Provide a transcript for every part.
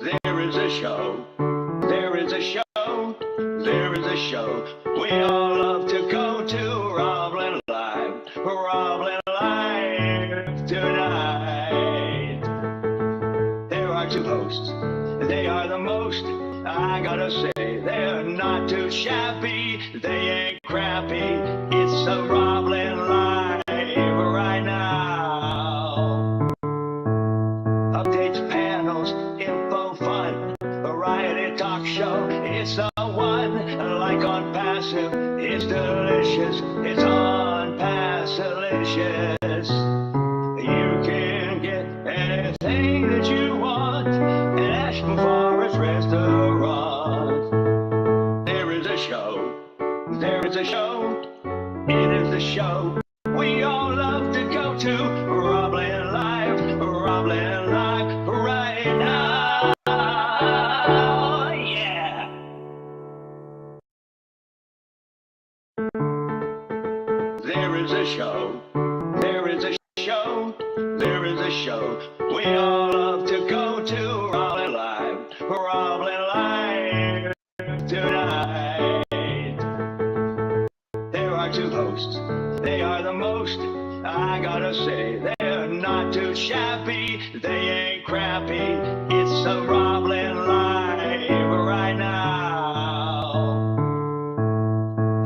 There is a show. There is a show. There is a show. We all love to go to RobLynn Live. RobLynn Live tonight. There are two hosts. They are the most. I gotta say, they're not too shabby. They ain't crappy. It's a RobLynn Live right now. Updates, panels, info, fun. Variety talk show. It's the one. Like Onpassive. It's delicious. It's Onpassive-licious. You can get anything that you want at Ashton Forest Restaurant. There is a show. There is a show. It is the show we all love to go to. RobLynn Live. RobLynn Live right now. Yeah. There is a show. There is a show. There is a show. We all love to go to RobLynn Live. RobLynn Live tonight. There are two hosts. They are the most. I gotta say, they're not too shabby. They ain't crappy. It's a RobLynn Live right now.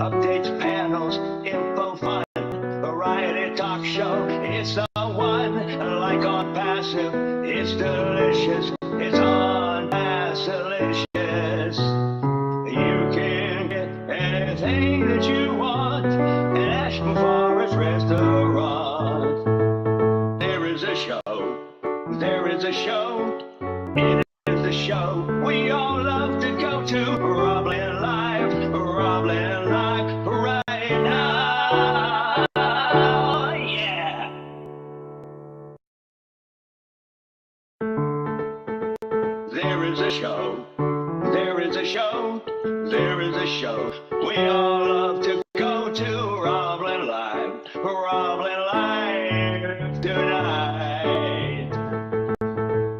Updates, panels, info, fun. Variety talk show. It's the one. Like Onpassive. It's delicious. It's Onpassive-licious. You can get anything that you want at Ashton Forest Restaurant. There is a show. There is a show. It is the show we all love to go to. RobLynn Live. RobLynn Live right now. Yeah. There is a show. There is a show. There is a show. We all love to go to RobLynn Live. RobLynn Live tonight.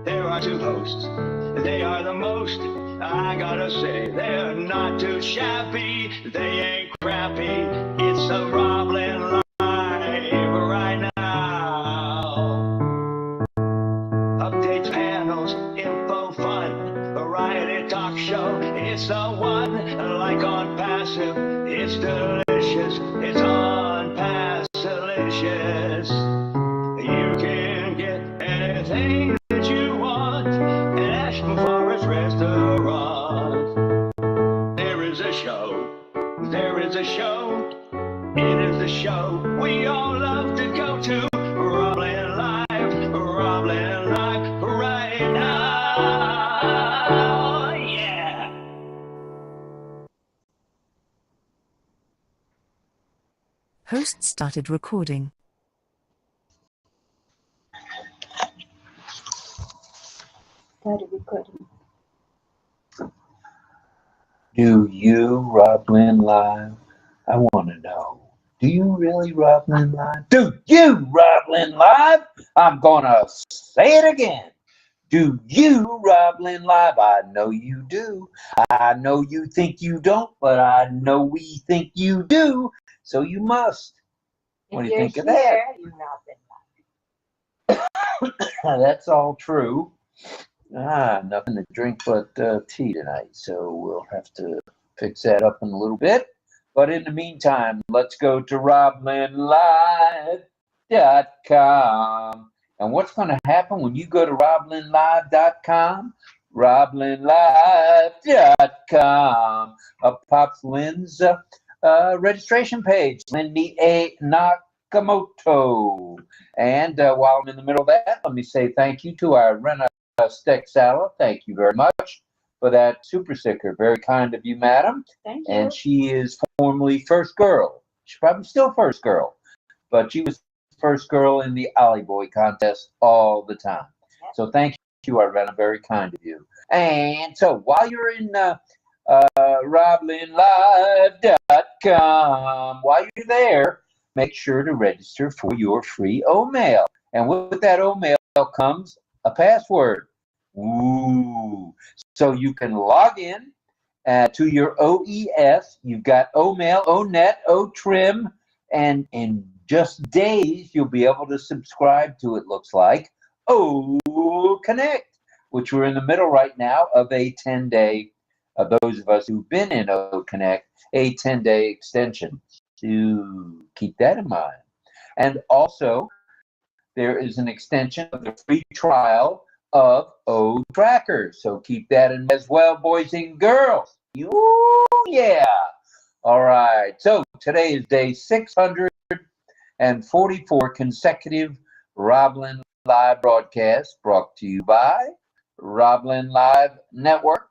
There are two hosts. They are the most. I gotta say, they're not too shabby. They ain't crappy. It's a RobLynn Live right now. Updates, panels, info, fun. Variety talk show. It's the one. Like Onpassive. It's delicious. It's Onpassive-licious. You can get anything that you want at Ashton Forest Restaurant. There is a show. There is a show. It is the show we all love to go to. RobLynn Live. RobLynn Live right now. Yeah. Host started recording. Started recording. Do you, RobLynn Live? I want to know. Do you really, RobLynn Live? Do you, RobLynn Live? I'm going to say it again. Do you, RobLynn Live? I know you do. I know you think you don't, but I know we think you do. So you must. What do you think of that? You're RobLynn Live. That's all true. Nothing to drink but tea tonight, so we'll have to fix that up in a little bit. But in the meantime, let's go to RobLynnLive.com. And what's going to happen when you go to RobLynnLive.com? RobLynnLive.com. Up pops Lynn's registration page, Lindy A. Nakamoto. And while I'm in the middle of that, let me say thank you to our 𝗙𝗂𝗧. Thank you very much for that super sticker. Very kind of you, madam. Thank you. And she is formerly first girl. She's probably still first girl, but she was first girl in the Ollie Boy contest all the time. Yep. So thank you, Arvena. Very kind of you. And so while you're in RobLynnLive.com, while you're there, make sure to register for your free O-mail. And with that O-mail comes a password. Ooh. So you can log in to your OES. You've got OMail, ONet, OTrim, and in just days, you'll be able to subscribe to, it looks like, OConnect, which we're in the middle right now of a 10-day, those of us who've been in OConnect, a 10-day extension. To keep that in mind. And also, there is an extension of the free trial of O-Tracker. So keep that in as well, boys and girls. Yeah. All right. So today is day 644 consecutive RobLynn Live broadcast brought to you by RobLynn Live Network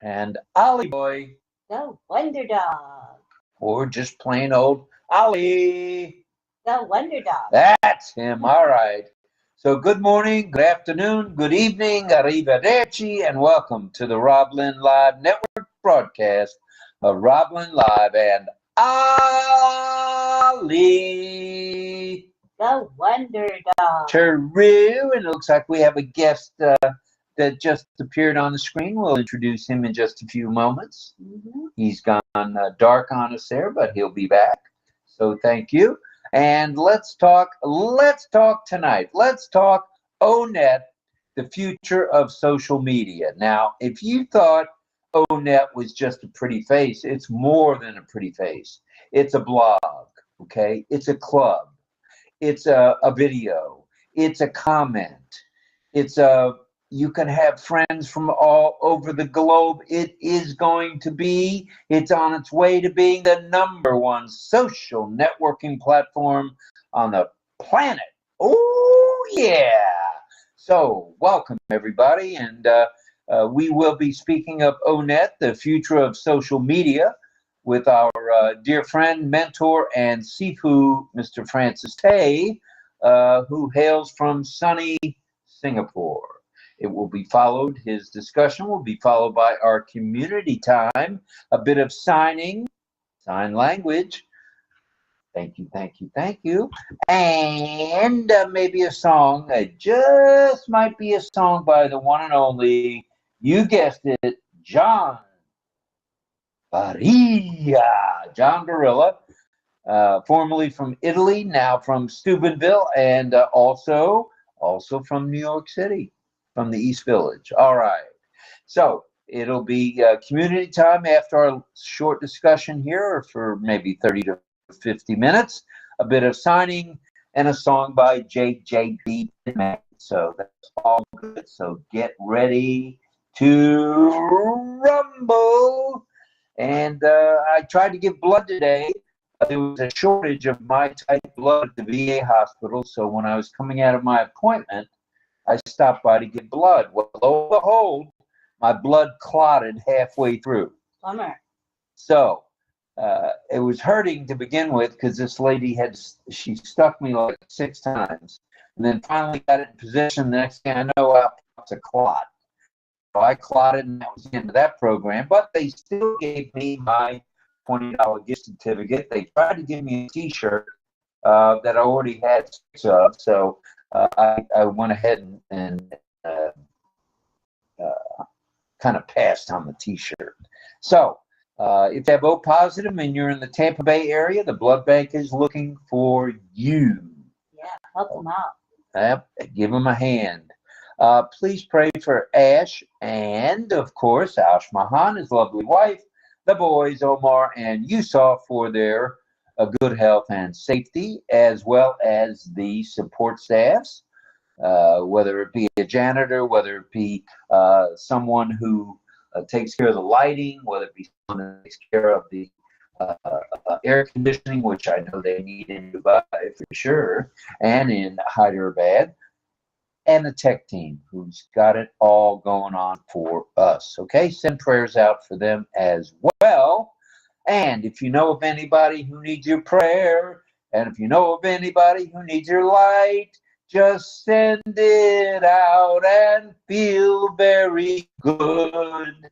and Ollie Boy. The Wonder Dog. Or just plain old Ollie. The Wonder Dog. That's him. All right. So good morning, good afternoon, good evening, arrivederci, and welcome to the RobLynn Live Network broadcast of RobLynn Live and Ollie. The Wonder Dog. True. And it looks like we have a guest that just appeared on the screen. We'll introduce him in just a few moments. He's gone dark on us there, but he'll be back. So thank you. And let's talk tonight. Let's talk ONet, the future of social media. Now, if you thought ONet was just a pretty face, it's more than a pretty face. It's a blog, okay? It's a club. It's a video. It's a comment. It's a You can have friends from all over the globe. It's on its way to being the #1 social networking platform on the planet. Oh, yeah. So welcome, everybody. And we will be speaking of ONet, the future of social media, with our dear friend, mentor, and Sifu, Mr. Francis Tay, who hails from sunny Singapore. It will be followed, his discussion will be followed by our community time, a bit of sign language. Thank you, thank you, thank you. And maybe a song. It just might be a song by the one and only, you guessed it, John Barilla. John Barilla, formerly from Italy, now from Steubenville, and also from New York City, from the East Village. All right. So it'll be community time after our short discussion here for maybe 30 to 50 minutes, a bit of signing, and a song by JJB. So that's all good. So get ready to rumble. And I tried to give blood today. There was a shortage of my type blood at the VA hospital. So when I was coming out of my appointment, I stopped by to get blood. Well, lo and behold, my blood clotted halfway through. Bummer. So it was hurting to begin with because this lady she stuck me like 6 times. And then finally got it in position. The next thing I know, out pops a clot. So I clotted, and that was the end of that program. But they still gave me my $20 gift certificate. They tried to give me a T-shirt that I already had 6 of. So I went ahead and kind of passed on the T-shirt. So if you have O positive and you're in the Tampa Bay area, the blood bank is looking for you. Yeah, help them out. Yep, give them a hand. Please pray for Ash and, of course, Ash Mahan, his lovely wife, the boys, Omar and Yusuf, for their good health and safety, as well as the support staffs, whether it be a janitor, whether it be someone who takes care of the lighting, whether it be someone who takes care of the air conditioning, which I know they need in Dubai for sure, and in Hyderabad, and the tech team who's got it all going on for us. Okay, send prayers out for them as well. And if you know of anybody who needs your prayer, and if you know of anybody who needs your light, just send it out and feel very good.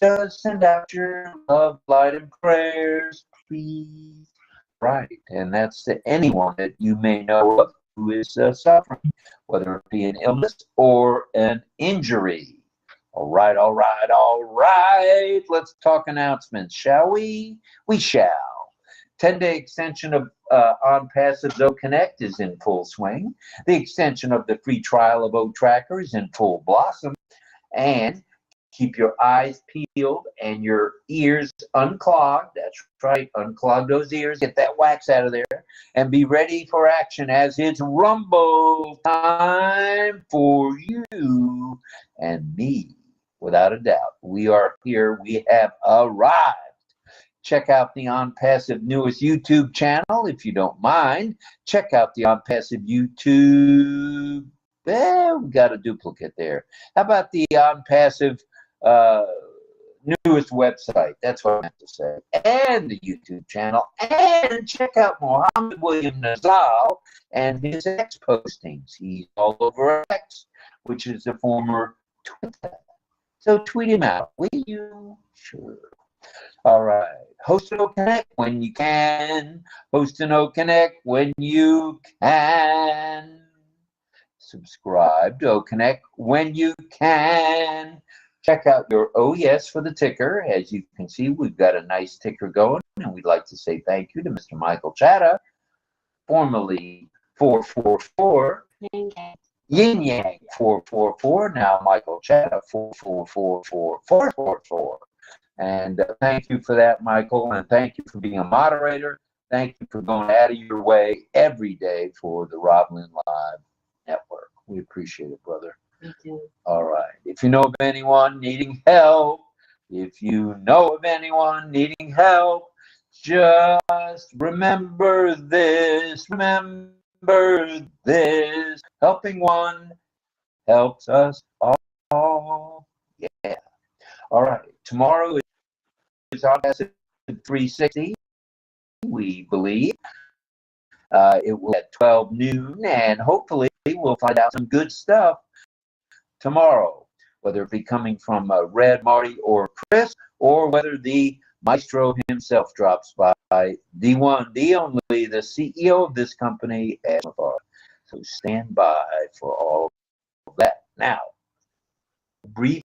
Just send out your love, light, and prayers, please. Right, and that's to anyone that you may know of. is suffering, whether it be an illness or an injury. All right, all right, all right. Let's talk announcements, shall we? We shall. 10-day extension of Onpassive's OConnect is in full swing. The extension of the free trial of OTracker is in full blossom. And keep your eyes peeled and your ears unclogged. That's right, unclog those ears, get that wax out of there, and be ready for action as it's Rumble time for you and me. Without a doubt, we are here. We have arrived. Check out the Onpassive newest YouTube channel if you don't mind. Check out the Onpassive YouTube. Well, we got a duplicate there. How about the Onpassive newest website? That's what I meant to say. And the YouTube channel. And check out Mohammed William Nazal and his X postings. He's all over X, which is the former Twitter. So tweet him out, will you? Sure. All right. Host an OConnect when you can. Host an OConnect when you can. Subscribe to OConnect when you can. Check out your OES for the ticker. As you can see, we've got a nice ticker going, and we'd like to say thank you to Mr. Michael Chatta, formerly 444. Yin Yang 444, now Michael Chatta 4444444. And thank you for that, Michael, and thank you for being a moderator. Thank you for going out of your way every day for the RobLynn Live Network. We appreciate it, brother. Me too. All right. If you know of anyone needing help, just remember this. Helping one helps us all. Yeah. All right. Tomorrow is Onpassive 360, we believe. It will be at 12 noon, and hopefully we'll find out some good stuff tomorrow, whether it be coming from Red, Marty, or Chris, or whether the maestro himself drops by, the one, the only, the CEO of this company, as far. So stand by for all of that. Now, brief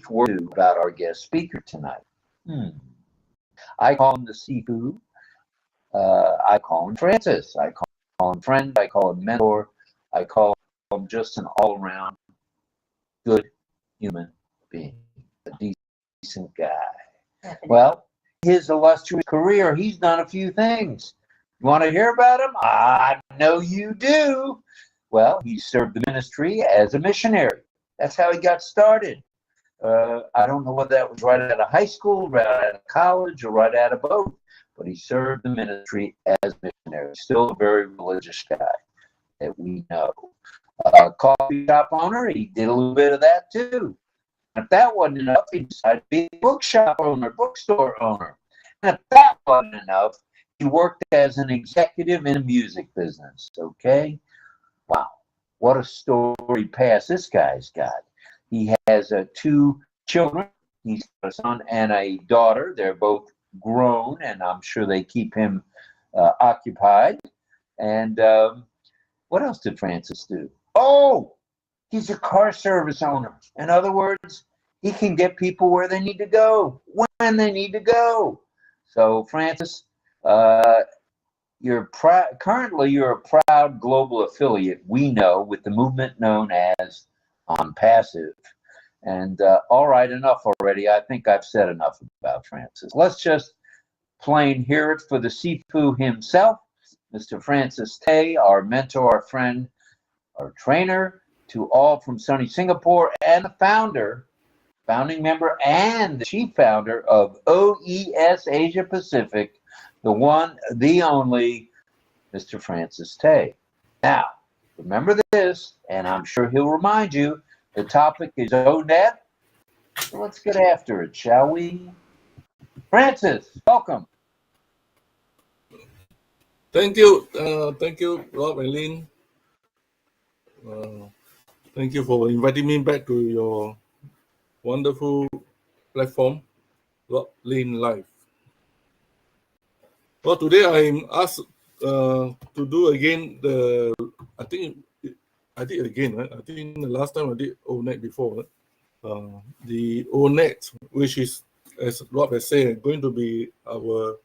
word about our guest speaker tonight. I call him the Sifu. I call him Francis. I call him friend. I call him mentor. I call him just an all-around good human being, a decent guy. Well, his illustrious career, he's done a few things. You want to hear about him? I know you do. Well, he served the ministry as a missionary. That's how he got started. I don't know whether that was right out of high school, right out of college, or right out of both, but he served the ministry as a missionary. Still a very religious guy that we know. Coffee shop owner, he did a little bit of that too. If that wasn't enough, he decided to be a bookshop owner, bookstore owner. And if that wasn't enough, he worked as an executive in the music business, okay? Wow, what a story past this guy's got. He has 2 children. He's got a son and a daughter. They're both grown, and I'm sure they keep him occupied. And what else did Francis do? Oh, he's a car service owner. In other words, he can get people where they need to go, when they need to go. So, Francis, currently you're a proud global affiliate, we know, with the movement known as Onpassive. And all right, enough already. I think I've said enough about Francis. Let's just plain hear it for the Sifu himself, Mr. Francis Tay, our mentor, our friend, our trainer, to all from sunny Singapore, and the founding member, and the chief founder of OES Asia Pacific, the one, the only, Mr. Francis Tay. Now, remember this, and I'm sure he'll remind you, the topic is ONET. So let's get after it, shall we? Francis, welcome. Thank you, Rob and Lynn. Thank you for inviting me back to your wonderful platform, RobLynn Live. Well, today I'm asked to do again the. I think I did again. Right? I think the last time I did ONET before. The ONET, which is, as Rob has said, going to be our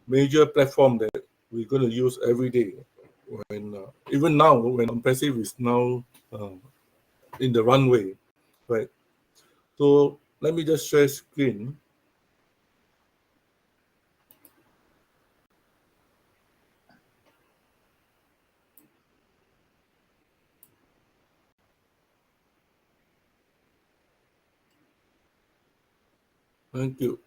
major platform that we're going to use every day. When even now, when Onpassive is now in the runway, right? So let me just share screen. Thank you.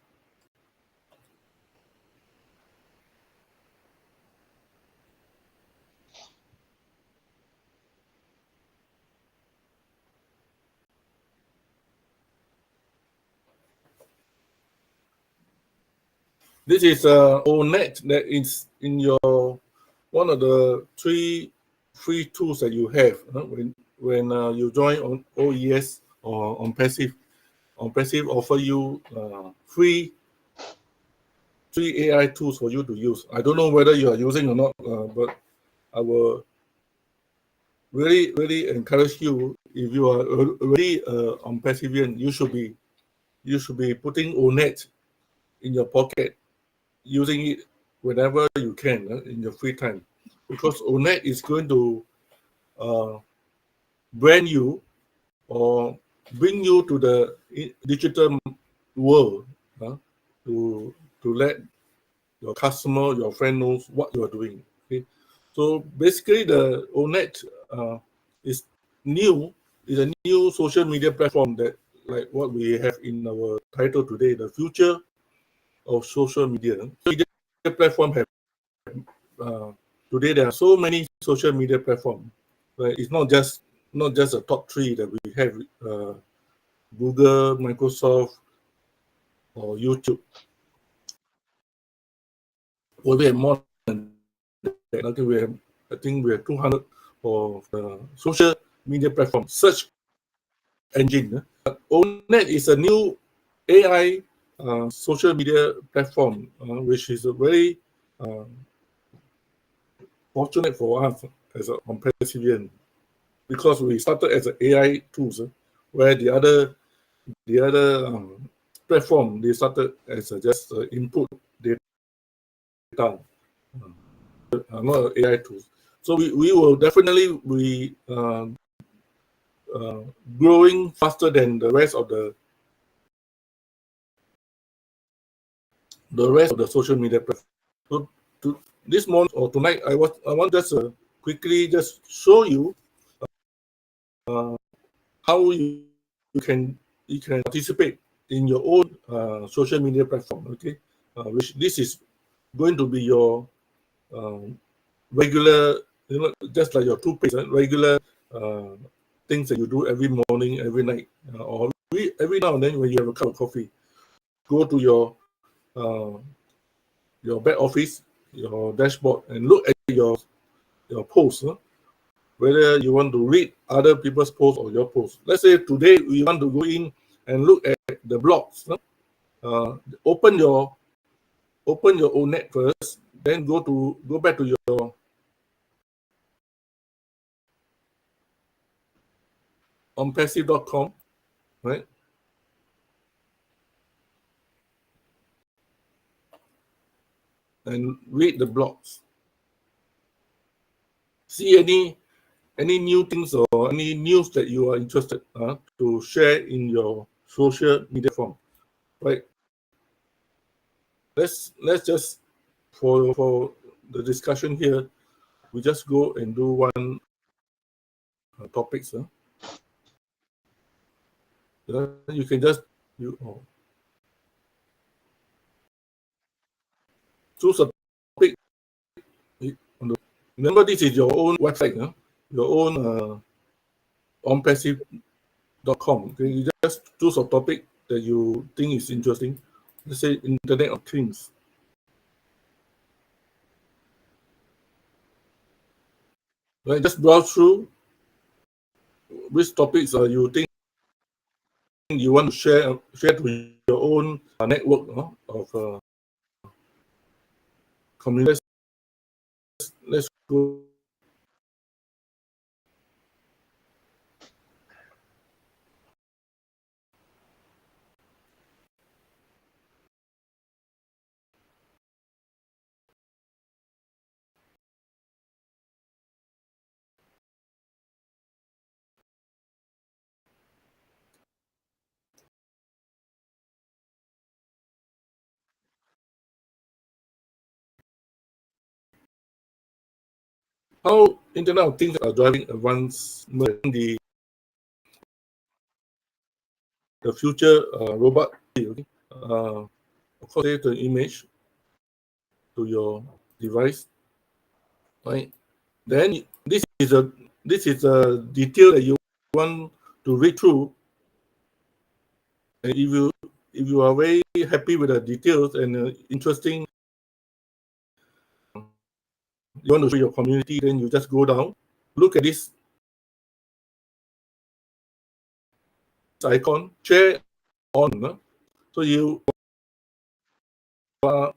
This is ONET that is in your one of the 3 free tools that you have when you join on OES or Onpassive. Onpassive offer you free 3 AI tools for you to use. I don't know whether you are using or not, but I will really encourage you, if you are already Onpassivian, you should be putting ONET in your pocket, using it whenever you can in your free time, because ONET is going to brand you or bring you to the digital world to let your customer, your friend knows what you are doing. Okay, so basically the ONET is a new social media platform that, like what we have in our title today, the future of social media. Social media platform have today there are so many social media platforms. Right? It's not just the top 3 that we have, Google, Microsoft, or YouTube. Well, we have more than that. I think we have 200 of social media platform search engine. ONET is a new AI social media platform, which is a very fortunate for us as a Onpassivian, because we started as an AI tools, where the other platform, they started as just input data, not AI tools. So we will definitely be growing faster than the rest of the social media platforms. So this morning or tonight, I want just quickly just show you how you can participate in your own social media platform. Okay, which this is going to be your regular, just like your toothpaste, regular things that you do every morning, every night, or every now and then when you have a cup of coffee. Go to your back office, your dashboard, and look at your posts. Whether you want to read other people's posts or your posts. Let's say today we want to go in and look at the blogs. Open your ONET first, then go back to your onpassive.com, right? And read the blogs. See any new things or any news that you are interested to share in your social media form, right? Let's just for the discussion here, we just go and do one topics. You can just choose a topic. Remember, this is your own website, your own onpassive.com. Okay? You just choose a topic that you think is interesting. Let's say Internet of Things. Right? Just browse through which topics you think you want to share to your own network of community. Let's go. How Internet of Things are driving advancement in the future robot. Okay? Of course, save the image to your device, right? Then this is a detail that you want to read through, and if you are very happy with the details and interesting, you want to show your community, then you just go down, look at this icon, share on. So you are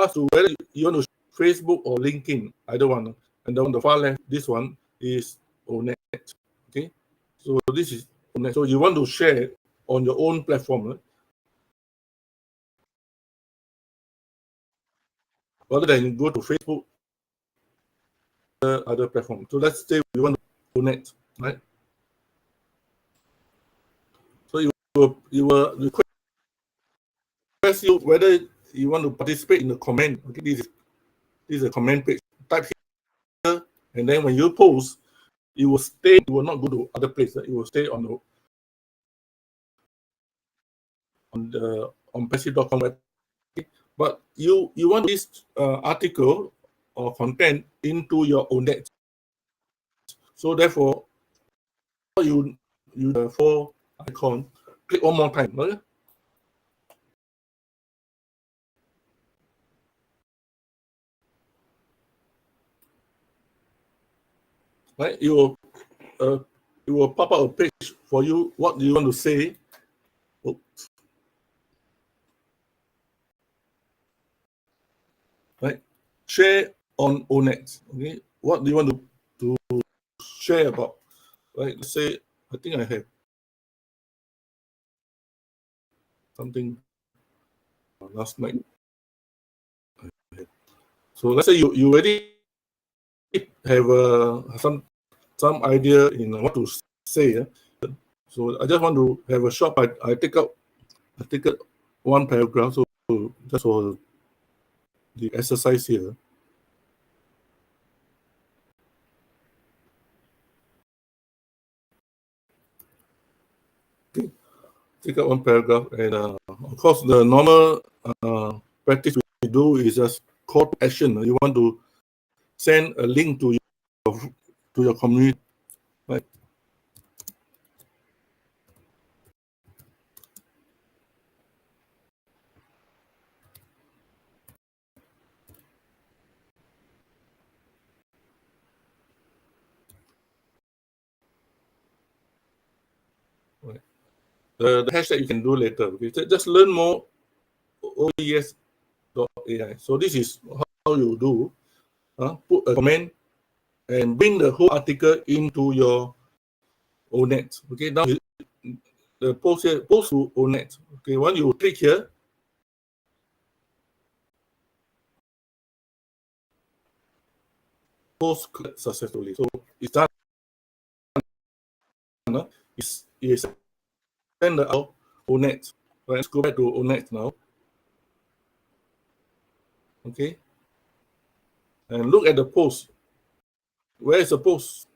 asked to whether you want to Facebook or LinkedIn, either one. And on the far left, this one is OConnect. Okay, so this is OConnect. So you want to share on your own platform, rather than go to Facebook, other platform. So let's say we want to connect, right? So you will request you whether you want to participate in the comment. Okay, this is a comment page. Type here, and then when you post, it will stay. It will not go to other places. It will stay on the Onpassive.com website. But you want this article or content into your own net. So therefore, you the four icon, click one more time. Okay? Right? It will pop up a page for you. What do you want to say? Oops. Right? Share on ONET. Okay. What do you want to share about? Right? Let's say I think I have something last night. So let's say you already have some idea in what to say. So I just want to have a short. I take out one paragraph. So just for the exercise here. Okay. Take out one paragraph, and of course the normal practice we do is just call to action. You want to send a link to your community, right? Right. The hashtag you can do later. Okay, just learn more. OES.ai. So this is how you do. Put a comment and bring the whole article into your ONET. Okay, now the post to ONET. Okay, once you click here, post successfully. So it's done. It's send out ONET. Right, let's go back to ONET now. Okay, and look at the post. Where is the post?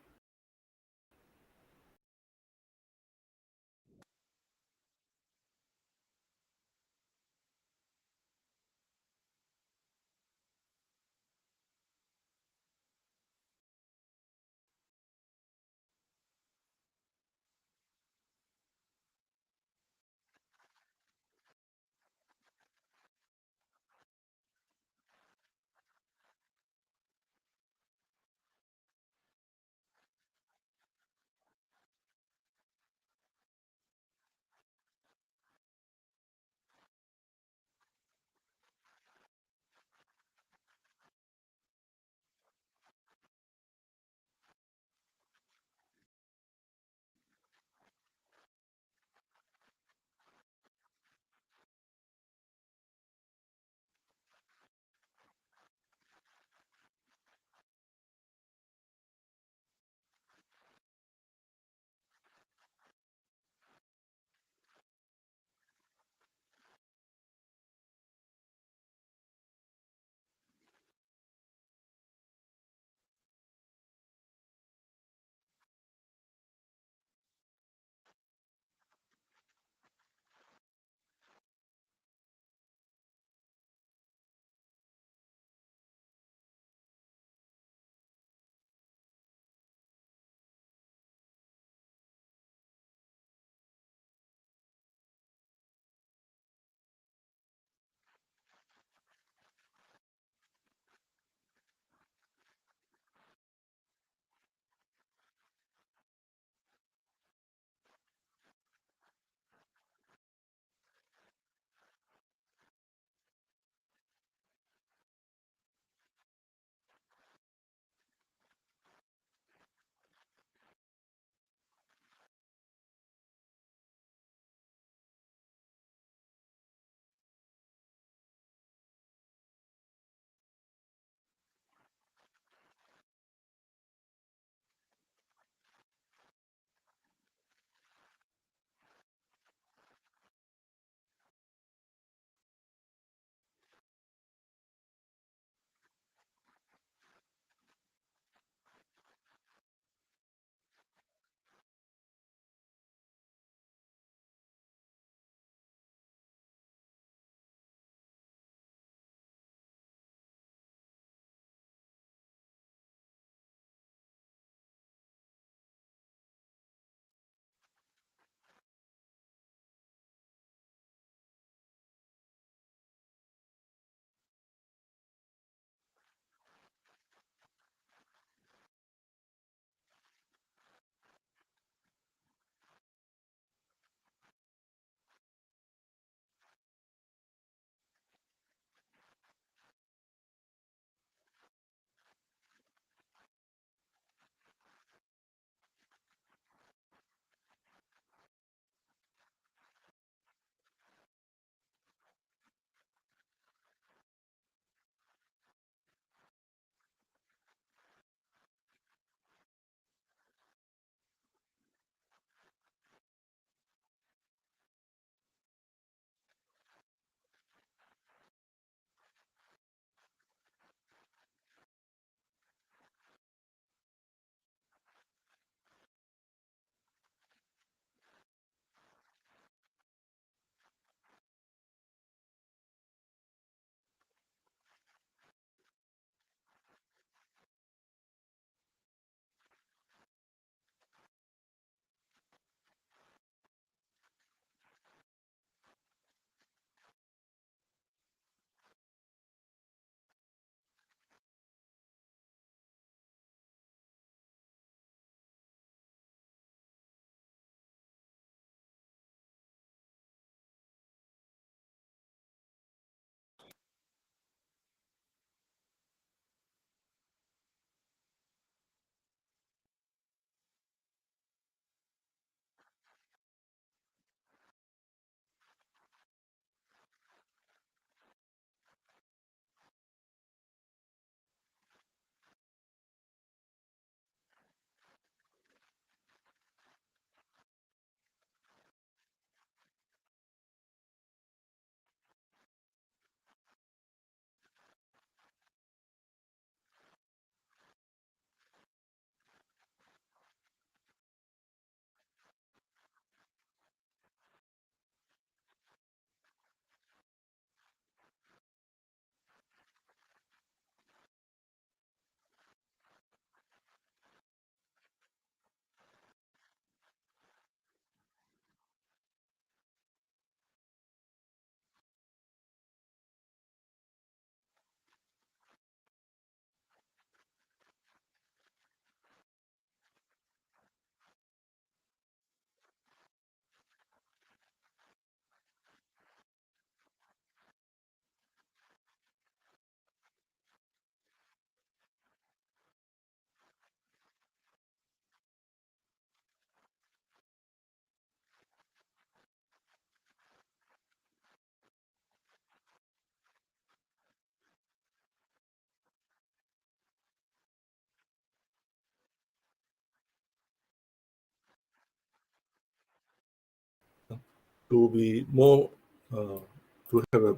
to be more to have a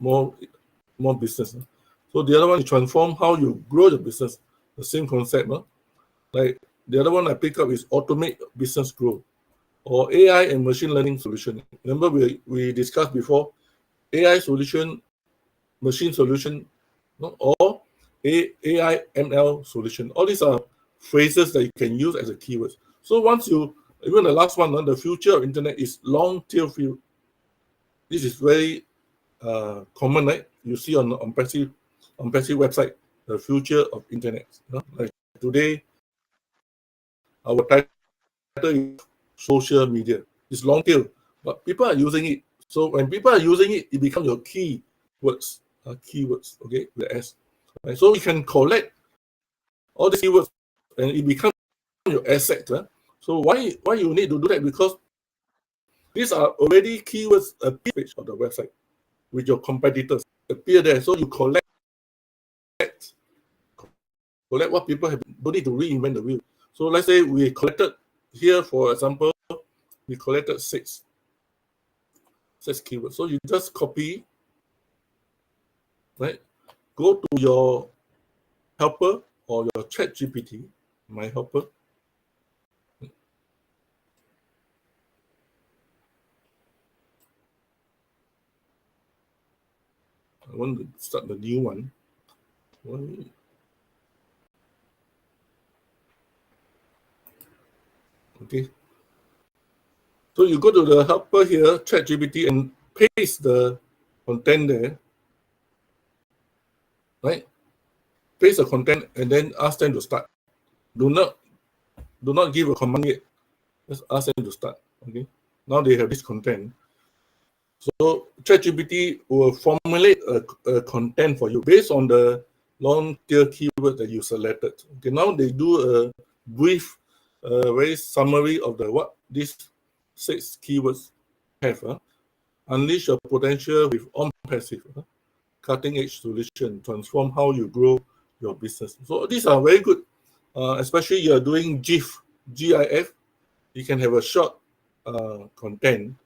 more business. So the other one is transform how you grow your business. The same concept. Like the other one I pick up is automate business growth, or AI and machine learning solution. Remember we discussed before AI solution, machine solution, or AI ML solution. All these are phrases that you can use as a keywords. So once you, even the last one, the future of internet is long tail field. This is very common, right? You see on Onpassive website, the future of internet. Like today, our title is social media. It's long tail, but people are using it. So when people are using it, it becomes your keywords. Keywords, okay, the S. Right? So you can collect all the keywords, and it becomes your asset. So why you need to do that? Because these are already keywords page of the website with your competitors appear there. So you collect what people have. Don't need to reinvent the wheel. So let's say we collected here, for example, we collected six keywords. So you just copy, right? Go to your helper or your ChatGPT, my helper. I want to start the new one. Okay. So you go to the helper here, ChatGPT, and paste the content there, right? Paste the content and then ask them to start. Do not give a command yet. Just ask them to start. Okay. Now they have this content. So ChatGPT will formulate a content for you based on the long tail keyword that you selected. Okay. Now they do a brief, very summary of what these 6 keywords have. Unleash your potential with Onpassive, cutting-edge solution, transform how you grow your business. So these are very good, especially you're doing GIF. You can have a short content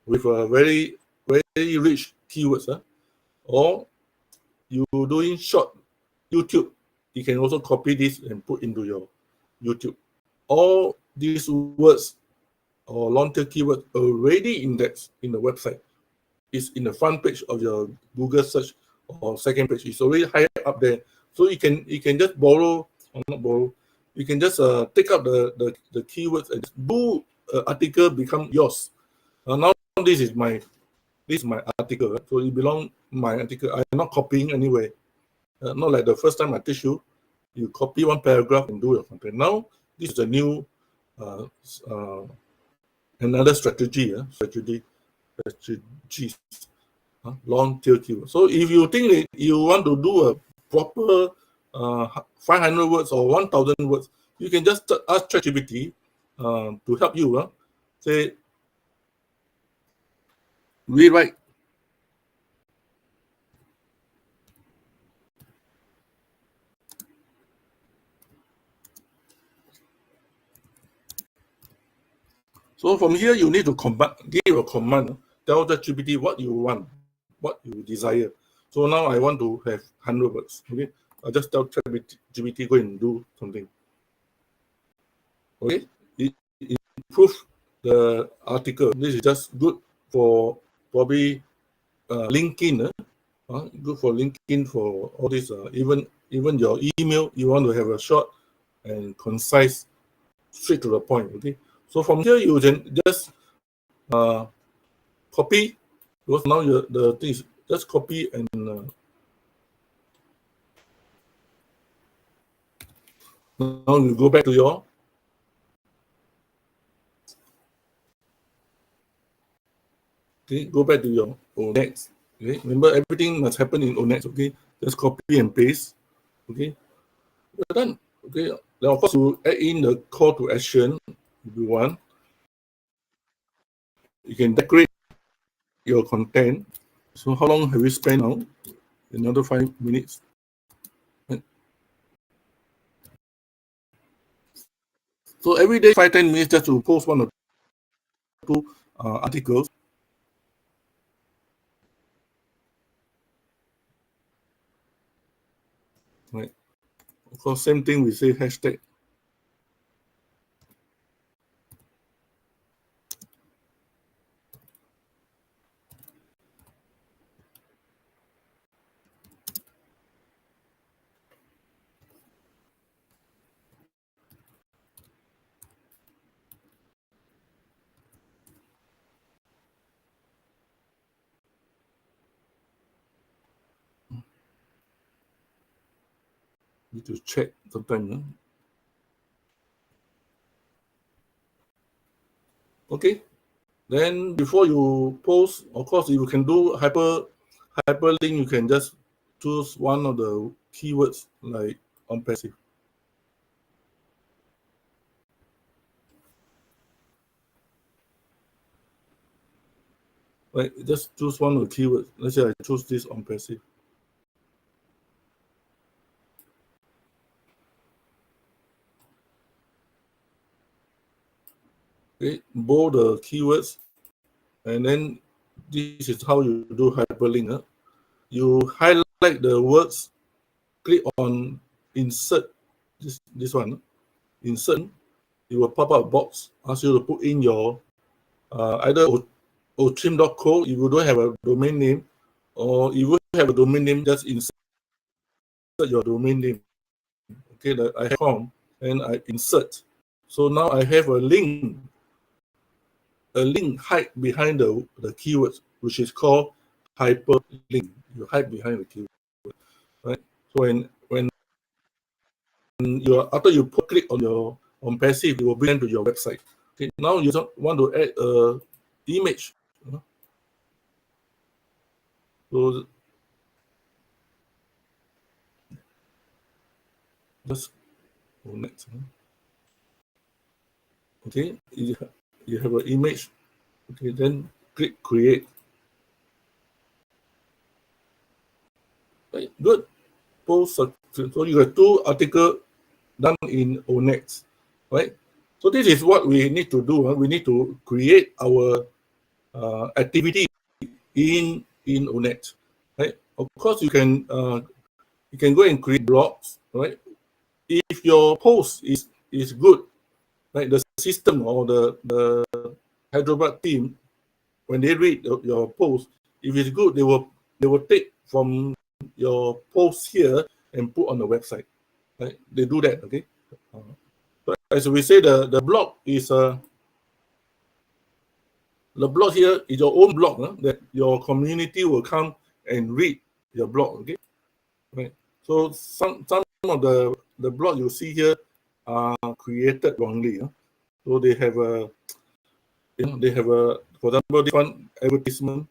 with a very, very rich keywords. Or you doing short YouTube, you can also copy this and put into your YouTube. All these words or long tail keywords already indexed in the website. Is in the front page of your Google search or second page. It's already higher up there. So you can just borrow, or not borrow, you can just take up the keywords and do article become yours. Now this is my article, so it belongs my article. I'm not copying anyway. Not like the first time I teach you, you copy one paragraph and do your content. Now this is a new another strategies, long tail keyword. So if you think that you want to do a proper 500 words or 1,000 words, you can just ask ChatGPT to help you. Say, rewrite. So from here, you need to give a command. Tell ChatGPT what you want, what you desire. So now I want to have 100 words. Okay, I just tell ChatGPT go and do something. Okay, it improve the article. This is just good for probably LinkedIn. Good for LinkedIn, for all this. Even your email, you want to have a short and concise, straight to the point. Okay. So from here you can just copy, because now the thing is just copy and now you go back to your ONext. Okay, remember everything must happen in ONext. Okay, just copy and paste. Okay, we're done. Okay, then of course you add in the call to action if you want. You can decorate your content. So how long have we spent now? Another 5 minutes. So every day 5-10 minutes just to post 1 or 2 articles. right? Of course, same thing we say hashtag. Need to check sometimes. Okay. Then before you post, of course, you can do hyperlink. You can just choose one of the keywords like Onpassive. Right, just choose one of the keywords. Let's say I choose this Onpassive. Okay, bold the keywords, and then this is how you do hyperlink. You highlight the words, click on insert, this one, insert. It will pop up a box, ask you to put in your either 𝗙𝗂𝗃𝗧 if you don't have a domain name, or if you have a domain name, just insert your domain name. Okay, I have com and I insert. So now I have a link hide behind the keywords, which is called hyperlink. You hide behind the keyword, right? So when after you click on your Onpassive, it will bring them to your website. Okay, now you want to add a image. So just go next. Okay, you have an image. Okay, then click create. Right, good. Post. So you have 2 articles done in OConnect, right? So this is what we need to do. We need to create our activity in OConnect, right? Of course, you can go and create blogs, right? If your post is good, right? The system or the Hyderabad team, when they read your post, if it's good, they will take from your post here and put on the website, right? They do that, okay? So as we say, the blog is the blog here is your own blog, that your community will come and read your blog, okay? Right. So some of the blog you see here are created wrongly. So they have a, for example, this one advertisement,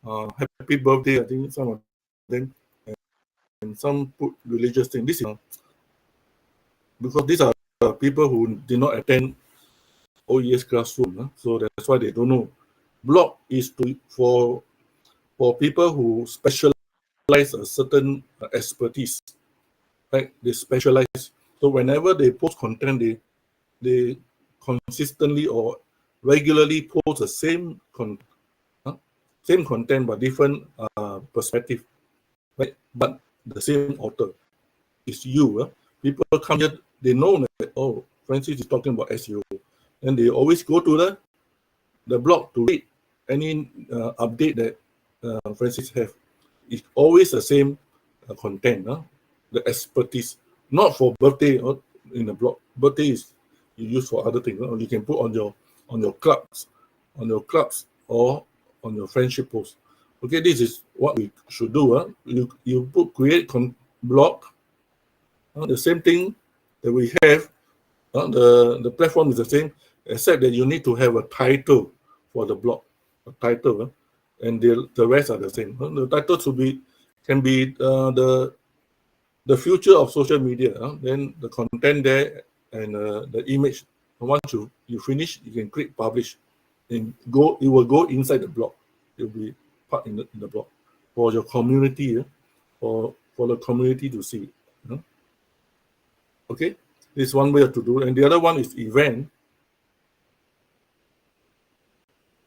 happy birthday, I think some of them, and some put religious thing. This is because these are people who did not attend OES classroom, so that's why they don't know. Blog is for people who specialize a certain expertise, right? They specialize. So whenever they post content, they consistently or regularly post the same content but different perspective, right? But the same author is you. People come here, they know that, oh, Francis is talking about SEO, and they always go to the blog to read any update that Francis have. It's always the same content, the expertise. Not for birthday or in the blog. Birthday is you use for other things. You can put on your clubs, or on your friendship post. Okay, this is what we should do. You create blog. The same thing that we have. The platform is the same, except that you need to have a title for the blog, a title, and the rest are the same. The title can be the future of social media. Then the content there and the image. Once you finish, you can click publish, and it will go inside the blog. It will be part in the blog for your community, for the community to see. Okay, this is one way to do, and the other one is event.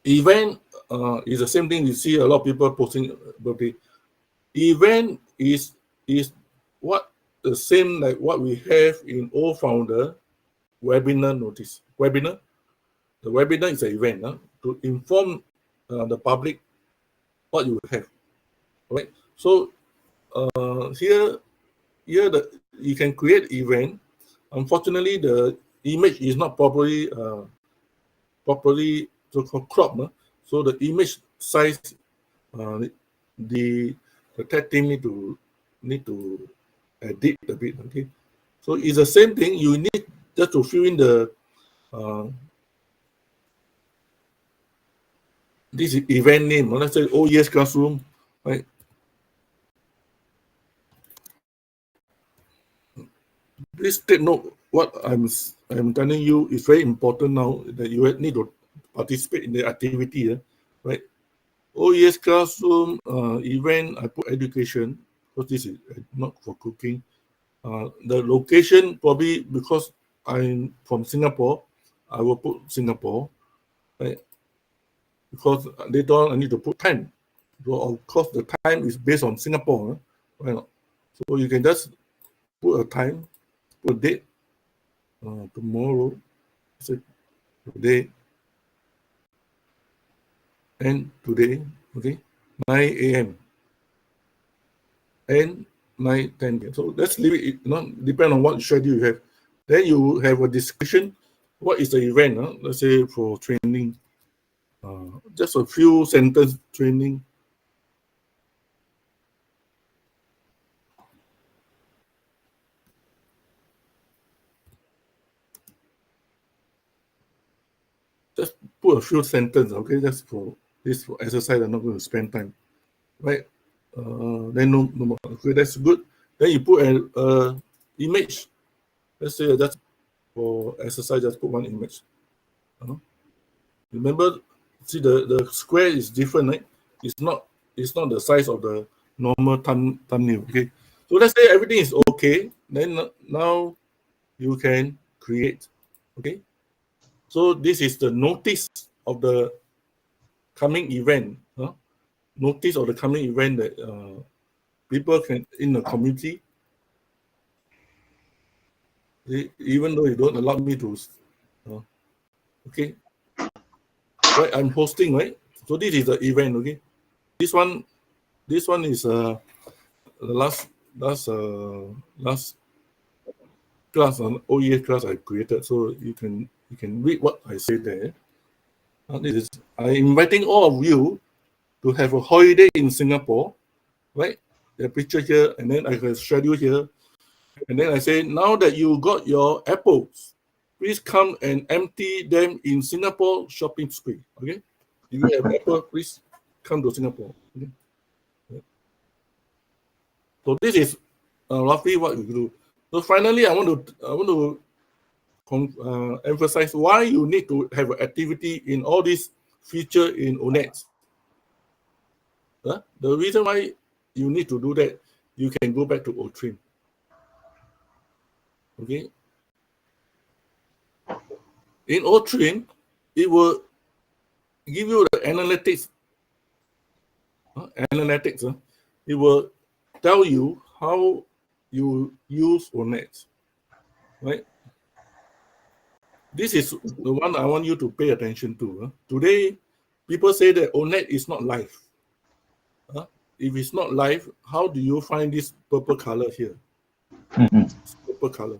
Event is the same thing. You see a lot of people posting birthday. Event is is what the same like what we have in 𝗏𝗡𝗧 webinar notice. Webinar, the webinar is an event to inform the public what you have, right? So here you can create event. Unfortunately, the image is not properly cropped, so the image size the tech team need to edit a bit. Okay, so it's the same thing. You need just to fill in the this event name. Let's say OES classroom, right? Please take note. What I'm telling you is very important now that you need to participate in the activity, right? OES classroom event. I put education because this is not for cooking. The location probably because I'm from Singapore, I will put Singapore, right? Because later on I need to put time. So of course the time is based on Singapore, right? So you can just put a time, put a date. Tomorrow, so today, and today, okay, 9 a.m. and 9:10 a.m. So let's leave it, depend on what schedule you have. Then you have a description. What is the event? Let's say for training, just a few sentence training. Just put a few sentences, okay? Just for this exercise, I'm not going to spend time, right? Then no more. Okay, that's good. Then you put an image. Let's say just for exercise, just put one image. Remember, see the square is different, right? It's not the size of the normal thumbnail. Okay, so let's say everything is okay. Then now you can create. Okay, so this is the notice of the coming event. Notice of the coming event that people can in the community. Even though you don't allow me to, okay, right? I'm hosting, right? So this is the event, okay. This one is the last class on OES class I created. So you can read what I say there. This is I'm inviting all of you to have a holiday in Singapore, right? The picture here, and then I can schedule here. And then I say, now that you got your apples, please come and empty them in Singapore shopping spree. Okay? If you have apple, please come to Singapore. Okay? So this is roughly what we do. So finally, I want to emphasize why you need to have an activity in all these features in OConnect. The reason why you need to do that, you can go back to Untrimmed. Okay. In Untrimmed, it will give you the analytics. It will tell you how you use OConnect. Right. This is the one I want you to pay attention to. Today, people say that OConnect is not live. If it's not live, how do you find this purple color here? This purple color.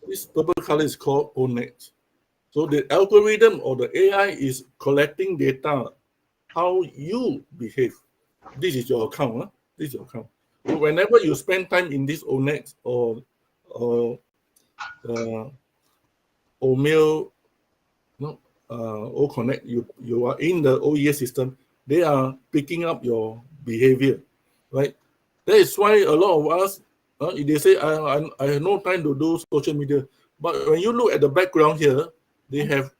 This purple color is called OConnect. So the algorithm or the AI is collecting data, how you behave. This is your account. This is your account. So whenever you spend time in this OConnect or OMail, OConnect, you are in the OES system, they are picking up your behavior, right? That is why a lot of us, they say, I have no time to do social media. But when you look at the background here, they have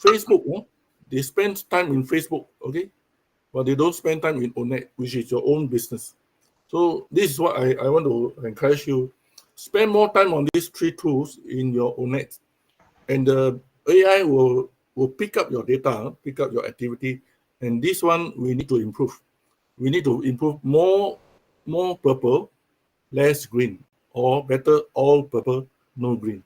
Facebook. They spend time in Facebook, okay? But they don't spend time in OConnect, which is your own business. So this is what I want to encourage you. Spend more time on these three tools in your OConnect. And the AI will pick up your data, pick up your activity. And this one, we need to improve. We need to improve more more purple, less green, or better, all purple, no green.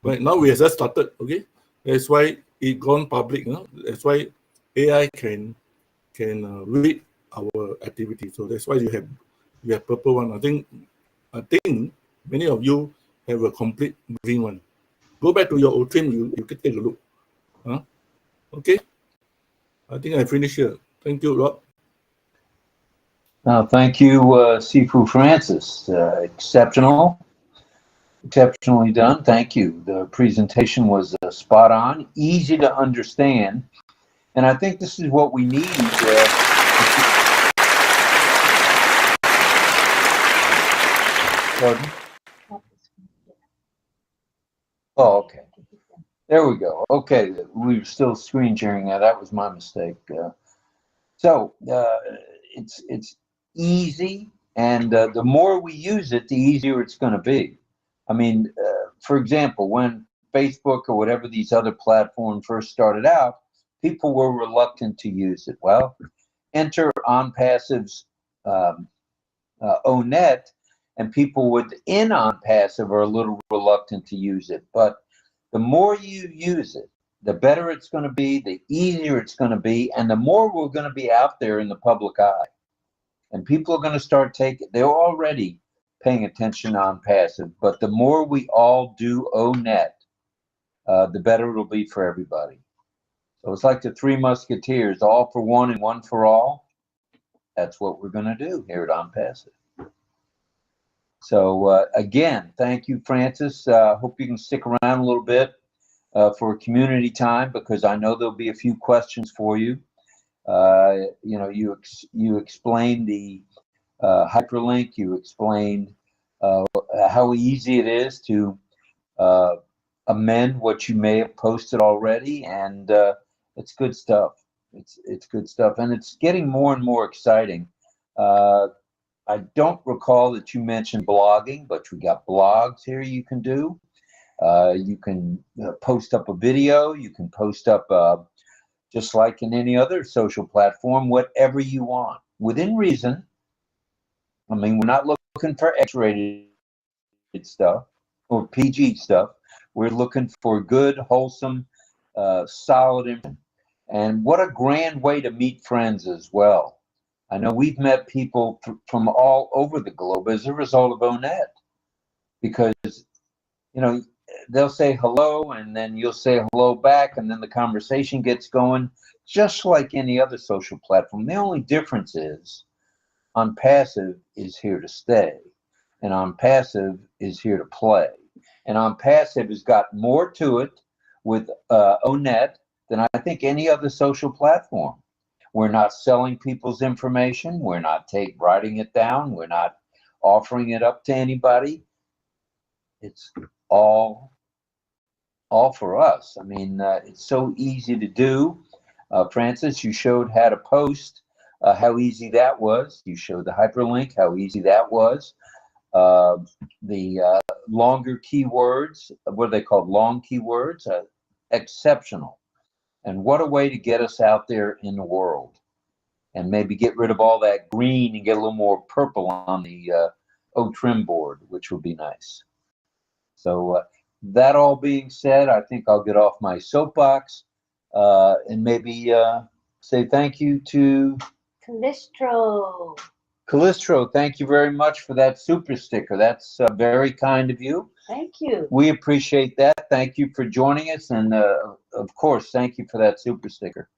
Right now we have just started. Okay, that's why it gone public. That's why AI can read our activity. So that's why you have purple one. I think many of you have a complete green one. Go back to your old trim. You can take a look. Okay. I think I finished here. Thank you, Rob. Thank you, 𝗙𝗂𝗃𝗧. Exceptionally done. Thank you. The presentation was spot on, easy to understand, and I think this is what we need. Pardon? Oh, okay. There we go. Okay, we were still screen sharing. That was my mistake. So it's easy, and the more we use it, the easier it's going to be. I mean, for example, when Facebook or whatever these other platforms first started out, people were reluctant to use it. Well, enter Onpassive's ONet, and people within Onpassive are a little reluctant to use it. But the more you use it, the better it's going to be, the easier it's going to be, and the more we're going to be out there in the public eye. And people are going to start they're already paying attention on Passive, but the more we all do ONet, the better it'll be for everybody. So it's like the Three Musketeers, all for one and one for all. That's what we're going to do here at Onpassive. So again, thank you, Francis. Hope you can stick around a little bit for community time, because I know there'll be a few questions for you. You know, you explained the hyperlink. You explained how easy it is to amend what you may have posted already, and it's good stuff. It's good stuff, and it's getting more and more exciting. I don't recall that you mentioned blogging, but we got blogs here you can do. You can post up a video. You can post up, just like in any other social platform, whatever you want, within reason. I mean, we're not looking for X-rated stuff or PG stuff. We're looking for good, wholesome, solid information. And what a grand way to meet friends as well. I know we've met people from all over the globe as a result of ONet, because, you know, they'll say hello, and then you'll say hello back, and then the conversation gets going, just like any other social platform. The only difference is Onpassive is here to stay, and Onpassive is here to play. And Onpassive has got more to it with ONet than I think any other social platform. We're not selling people's information. We're not writing it down. We're not offering it up to anybody. It's all for us. I mean, it's so easy to do. Francis, you showed how to post, how easy that was. You showed the hyperlink, how easy that was. The longer keywords, what are they called? Long keywords, exceptional. And what a way to get us out there in the world, and maybe get rid of all that green and get a little more purple on the trim board, which would be nice. So that all being said, I think I'll get off my soapbox and maybe say thank you to 𝗙𝗃𝗃. Thank you very much for that super sticker. That's very kind of you. Thank you. We appreciate that. Thank you for joining us, and of course, thank you for that super sticker.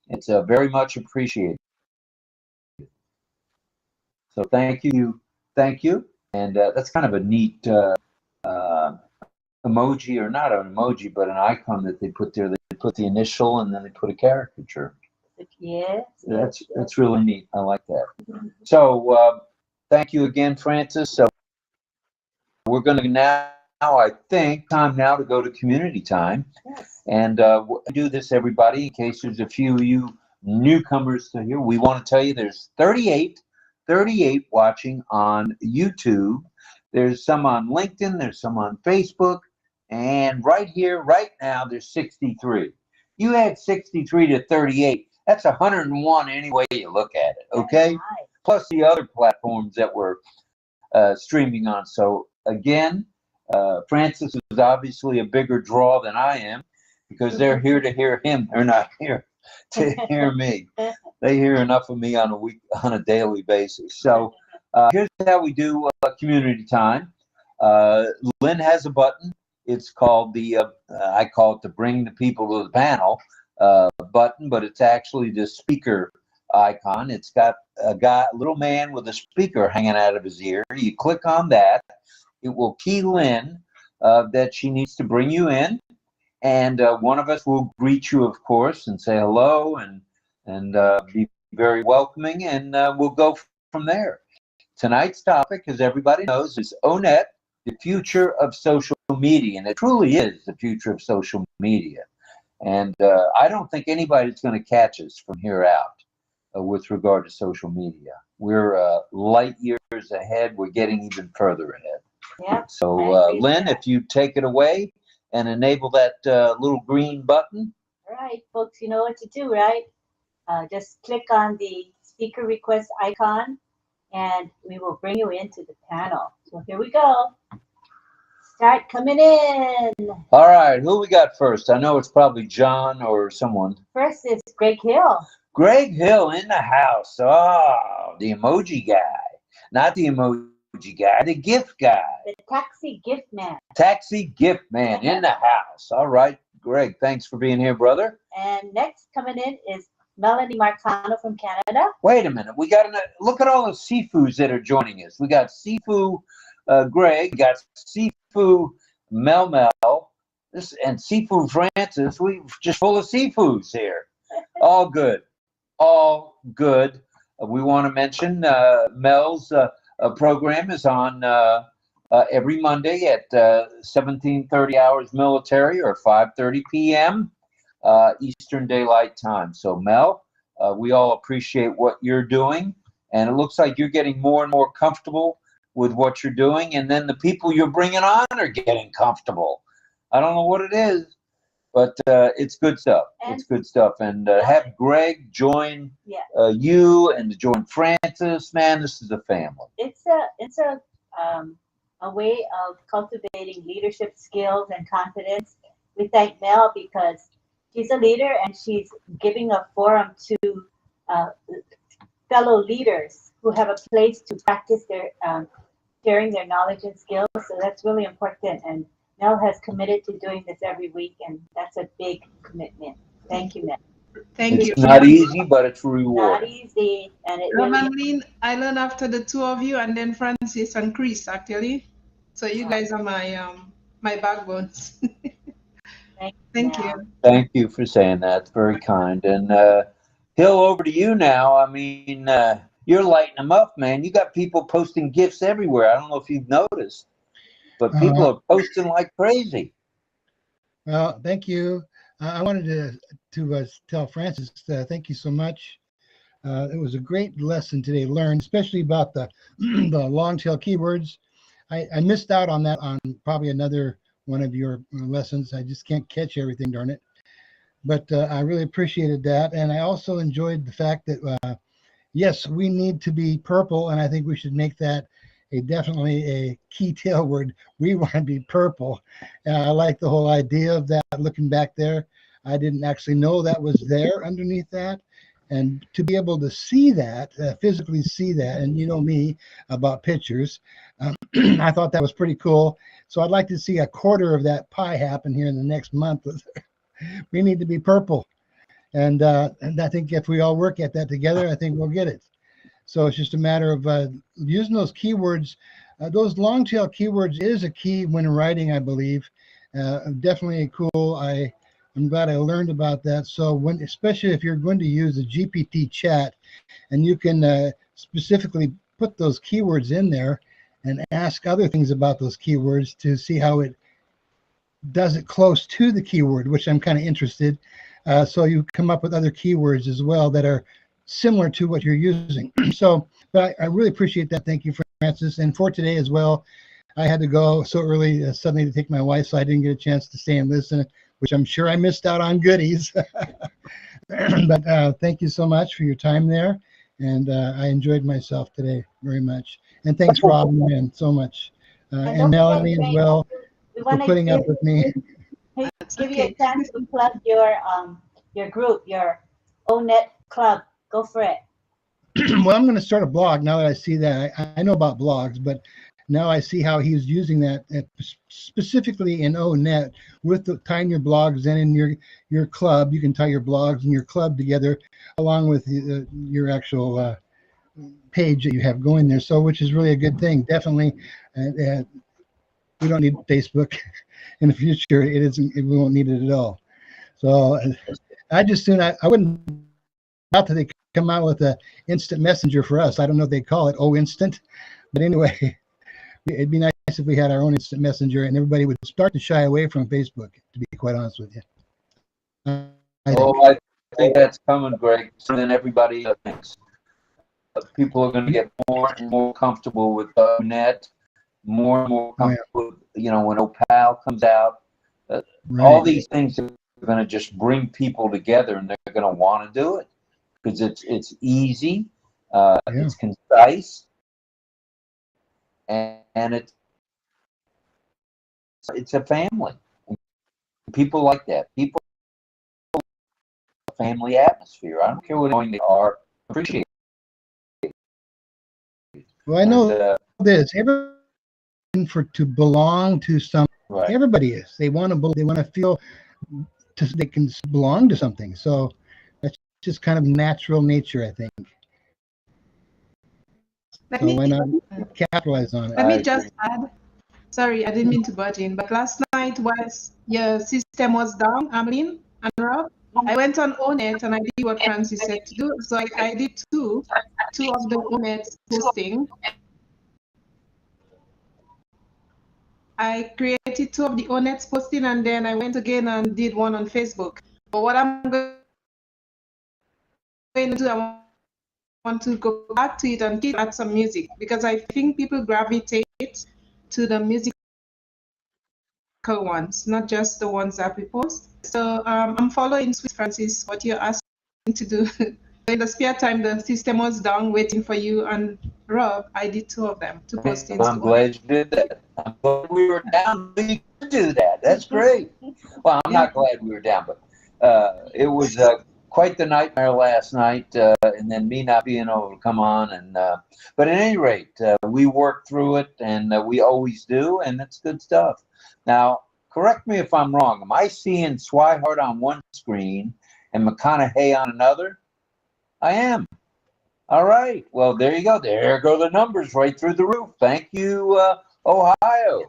It's very much appreciated. So thank you, and that's kind of a neat emoji, or not an emoji, but an icon that they put there. They put the initial, and then they put a caricature. Yes. That's really neat. I like that. So thank you again, Francis. So we're going to now, I think, time now to go to community time. Yes. And we'll do this, everybody, in case there's a few of you newcomers to here. We want to tell you there's 38 watching on YouTube. There's some on LinkedIn. There's some on Facebook. And right here, right now, there's 63. You add 63 to 38. That's 101 any way you look at it, okay? plus the other platforms that we're streaming on. So again, Francis is obviously a bigger draw than I am because they're here to hear him. They're not here to hear me. They hear enough of me on a daily basis. So here's how we do community time. Lynn has a button. It's called the I call it the bring the people to the panel button, but it's actually the speaker icon. It's got a little man with a speaker hanging out of his ear. You click on that. It will key Lynn that she needs to bring you in, and one of us will greet you, of course, and say hello and be very welcoming, and we'll go from there. Tonight's topic, as everybody knows, is ONET, the future of social media, and it truly is the future of social media. And I don't think anybody's going to catch us from here out with regard to social media. We're light years ahead. We're getting even further ahead. Yeah. So, Lynn, if you take it away and enable that little green button. All right, folks, you know what to do, right? Just click on the speaker request icon, and we will bring you into the panel. So here we go. Start coming in. All right, who we got first? I know it's probably John or someone. First is Greg Hill. Greg Hill in the house. Oh, the emoji guy. Not the emoji guy, the gift guy. The taxi gift man. Taxi gift man in the house. All right, Greg, thanks for being here, brother. And next coming in is Melanie Marcano from Canada. Wait a minute. We got look at all the Sifus that are joining us. We got Sifu Greg, we got Sifu Mel, and Sifu Francis. We just full of Sifus here. All good. All good. We want to mention Mel's program is on every Monday at 17:30 hours military or 5:30 p.m. Eastern Daylight Time. So Mel, we all appreciate what you're doing, and it looks like you're getting more and more comfortable with what you're doing, and then the people you're bringing on are getting comfortable. I don't know what it is, but it's good stuff. It's good stuff. And have Greg join you and join Francis. Man, this is a family. It's a way of cultivating leadership skills and confidence. We thank Mel because she's a leader and she's giving a forum to fellow leaders who have a place to practice their sharing their knowledge and skills. So that's really important. And Mel has committed to doing this every week, and that's a big commitment. Thank you, Mel. Thank you. It's not easy, but it's rewarding. Not easy, and it RobLynn, I learned after the two of you, and then Francis and Chris, actually. So you guys are my my backbones. Thank you. Thank you for saying that. It's very kind. And Hill, over to you now. I mean, you're lighting them up, man. You got people posting gifts everywhere. I don't know if you've noticed, but people are posting like crazy. Well, thank you. I wanted to tell Francis, thank you so much. It was a great lesson today learned, especially about the long tail keywords. I missed out on that on probably another one of your lessons. I just can't catch everything, darn it. But I really appreciated that. And I also enjoyed the fact that, yes, we need to be purple. And I think we should make that definitely a key tail word. We want to be purple. I like the whole idea of that. Looking back there, I didn't actually know that was there underneath that. And to be able to see that, physically see that, and you know me about pictures, I thought that was pretty cool. So I'd like to see a quarter of that pie happen here in the next month. We need to be purple. And I think if we all work at that together, I think we'll get it. So it's just a matter of using those keywords. Those long tail keywords is a key when writing, I believe. Definitely cool. I'm glad I learned about that. So especially if you're going to use a GPT chat, and you can specifically put those keywords in there and ask other things about those keywords to see how it does it close to the keyword, which I'm kind of interested. So you come up with other keywords as well that are similar to what you're using. So, but I really appreciate that. Thank you, Francis. And for today as well, I had to go so early suddenly to take my wife, so I didn't get a chance to stay and listen, which I'm sure I missed out on goodies. But thank you so much for your time there. And I enjoyed myself today very much. And thanks, RobLynn, so much. And Melanie as well for putting up with me. Give you a chance to plug your group, your ONet club. Go for it. Well, I'm going to start a blog now that I see that. I know about blogs, but now I see how he's using that specifically in ONet with tying your blogs in your club. You can tie your blogs and your club together along with your actual page that you have going there. So, which is really a good thing. Definitely, we don't need Facebook in the future. We won't need it at all. So, I wouldn't doubt that they come out with a instant messenger for us. I don't know if they call it instant, but anyway, it'd be nice if we had our own instant messenger and everybody would start to shy away from Facebook, to be quite honest with you. I think that's coming, Greg. So then everybody thinks people are going to get more and more comfortable with net, more and more comfortable. You know, when OPAL comes out, all these things are going to just bring people together, and they're going to want to do it because it's easy, it's concise, and it's a family. People like that. People family atmosphere. I don't care what they are. Appreciate it. Well, I know this. Everyone to belong to some. Right. Everybody is. They want to feel they can belong to something. So that's just kind of natural nature, I think. Why not capitalize on it? Let me just add. Sorry, I didn't mean to butt in, but last night was your system was down, RobLynn and Rob. I went on ONet and I did what Francis said to do. So I did two of the ONet posting. I created two of the ONet posting and then I went again and did one on Facebook. But what I'm going to do, I want to go back to it and add some music because I think people gravitate to the musical ones, not just the ones that we post. So I'm following Swiss Francis, what you're asking to do. In the spare time, the system was down waiting for you and Rob. I did two of them, two postings. I'm glad you did that. I'm glad we were down. We could do that. That's great. Well, I'm not glad we were down, but it was quite the nightmare last night, and then me not being able to come on. And but at any rate, we worked through it, and we always do, and it's good stuff. Now, correct me if I'm wrong. Am I seeing Swihart on one screen and McConaughey on another? I am. All right. Well, there you go. There go the numbers right through the roof. Thank you, Ohio.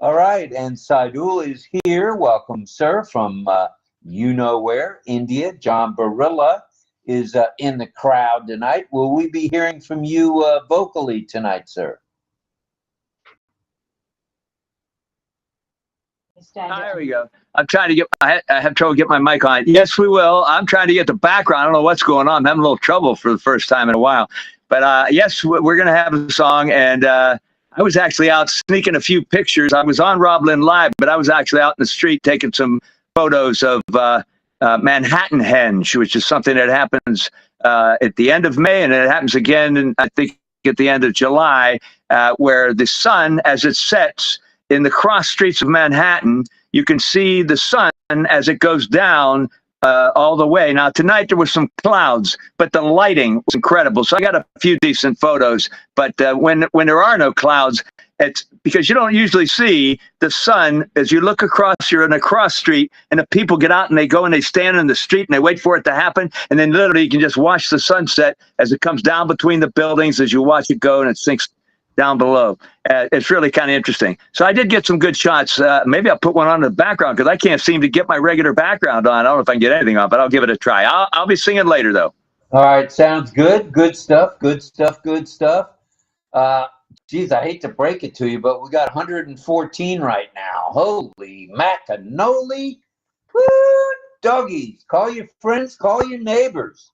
All right. And Saidul is here. Welcome, sir, from you know where, India. John Barilla is in the crowd tonight. Will we be hearing from you vocally tonight, sir? There we go. I'm trying to get. I have trouble getting my mic on. Yes, we will. I'm trying to get the background. I don't know what's going on. I'm having a little trouble for the first time in a while. But yes, we're going to have a song. And I was actually out sneaking a few pictures. I was on RobLynn Live, but I was actually out in the street taking some photos of Manhattan Henge, which is something that happens at the end of May, and it happens again, I think, at the end of July, where the sun, as it sets in the cross streets of Manhattan, you can see the sun as it goes down all the way. Now, tonight there was some clouds, but the lighting was incredible. So I got a few decent photos. But when there are no clouds, it's because you don't usually see the sun as you look across. You're in a cross street, and the people get out and they go and they stand in the street and they wait for it to happen. And then literally you can just watch the sunset as it comes down between the buildings as you watch it go and it sinks down below. It's really kind of interesting. So I did get some good shots. Maybe I'll put one on in the background because I can't seem to get my regular background on. I don't know if I can get anything on, but I'll give it a try. I'll be singing later, though. All right. Sounds good. Good stuff. Good stuff. Good stuff. Geez, I hate to break it to you, but we got 114 right now. Holy macanoli. Woo, doggies. Call your friends. Call your neighbors.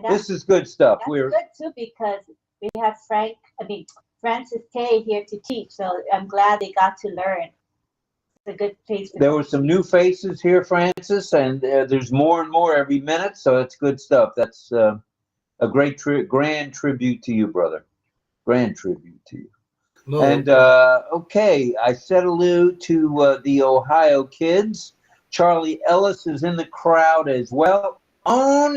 This is good stuff. That's good, too, because we have Francis K here to teach, so I'm glad they got to learn. It's a good place. There were some new faces here, Francis, and there's more and more every minute, so it's good stuff. That's a great grand tribute to you, brother. Grand tribute to you. No, And okay, I said hello to the Ohio kids. Charlie Ellis is in the crowd as well. Lonnie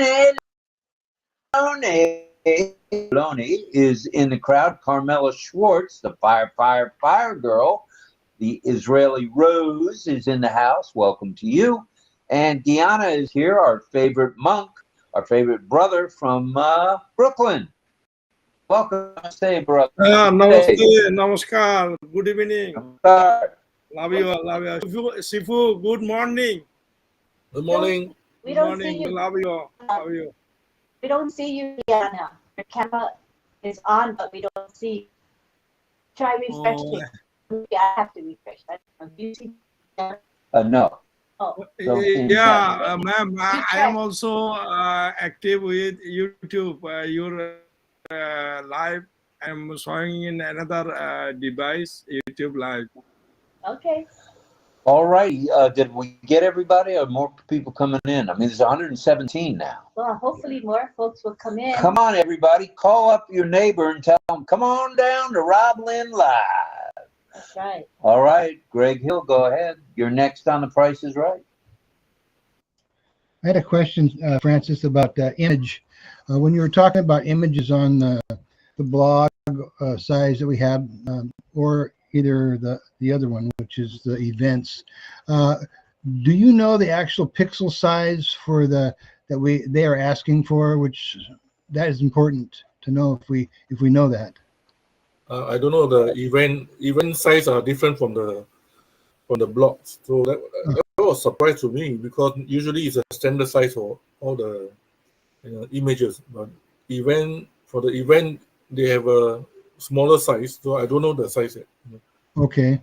is in the crowd. Carmela Schwartz, the fire girl. The Israeli Rose is in the house. Welcome to you. And Guyana is here, our favorite monk, our favorite brother from Brooklyn. Welcome, say, brother. Namaste, namaskar. Good evening. Namaskar. Love you, love you. Sifu, good morning. good morning. We Good don't morning. see you. Love you, love you. We don't see you, Diana. Your camera is on, but we don't see you. Try refreshing. I have to refresh. I don't know. Do you see? No. Oh, Yeah, ma'am. I am also active with YouTube. Your live. I'm showing in another device, YouTube live. okay. All righty. Did we get everybody or more people coming in? I mean, there's 117 now. Well, hopefully more folks will come in. Come on, everybody. Call up your neighbor and tell them, come on down to RobLynn Live. That's right. All right. Greg Hill, go ahead. You're next on The Price is Right. I had a question, Francis, about image. When you were talking about images on the blog size that we have, or either the other one, which is the events, do you know the actual pixel size for they are asking for? Which that is important to know if we know that. I don't know, the event size are different from the blogs, so that was a surprise to me, because usually it's a standard size for all the images, but for the event they have a smaller size, so I don't know the size yet. Okay,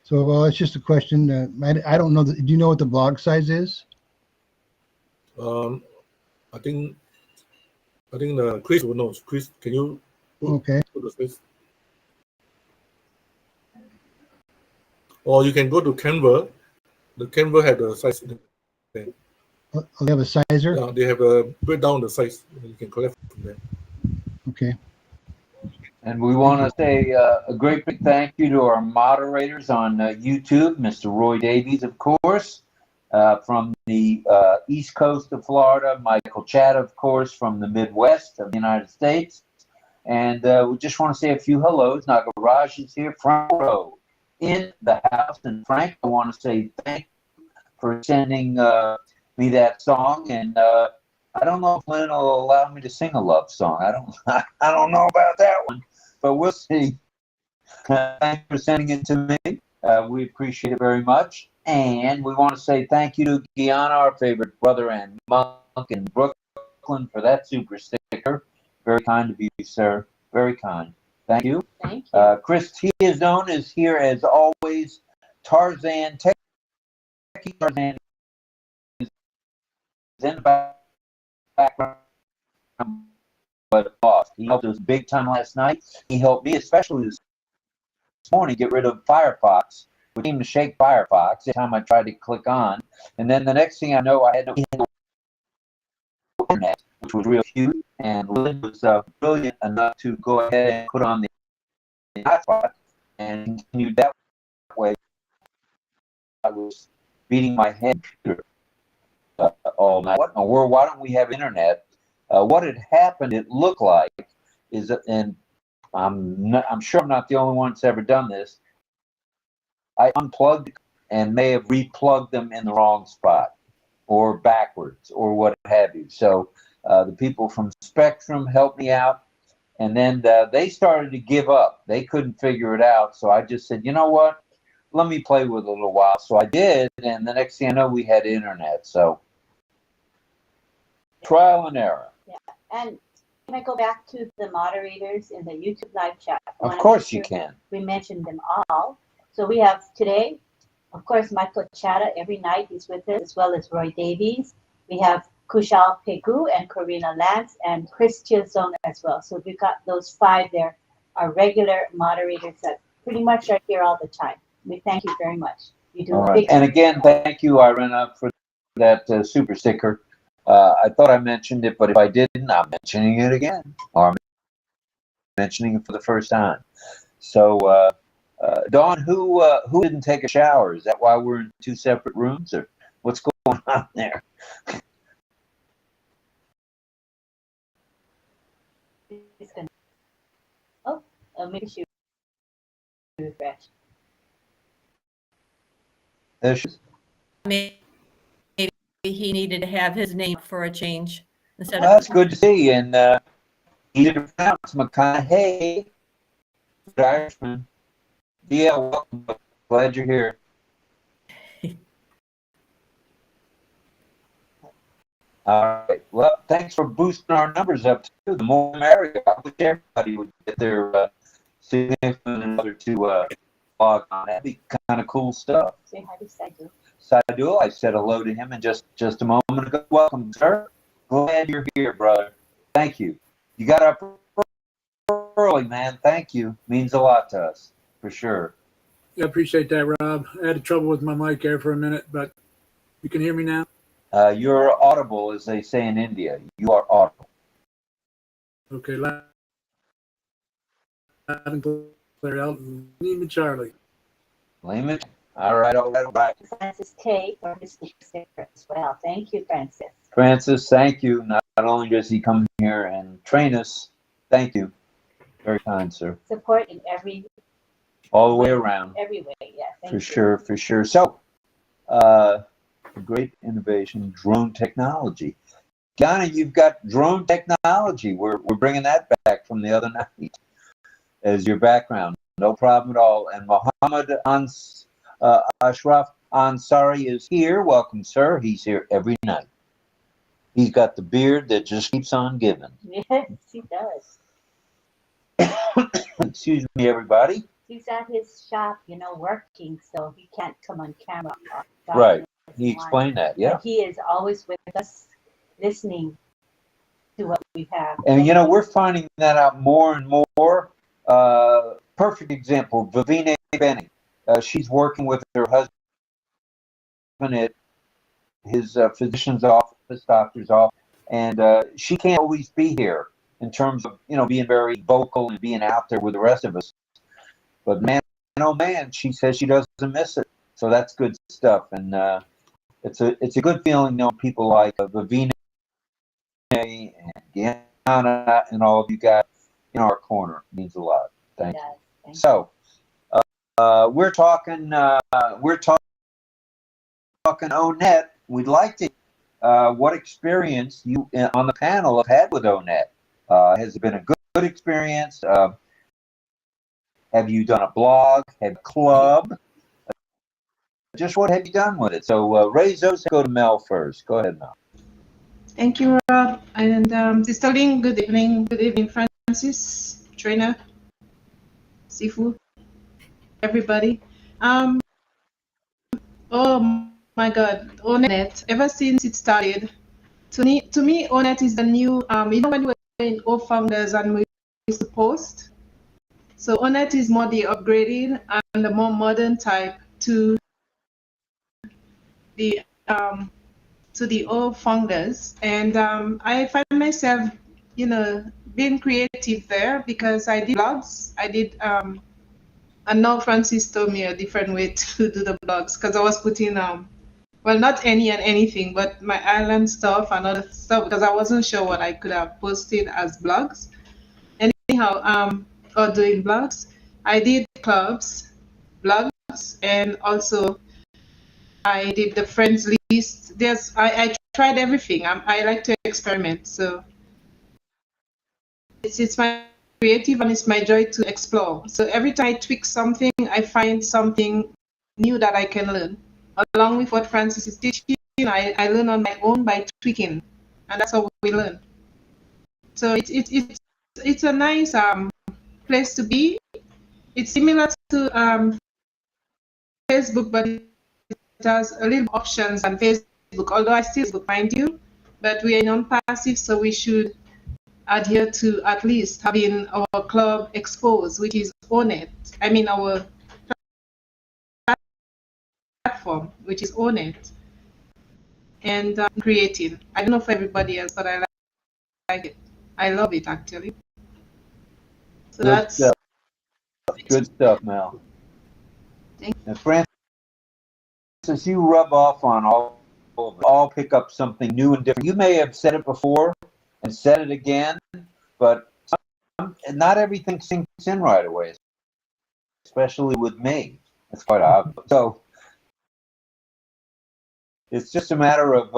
so well, it's just a question. I don't know. Do you know what the blog size is? I think Chris will know. Chris, can you put the size? Or you can go to Canva. The Canva had the size. Oh, they have a sizer? Yeah, they have a breakdown the size. You can collect from there. Okay. And we want to say a great big thank you to our moderators on YouTube, Mr. Roy Davies, of course, from the East Coast of Florida, Michael Chatta, of course, from the Midwest of the United States. And we just want to say a few hellos. Nagaraj is here, front row in the house. And Frank, I want to say thank you for sending me that song. And I don't know if Lynn will allow me to sing a love song. I don't know about that one, but we'll see. Thanks for sending it to me. We appreciate it very much. And we want to say thank you to Guyana, our favorite brother and monk in Brooklyn, for that super sticker. Very kind of you, sir. Very kind. Thank you. Thank you. Chris Tiazone is here as always. Tarzan, Techie Tarzan is in the background, but lost. He helped us big time last night. He helped me, especially this morning, get rid of Firefox. We seemed to shake Firefox every time I tried to click on. And then the next thing I know, I had no internet, which was real cute. And Lynn was brilliant enough to go ahead and put on the hotspot and continued that way. I was beating my head all night. What in the world? Why don't we have internet? What had happened, it looked like, is, and I'm sure I'm not the only one that's ever done this, I unplugged and may have replugged them in the wrong spot or backwards or what have you. So the people from Spectrum helped me out, and then they started to give up. They couldn't figure it out. So I just said, you know what? Let me play with it a little while. So I did, and the next thing I know, we had internet. So trial and error. Yeah, and can I go back to the moderators in the YouTube live chat? Of course you can. We mentioned them all. So we have today, of course, Michael Chatta. Every night he's with us, as well as Roy Davies. We have 𝗙𝗂𝗃𝗂𝗏 and Karina Lance and Chris Tiazone as well. So we've got those five there, our regular moderators that pretty much are here all the time. We thank you very much. You do All a right. big And again, thank you, Irena, for that super sticker. I thought I mentioned it, but if I didn't, I'm mentioning it again, or I'm mentioning it for the first time. So, Dawn, who didn't take a shower? Is that why we're in two separate rooms, or what's going on there? Oh, maybe she refresh. There she is. Maybe he needed to have his name for a change instead Well, of. that's good to see, and easy to pronounce McConaughey, Irishman. Yeah, welcome. Glad you're here. All right. Well, thanks for boosting our numbers up too. The more the merrier. I wish everybody would get their significant other to log on. That'd be kind of cool stuff. Say hi to Saidu. Saidu, I said hello to him and just a moment ago. Welcome, sir. Glad you're here, brother. Thank you. You got up early, man. Thank you. Means a lot to us, for sure. I appreciate that, Rob. I had trouble with my mic there for a minute, but you can hear me now? You're audible, as they say in India. You are audible. Okay, loud and clear out. Name Charlie. Lehman? All right, all right, all right. Francis K. for his sticker as well. Thank you, Francis. Francis, thank you. Not only does he come here and train us, thank you. Very kind, sir. Support in every All the way around. every way, yeah. Thank For you. sure, for sure. So, great innovation, drone technology. Ghana, you've got drone technology. We're bringing that back from the other night as your background. No problem at all. And Mohammed Ashraf Ansari is here. Welcome, sir. He's here every night. He's got the beard that just keeps on giving. Yes, he does. Excuse me, everybody. He's at his shop, working, so he can't come on camera. Right. He explained that, yeah. But he is always with us, listening to what we have. And, we're finding that out more and more. Perfect example, Vivine Benny. She's working with her husband at his physician's office, doctor's office, and she can't always be here in terms of, being very vocal and being out there with the rest of us. But man, oh man, she says she doesn't miss it. So that's good stuff. And it's a good feeling knowing people like Vivine and Gianna and all of you guys in our corner. It means a lot. Thank you. So we're talking ONET. We'd like to what experience you on the panel have had with ONET. Has it been a good experience? Have you done a blog? Have a club? Just what have you done with it? So raise those. Go to Mel first. Go ahead, Mel. Thank you, Rob. And Sister Lynn, good evening. Good evening, Francis, Trainer, Sifu, everybody. Oh my God, ONET, ever since it started, to me, ONET is the new, when we were in founders and we used to post. So ONET is more the upgrading and the more modern type to the old founders. And I find myself, being creative there because I did blogs. I did, and now Francis told me a different way to do the blogs because I was putting, well, not any and anything, but my island stuff and other stuff because I wasn't sure what I could have posted as blogs. Anyhow, or doing blogs. I did clubs, blogs, and also I did the friends list. I tried everything. I like to experiment. So it's my creative and it's my joy to explore. So every time I tweak something, I find something new that I can learn. Along with what Francis is teaching, I learn on my own by tweaking, and that's how we learn. So it's a nice place to be. It's similar to Facebook, but it has a little options on Facebook, although I still find you. But we are non-passive, so we should adhere to at least having our club exposed, which is ONET. I mean our platform, which is ONET. and creating. I don't know for everybody else, but I like it. I love it actually. So Good that's stuff. Good stuff, Mel. Thank And Francis, you rub off on all pick up something new and different. You may have said it before and said it again, but not everything sinks in right away, especially with me. It's quite obvious. So it's just a matter of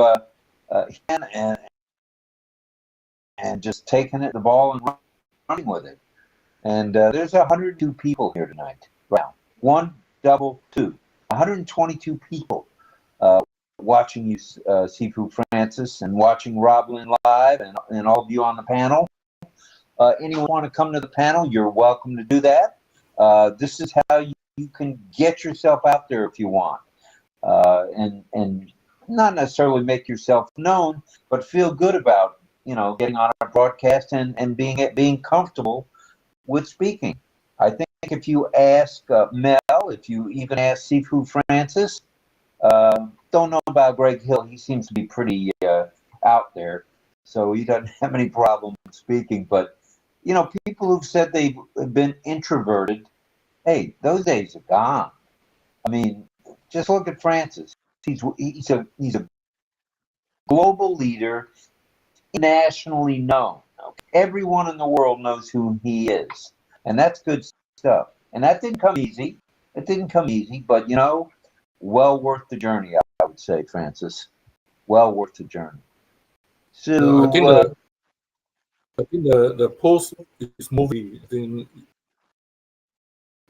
and just taking the ball and running with it. And there's 102 people here tonight. Wow. 122 people watching you, 𝗙𝗂𝗃 and watching RobLynn live, and all of you on the panel. Anyone want to come to the panel, you're welcome to do that. This is how you can get yourself out there if you want. And not necessarily make yourself known, but feel good about, getting on a broadcast and being comfortable with speaking. I think if you ask Mel, if you even ask 𝗙𝗂𝗃, don't know about Greg Hill. He seems to be pretty out there, so he doesn't have any problem speaking. But people who've said they've been introverted, hey, those days are gone. I mean, just look at Francis. He's a global leader, nationally known. Everyone in the world knows who he is, and that's good stuff. And that didn't come easy. It didn't come easy, but well worth the journey. I would say, Francis, well worth the journey. So I think the post is moving. I think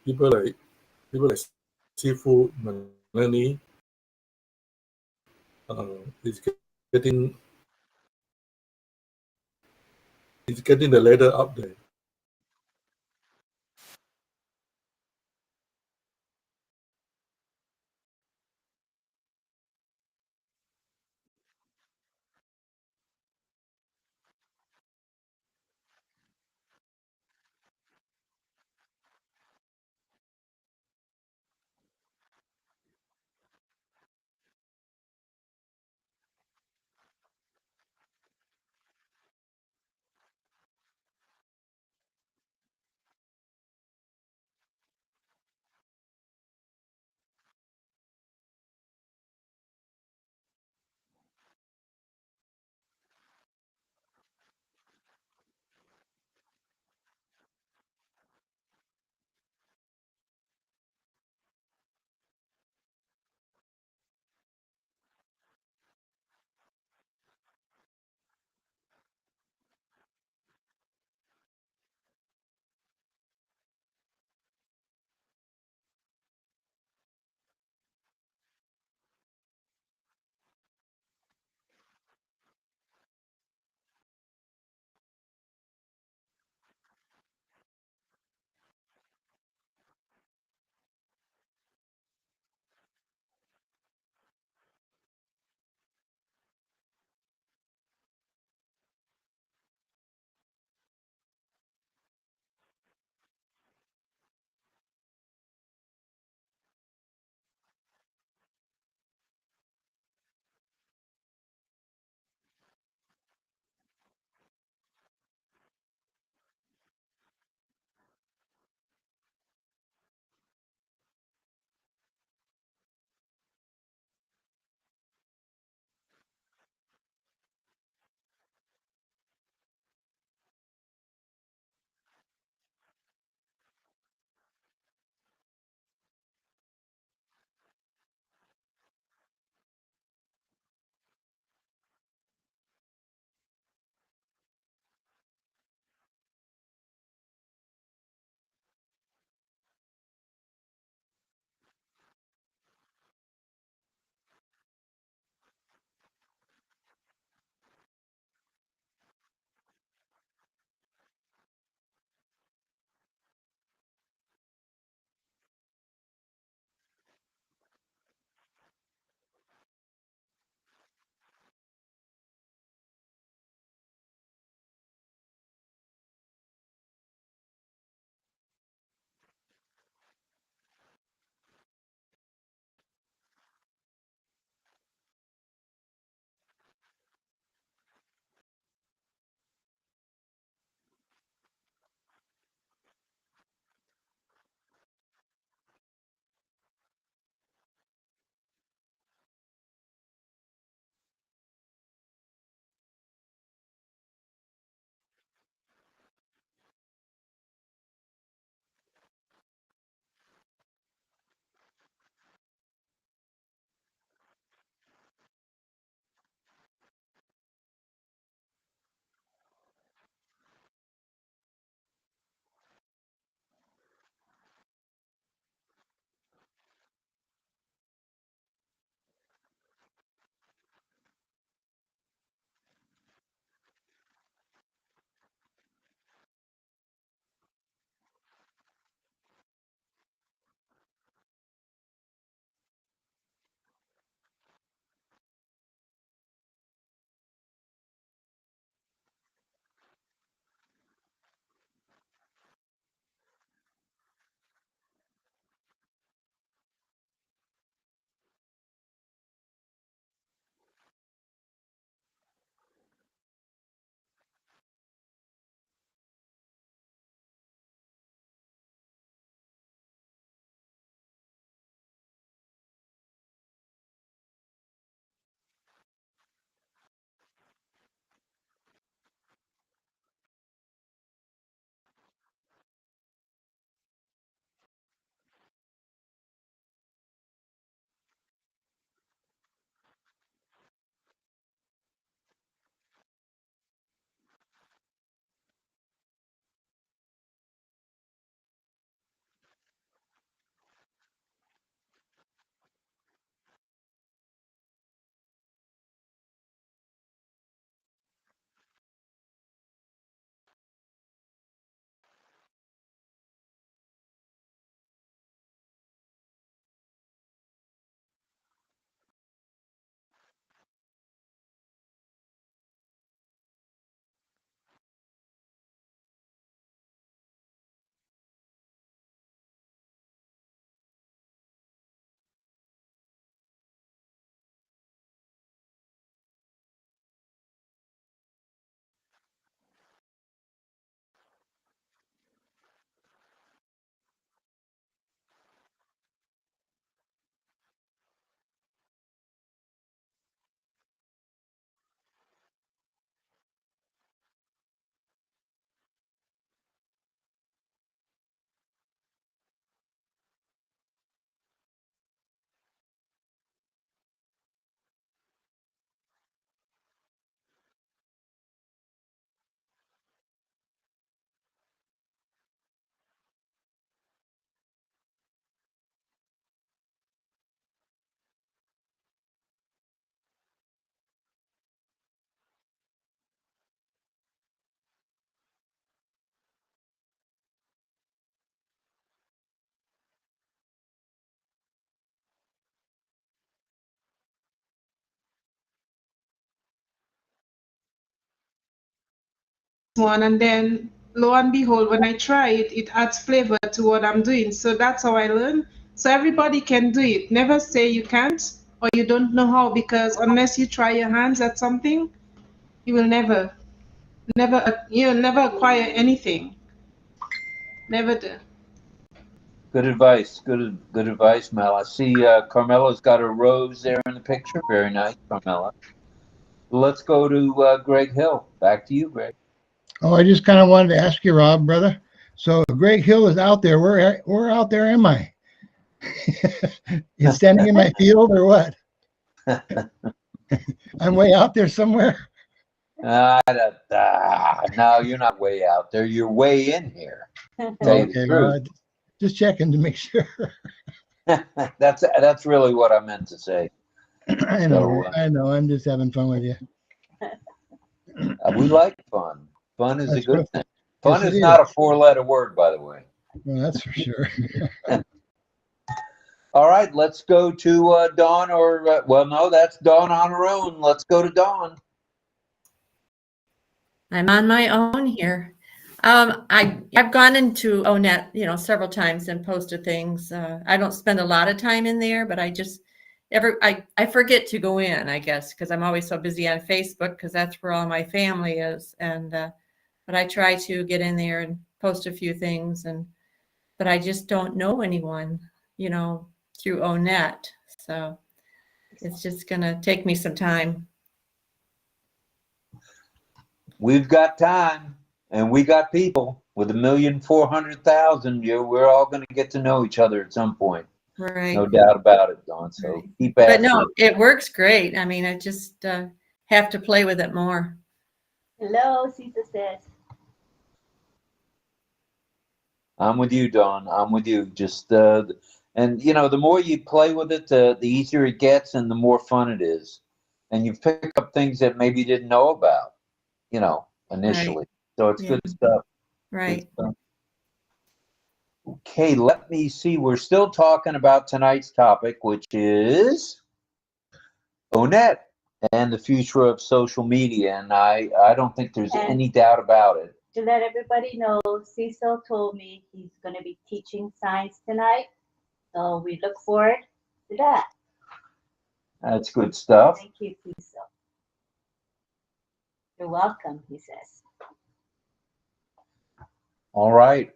people like 𝗙𝗂𝗃 is getting the ladder up there. one, and then lo and behold, when I try it, it adds flavor to what I'm doing. So that's how I learn. So everybody can do it. Never say you can't or you don't know how, because unless you try your hands at something, you will never acquire anything. Never do. Good advice. Good advice, Mel. I see Carmela's got a rose there in the picture. Very nice, Carmela. Let's go to Greg Hill. Back to you, Greg. Oh, I just kind of wanted to ask you, Rob, brother. So Greg Hill is out there. Where out there am I? You standing in my field or what? I'm way out there somewhere. No, you're not way out there. You're way in here. Okay, well, just checking to make sure. That's really what I meant to say. I know. I'm just having fun with you. We like fun. Fun is a good thing. Fun Yes, is not a four-letter word, by the way. Well, that's for sure. All right, let's go to Dawn, or well, no, that's Dawn on her own. Let's go to Dawn. I'm on my own here. I've gone into ONet, several times and posted things. I don't spend a lot of time in there, but I forget to go in, I guess, because I'm always so busy on Facebook, because that's where all my family is. And but I try to get in there and post a few things, but I just don't know anyone, through ONet. So it's just gonna take me some time. We've got time, and we got people with 1,400,000. We're all going to get to know each other at some point. Right. No doubt about it, Dawn. So keep But asking. no, it works great. I mean, I just have to play with it more. Hello, Cesar says. I'm with you, Dawn. I'm with you. Just and the more you play with it, the easier it gets, and the more fun it is. And you pick up things that maybe you didn't know about, initially. Right. So it's good stuff. Right. Good stuff. Okay, let me see. We're still talking about tonight's topic, which is ONet and the future of social media. And I don't think there's any doubt about it. To let everybody know, Cecil told me he's going to be teaching science tonight. So we look forward to that. That's good stuff. Thank you, Cecil. You're welcome, he says. All right.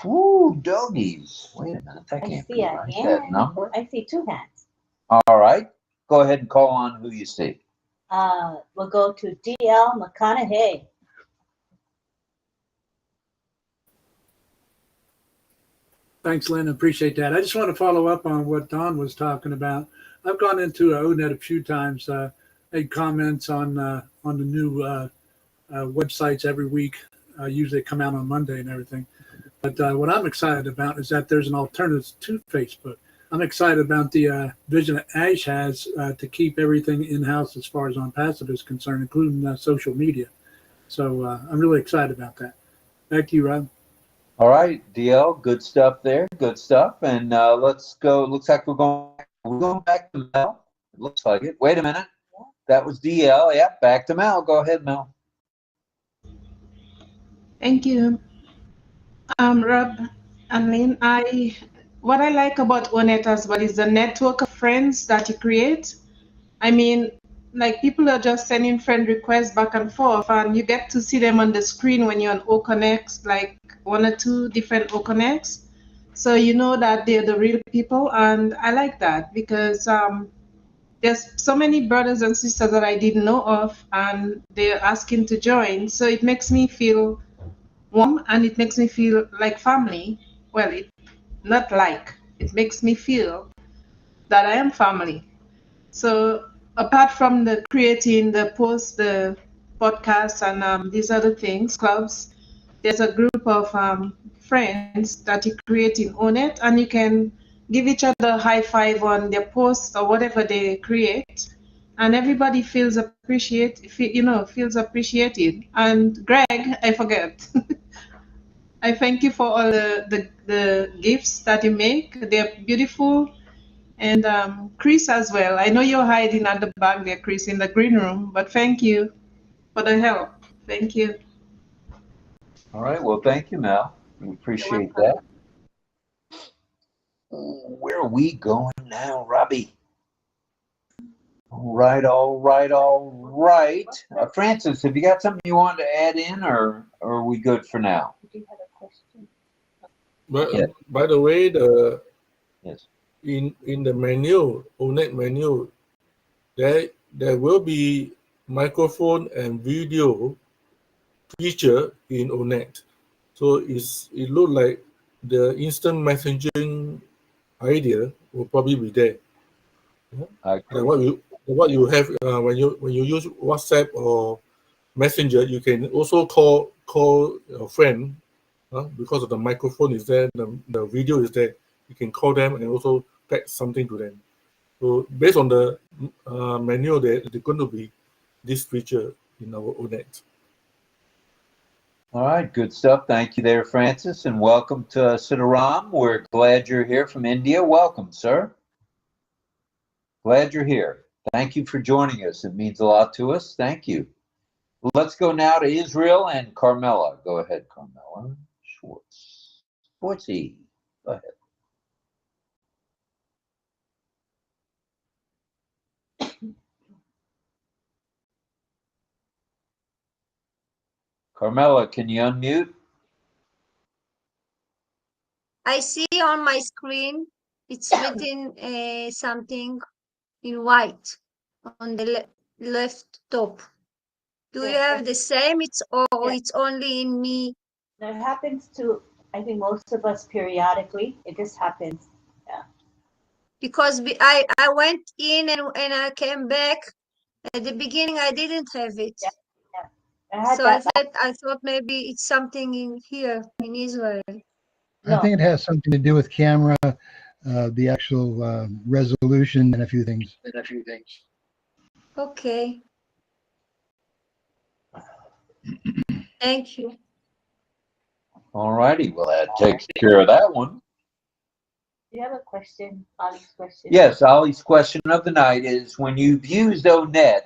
Woo, doggies. Wait a minute. That I can't see be a right. hand. That number? I see two hands. All right. Go ahead and call on who you see. We'll go to 𝗙𝗂𝗁𝗏. Thanks, Lynn. Appreciate that. I just want to follow up on what Don was talking about. I've gone into ONet a few times, made comments on the new websites every week. Usually come out on Monday and everything. But what I'm excited about is that there's an alternative to Facebook. I'm excited about the vision that Ash has to keep everything in-house as far as Onpassive is concerned, including social media. So I'm really excited about that. Back to you, Rob. All right, DL, good stuff there. Good stuff. And let's go. Looks like we're going back to Mel. It looks like it. Wait a minute. That was DL. Yep, back to Mel. Go ahead, Mel. Thank you. Rob and Lynn, what I like about ONet as well is the network of friends that you create. I mean, like, people are just sending friend requests back and forth, and you get to see them on the screen when you're on OConnect, like 1 or 2 different OConnects. So you know that they're the real people, and I like that because there's so many brothers and sisters that I didn't know of, and they're asking to join. So it makes me feel warm, and it makes me feel like family. Well, it makes me feel that I am family. So apart from the creating the posts, the podcasts, and these other things, clubs, there's a group of friends that you create in ONet, and you can give each other a high five on their posts or whatever they create, and everybody feels appreciated. And Greg, I forget. I thank you for all the gifts that you make. They're beautiful. And Chris as well. I know you're hiding at the back there, Chris, in the green room, but thank you for the help. Thank you. All right. Well, thank you, Mel. We appreciate that. Where are we going now, Robbie? All right, all right, all right. Francis, have you got something you want to add in, or are we good for now? Do you have a question? But Yes. by the way, the Yes. in the menu, ONET menu, there will be microphone and video feature in ONET. So it look like the instant messaging idea will probably be there. I Like what you have when you use WhatsApp or Messenger, you can also call a friend because of the microphone is there, the video is there. You can call them and also text something to them. So based on the menu, there's going to be this feature in our ONET. All right, good stuff. Thank you there, Francis, and welcome to 𝗙𝗂𝗏. We're glad you're here from India. Welcome, sir. Glad you're here. Thank you for joining us. It means a lot to us. Thank you. Let's go now to Israel and Carmela. Go ahead, Carmela. 𝗙𝗂𝗏𝗶𝗹. Go ahead. Carmela, can you unmute? I see on my screen, it's written something in white on the left top. Do you have the same? It's only in me? That happens to, I think, most of us periodically. It just happens. Yeah. Because I went in and I came back. At the beginning, I didn't have it. Yeah. So I thought maybe it's something in here in Israel. I think it has something to do with camera, the actual resolution, and a few things. Okay. Thank you. All righty. Well, that takes care of that one. Do you have a question, Ali's question? Yes, Ali's question of the night is, when you've used ONET,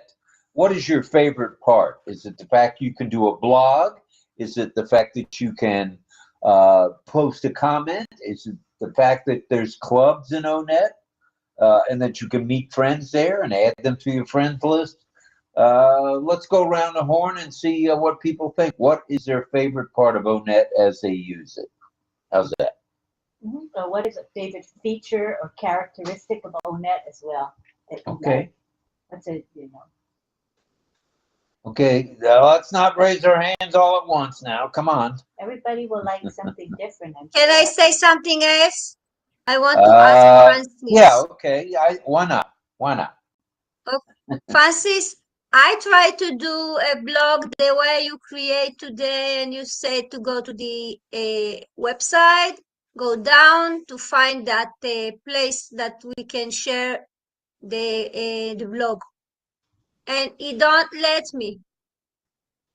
what is your favorite part? Is it the fact you can do a blog? Is it the fact that you can post a comment? Is it the fact that there's clubs in ONET and that you can meet friends there and add them to your friends list? Let's go around the horn and see what people think. What is their favorite part of ONET as they use it? How's that? So what is a favorite feature or characteristic of ONET as well? Okay. That's it, you know. Okay, let's not raise our hands all at once now. Come on. Everybody will like something different. Can I say something else? I want to ask Francis. Yeah, okay. Why not? Why not? Okay. Francis, I try to do a blog the way you create today, and you say to go to the website, go down to find that place that we can share the blog. And it don't let me.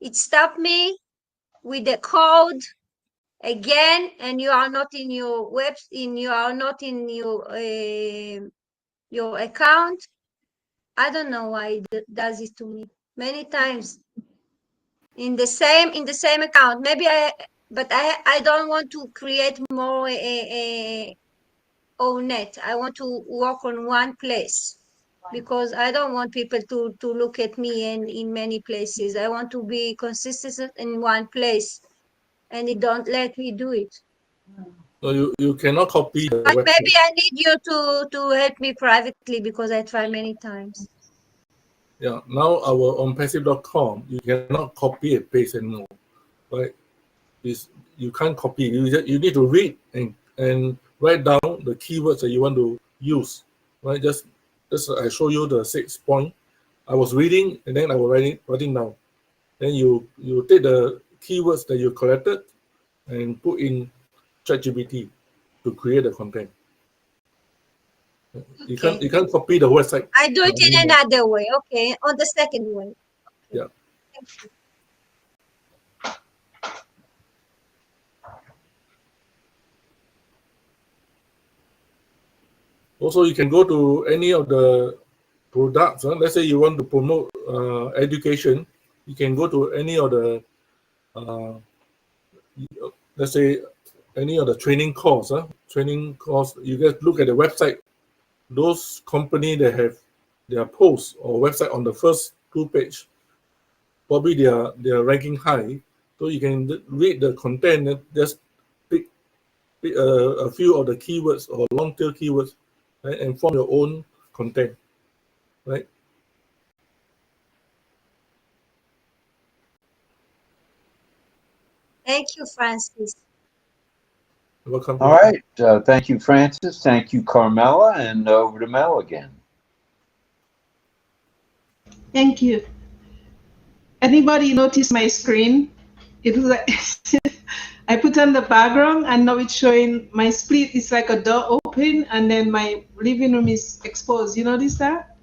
It stopped me with the code again, and you are not in your your account. I don't know why it does it to me many times in the same account. Maybe I don't want to create more ONET. I want to work on one place, because I don't want people to look at me in many places. I want to be consistent in one place, and it don't let me do it. So you cannot copy the But website. maybe I need you to help me privately, because I try many times. Yeah, now our Onpassive.com, you cannot copy and paste anymore, right? You can't copy. You need to read and write down the keywords that you want to use, right? Just I show you the 6 point. I was reading and then I was writing down. Then you take the keywords that you collected and put in ChatGPT to create the content. You can't copy the website. I do it in another way. Okay, on the second way. Yeah. Thank you. Also, you can go to any of the products. Let's say you want to promote education, you can go to any of the let's say any of the training course, you guys look at the website. Those company that have their posts or website on the first 2 page, probably they are ranking high. So you can read the content and just pick a few of the keywords or long tail keywords, right, and form your own content, right? Thank you, Francis. Welcome. All right. Thank you, Francis. Thank you, Carmela. And over to Mel again. Thank you. Anybody notice my screen? It was like I put on the background and now it's showing my split is like a door open and then my living room is exposed. You notice that?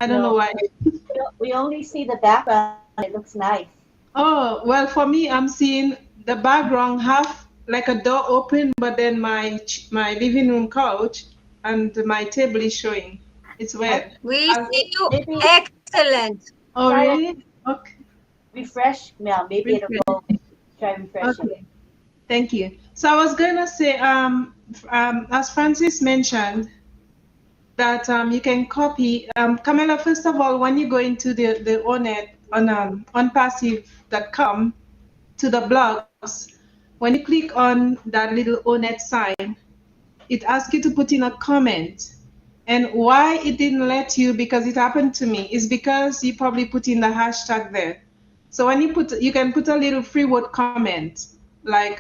I don't know why. We only see the background. It looks nice. Oh, well, for me, I'm seeing the background half like a door open, but then my living room couch and my table is showing. It's weird. We see you excellent. Oh, really? Okay. Refresh, Mel. Maybe it'll go. Try refreshing. Okay. Thank you. So I was gonna say, as Francis mentioned, that you can copy. Camilla, first of all, when you go into the ONET on Onpassive.com to the blogs, when you click on that little ONET sign, it asks you to put in a comment. And why it didn't let you, because it happened to me, is because you probably put in the hashtag there. So when you can put a little free word comment, like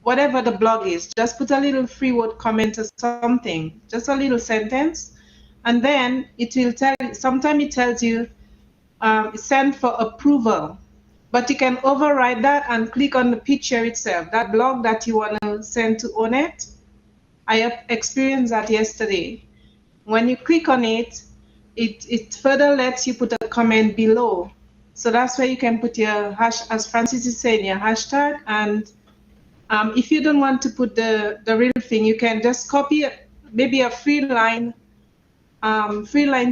whatever the blog is, just put a little free word comment or something, just a little sentence, and then it will tell you, sometimes it tells you send for approval, but you can override that and click on the picture itself, that blog that you want to send to ONET. I experienced that yesterday. When you click on it, it further lets you put a comment below. So that's where you can put your hash, as Francis is saying, your hashtag. And if you don't want to put the real thing, you can just copy maybe a free line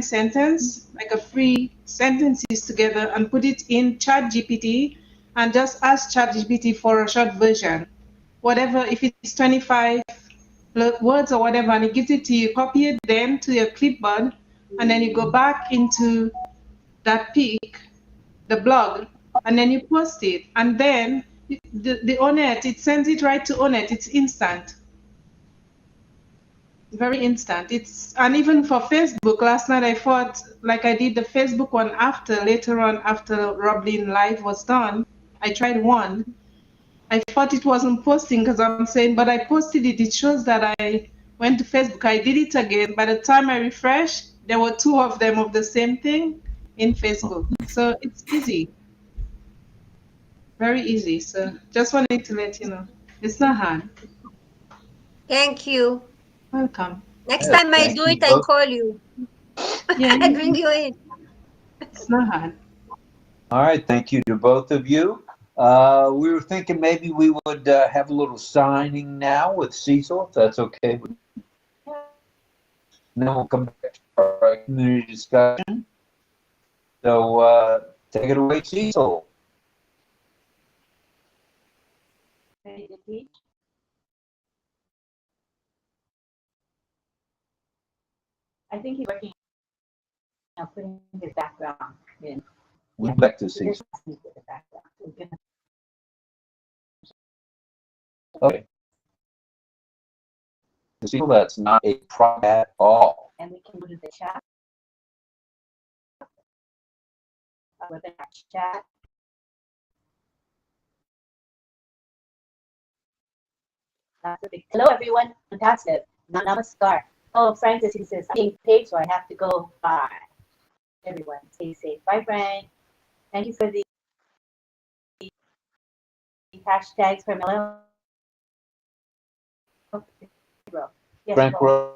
sentence, like a free sentences together, and put it in ChatGPT and just ask ChatGPT for a short version. Whatever, if it's 25 words or whatever, and it gives it to you, copy it then to your clipboard, and then you go back into that pic, the blog, and then you post it, and then the ONET, it sends it right to ONET. It's instant, very instant. And even for Facebook, last night I thought, like I did the Facebook one later on after RobLynn live was done, I tried one. I thought it wasn't posting because I'm saying, but I posted it. It shows that I went to Facebook. I did it again. By the time I refreshed, there were 2 of them of the same thing in Facebook. So it's easy. Very easy. So just wanted to let you know. It's not hard. Thank you. Welcome. Next time I do it, I call you. Yeah, I bring you in. It's not hard. All right. Thank you to both of you. We were thinking maybe we would have a little signing now with Cecil, if that's okay. Then we'll come back to our community discussion. So take it away, Cecil. Ready to teach? I think he's working on putting his background in. We'll back to Cecil. Okay. Cecil, that's not a problem at all. And we can go to the chat. Webinar chat. Hello, everyone. Fantastic. Namaskar. Oh, Francis, he says, I'm being paid, so I have to go. Bye. Everyone, stay safe. Bye, Frank. Thank you for the hashtags, Carmelo. Yes, Frank Rowe?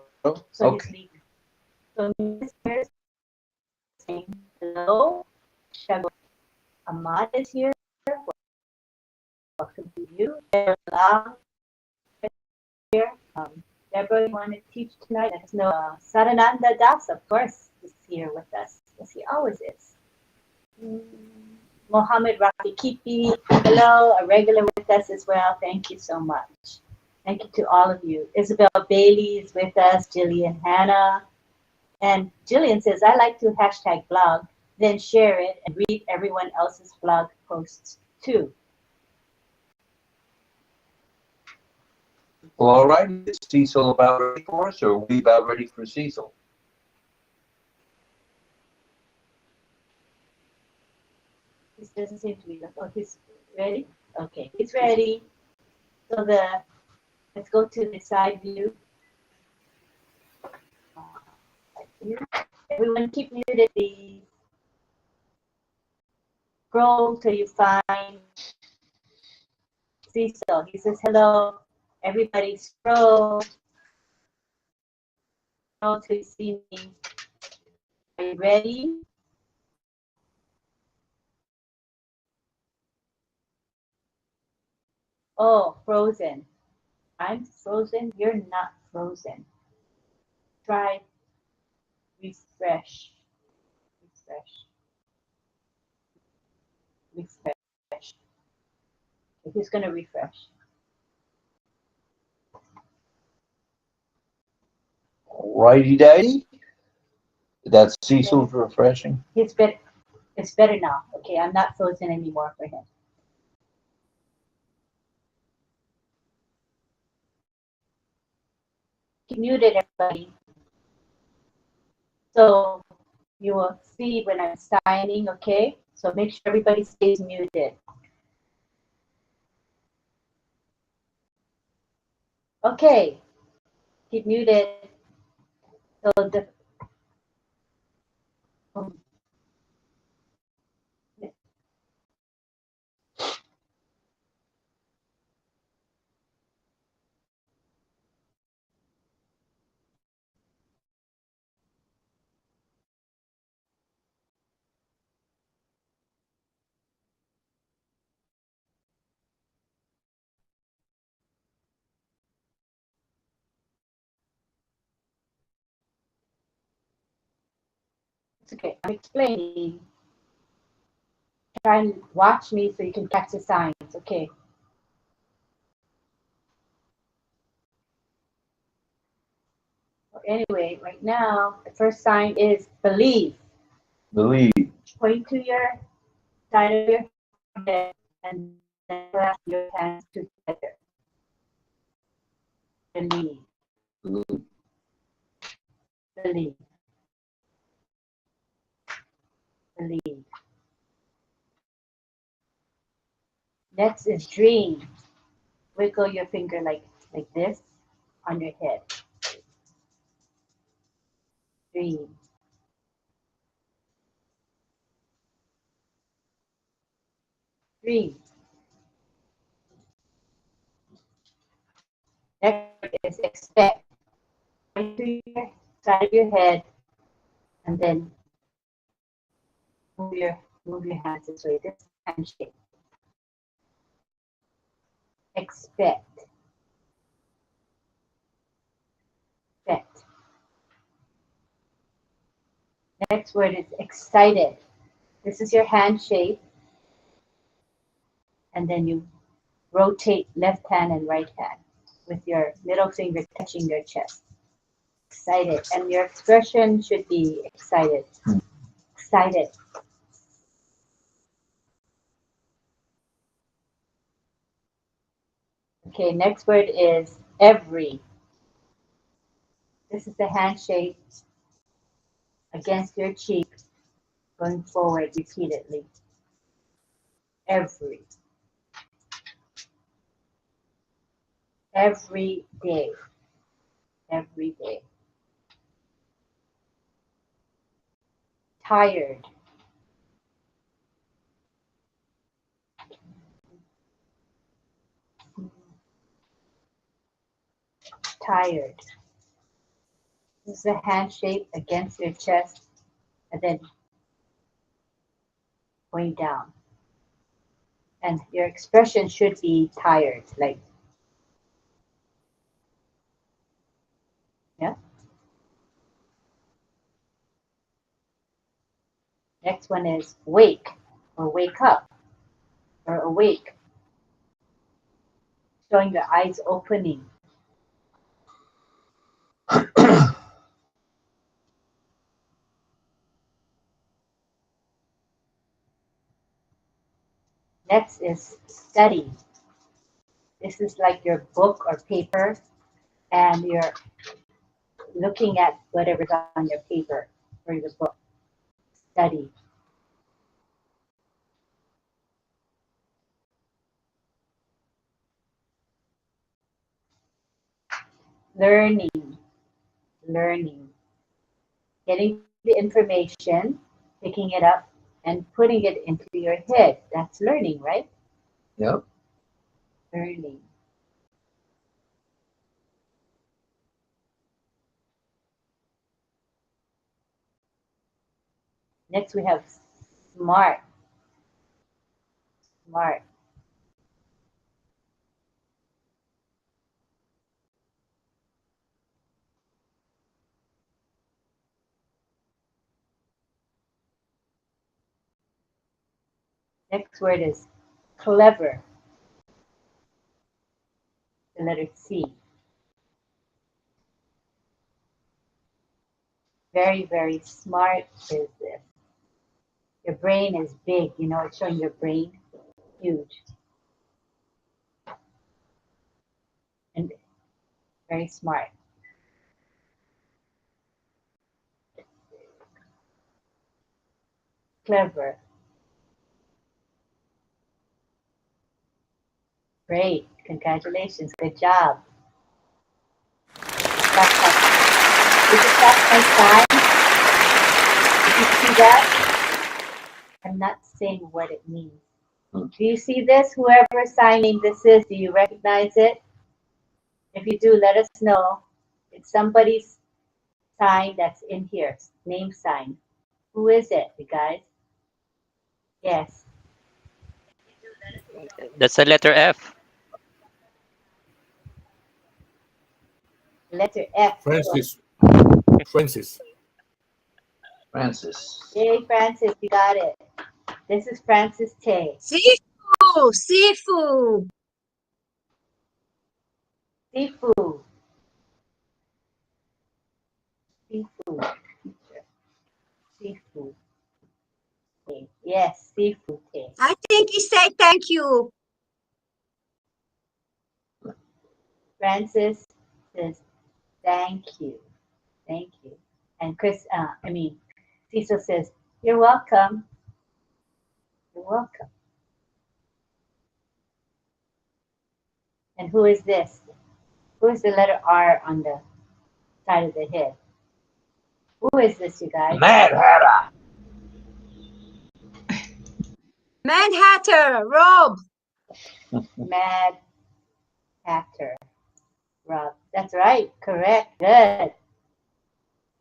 So Okay. So Mr. saying hello. Shago Ahmad is here. Welcome to you. Here. Deborah, you want to teach tonight? Let us know. Sarananda Das, of course, is here with us, as he always is. Mohammed Rafikipi, hello, a regular with us as well. Thank you so much. Thank you to all of you. Isabel Bailey is with us, Jillian Hannah. And Jillian says, I like to hashtag blog, then share it and read everyone else's blog posts too. Well, all right. Is Cecil about ready for us, or are we about ready for Cecil? This doesn't seem to be, oh, he's ready? Okay, he's ready. So let's go to the side view. Everyone keep muted, please. Scroll till you find Cecil. He says, hello. Everybody scroll. Scroll till you see me. Are you ready? Oh, frozen. I'm frozen. You're not frozen. Try refresh. Refresh. Who's going to refresh? Righty daddy. That's Cecil's refreshing. It's better now. Okay, I'm not frozen anymore for him. Keep muted, everybody. So you will see when I'm signing, okay? So make sure everybody stays muted. Okay, keep muted. So the it's okay. I'm explaining. Try and watch me so you can catch the signs, okay? Anyway, right now, the first sign is believe. Believe. Point to your side of your head and then clasp your hands together. Believe. Believe. Believe. Next is dream. Wiggle your finger like this on your head. Dream. Dream. Next is expect. Point to your side of your head and then move your hands this way. This handshake. Expect. Expect. Next word is excited. This is your hand shape. And then you rotate left hand and right hand with your middle finger touching your chest. Excited. And your expression should be excited. Excited. Okay, next word is every. This is the hand shape against your cheek, going forward repeatedly. Every. Every day. Every day. Tired. Tired. This is a hand shape against your chest and then going down. And your expression should be tired, like, yeah. Next one is wake. or wake up or awake, showing your eyes opening. Next is study. This is like your book or paper, and you're looking at whatever's on your paper or your book. Study. Learning. Learning. Getting the information, picking it up, and putting it into your head. That's learning, right? Yep. Learning. Next we have smart. Smart. Next word is clever. The letter C. Very, very smart is this. Your brain is big. You know, it's showing your brain huge. And very smart. Clever. Great. Congratulations. Good job. Did you catch my sign? Did you see that? I'm not saying what it means. Do you see this? Whoever signing this is, do you recognize it? If you do, let us know. It's somebody's sign that's in here. Name sign. Who is it, you guys? Yes. That's the letter F. Letter F. Francis. Francis. Francis. Yay, Francis, you got it. This is Francis Tay. Sifu, Sifu. Sifu. Sifu. Sifu. Yes, Sifu Tay. I think he said thank you. Francis says, thank you. Thank you. And Cecil says, you're welcome. You're welcome. And who is this? Who is the letter R on the side of the head? Who is this, you guys? Mad Hatter. Manhattan, Rob. Mad Hatter. Rob. That's right. Correct. Good.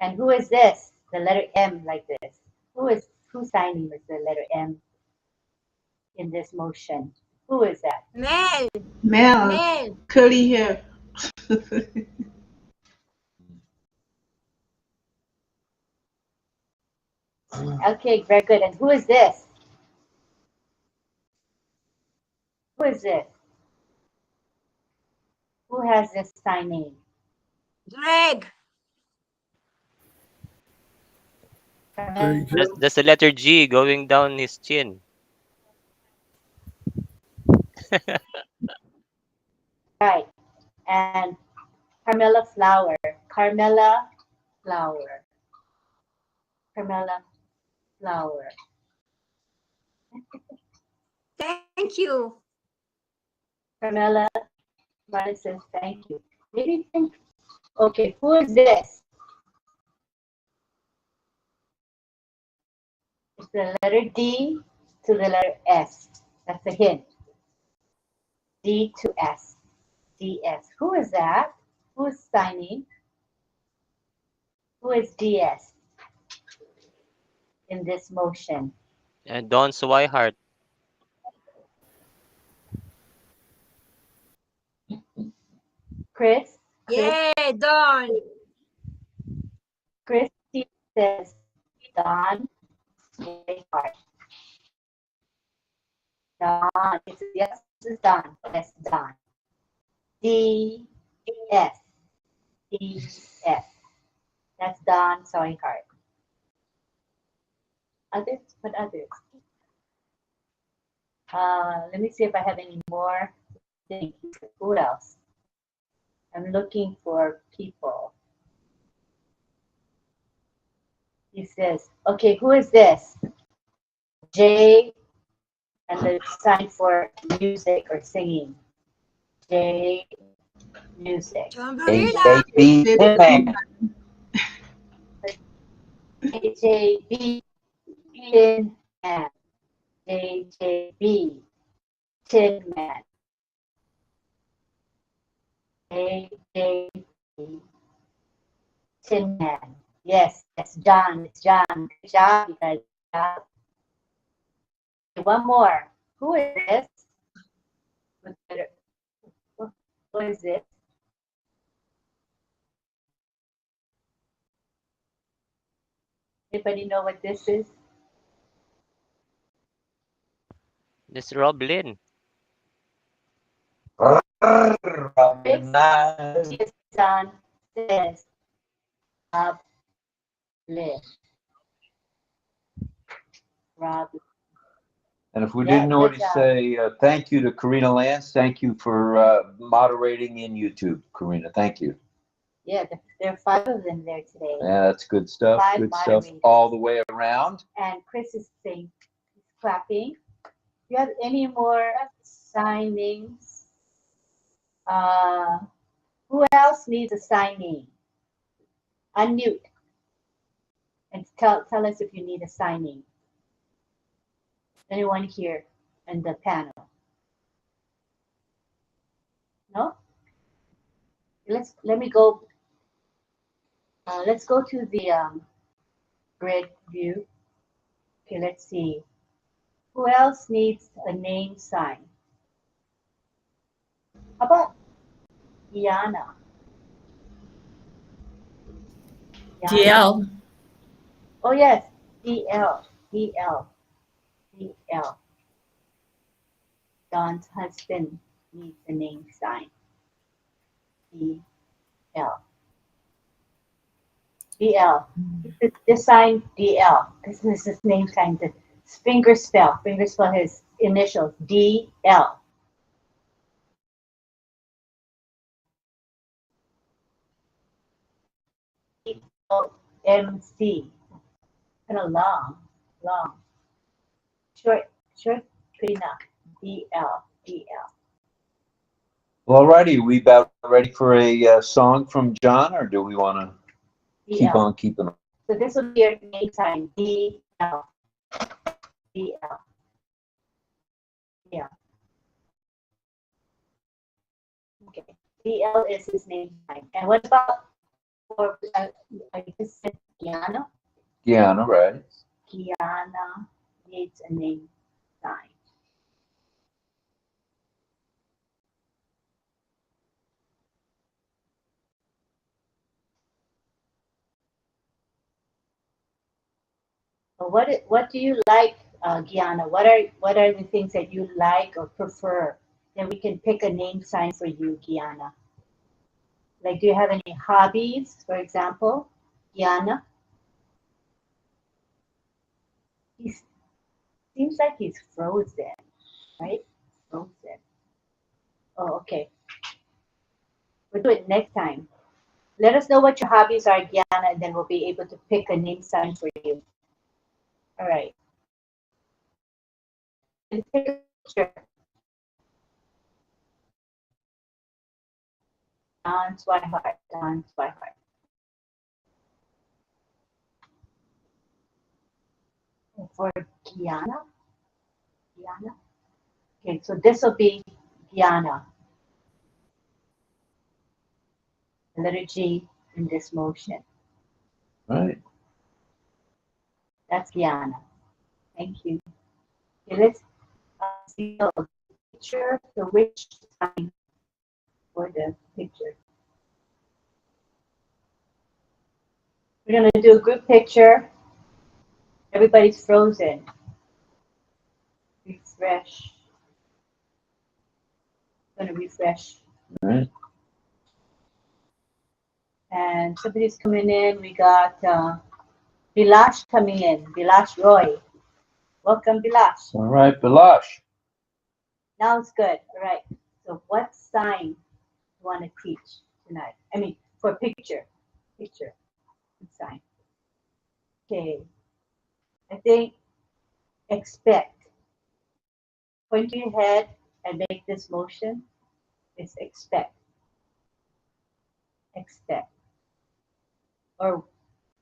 And who is this? The letter M like this. Who's signing with the letter M in this motion? Who is that? Mel. Mel. Mel. Curly hair. Okay, very good. And who is this? Who is this? Who has this sign name? Greg. That's the letter G going down his chin. Right. And Carmela Flower. Carmela Flower. Carmela Flower. Thank you. Carmela says thank you. Maybe think, okay, who is this? It's the letter D to the letter S. That's a hint. D to S. DS. Who is that? Who is signing? Who is DS in this motion? And Don Swihart. Chris? Yeah, Don. Christy says Don Swihart. Don. Yes, this is Don. Yes, Don. D S. D S. That's Don Soyhart. Others? What others? Let me see if I have any more things. Who else? I'm looking for people. He says, okay, who is this? J and the sign for music or singing. J music. John AJB Hitman. AJB Tin Man. AJB Tin Man. AJB Tin Man. Yes, that's John. It's John. Good job, you guys. Good job. One more. Who is this? What is this? Anybody know what this is? This is RobLynn. His son says, RobLynn. Rob. And if we didn't already say thank you to Karina Lance, thank you for moderating in YouTube, Karina. Thank you. Yeah, there are 5 of them there today. Yeah, that's good stuff. 5 Good stuff moderators. all the way around. And Chris is saying, he's clapping. Do you have any more signings? Who else needs a signing? Unmute and tell us if you need a signing. Anyone here in the panel? No? Let me go. Let's go to the grid view. Okay, let's see. Who else needs a name sign? How about Diana? DL. Oh yes, DL. DL. DL. Don's husband needs a name sign. DL. DL. This sign DL. This is his name sign. The finger spell his initials. DL. MC. Kind of long. Short, pretty enough. DL. Well, alrighty, we about ready for a song from John, or do we want to keep on keeping on? So this will be your name sign. DL. Yeah. Okay. DL is his name sign. And what about for I just said Gianna? Gianna, right? Gianna needs a name sign. What do you like, Gianna? What are the things that you like or prefer? Then we can pick a name sign for you, Gianna. Like, do you have any hobbies, for example, Gianna? He seems like he's frozen, right? Frozen. Oh, okay. We'll do it next time. Let us know what your hobbies are, Gianna, and then we'll be able to pick a name sign for you. All right. And take a picture. Don Swihart. For Gianna. Okay, so this will be Gianna. The letter G in this motion. Right. That's Gianna. Thank you. Okay, let's see the picture. So which sign for the picture? We're going to do a group picture. Everybody's frozen. Refresh. gonna refresh. All right. And somebody's coming in. We got Bilash coming in. Bilash Roy. Welcome, Bilash. All right, Bilash. Now it's good. All right. So what sign do you want to teach tonight? I mean, for picture. Picture. Sign. Okay. I think expect. Point to your head and make this motion. It's expect. Expect. Or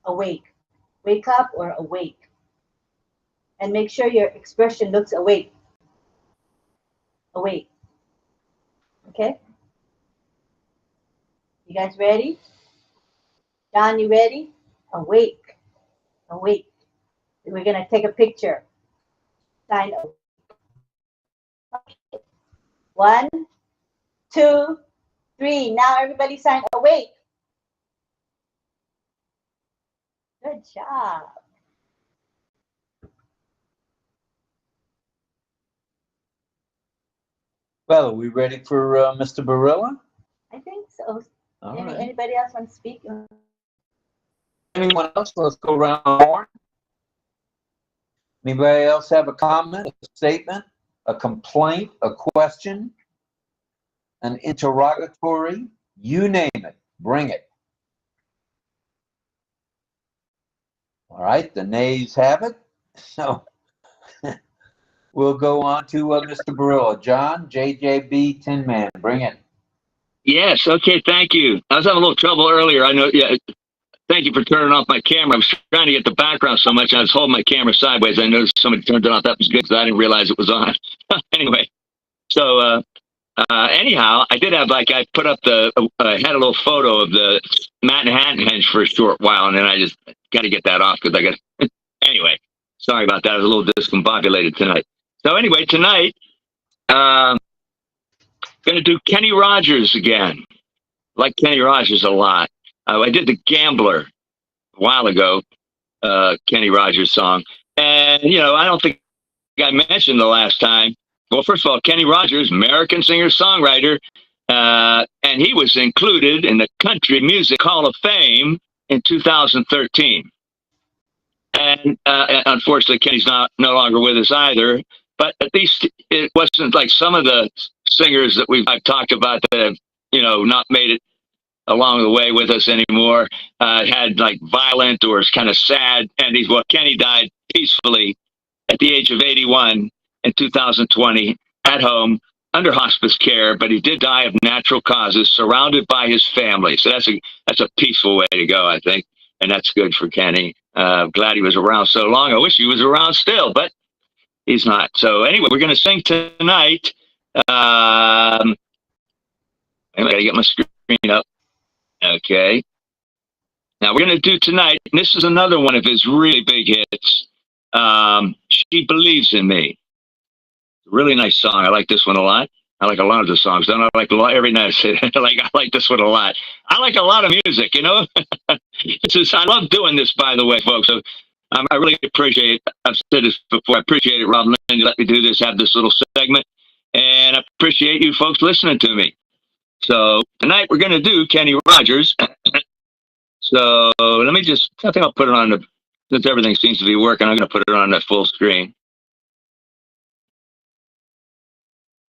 awake. Wake up or awake. And make sure your expression looks awake. Awake. Okay? You guys ready? John, you ready? Awake. Awake. We're going to take a picture. Sign awake. Okay. 1, 2, 3. Now everybody sign awake. Good job. Well, are we ready for Mr. Barilla? I think so. All right. Anybody else want to speak? Anyone else? Let's go around the horn. Anybody else have a comment, a statement, a complaint, a question, an interrogatory? You name it. Bring it. All right. The nays have it. So we'll go on to Mr. Barilla. John, JJB Tin Man, bring it. Yes. Okay. Thank you. I was having a little trouble earlier. I know. Yeah. Thank you for turning off my camera. I was trying to get the background so much. I was holding my camera sideways. I noticed somebody turned it off. That was good because I didn't realize it was on. Anyway, so anyhow, I did have I put up I had a little photo of the Manhattan Henge for a short while, and then I just got to get that off because I got. Anyway, sorry about that. I was a little discombobulated tonight. So anyway, tonight, going to do Kenny Rogers again. Like Kenny Rogers a lot. I did The Gambler a while ago, Kenny Rogers song. And, I don't think I mentioned the last time. Well, first of all, Kenny Rogers, American singer-songwriter, and he was included in the Country Music Hall of Fame in 2013. And unfortunately, Kenny's no longer with us either. But at least it wasn't like some of the singers that I've talked about that have, not made it along the way with us anymore, had violent or kind of sad endings. Well, Kenny died peacefully at the age of 81 in 2020 at home under hospice care, but he did die of natural causes, surrounded by his family. So that's a peaceful way to go, I think, and that's good for Kenny. Glad he was around so long. I wish he was around still, but he's not. So anyway, we're going to sing tonight. I got to get my screen up. Okay. Now we're going to do tonight, and this is another one of his really big hits. She Believes in Me. Really nice song. I like this one a lot. I like a lot of the songs. Don't I like a lot every night? I say I like this one a lot. I like a lot of music, I love doing this, by the way, folks. So, I really appreciate it. I've said this before. I appreciate it, RobLynn, to let me do this, have this little segment. And I appreciate you folks listening to me. So tonight we're going to do Kenny Rogers. So let me I think I'll put it on since everything seems to be working, I'm going to put it on the full screen.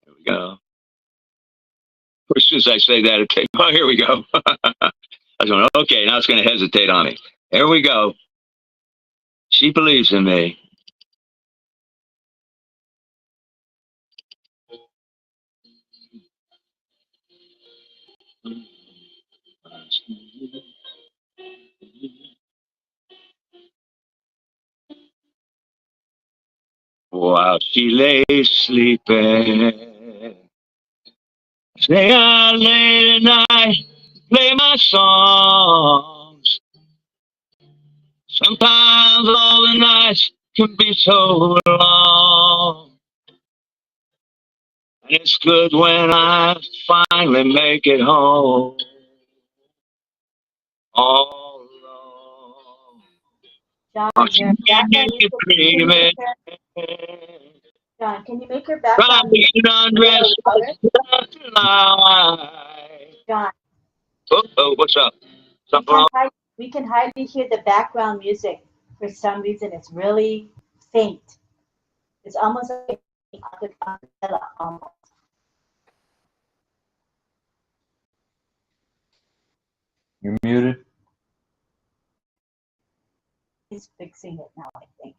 There we go. As soon as I say that, here we go. I was going, okay, now it's going to hesitate on me. Here we go. She Believes in Me. While she lay sleeping, say I late at night, play my songs. Sometimes all the nights can be so long. And it's good when I finally make it home. All alone. John, Watching your background you music. dreaming. John, can you make your Trying background to music get a little undressed. louder? John, Oh, what's up? Something wrong? we can hardly hear the background music. For some reason, it's really faint. It's almost like acapella almost. You're muted. He's fixing it now, I think.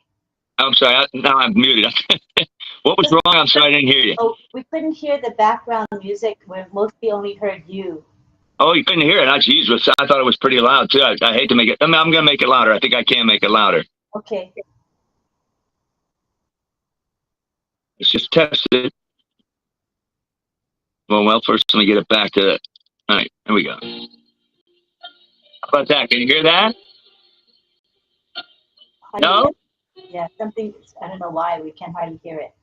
I'm sorry. Now I'm muted. What was wrong? I'm sorry, I didn't hear you. Oh, we couldn't hear the background music. We mostly only heard you. Oh, you couldn't hear it? Oh, Jesus. I thought it was pretty loud, too. I hate to make it. I'm going to make it louder. I think I can make it louder. Okay. Let's just test it. Well, first let me get it back to it. All right, there we go. How about that? Can you hear that? No? Yeah, something, I don't know why, we can hardly hear it.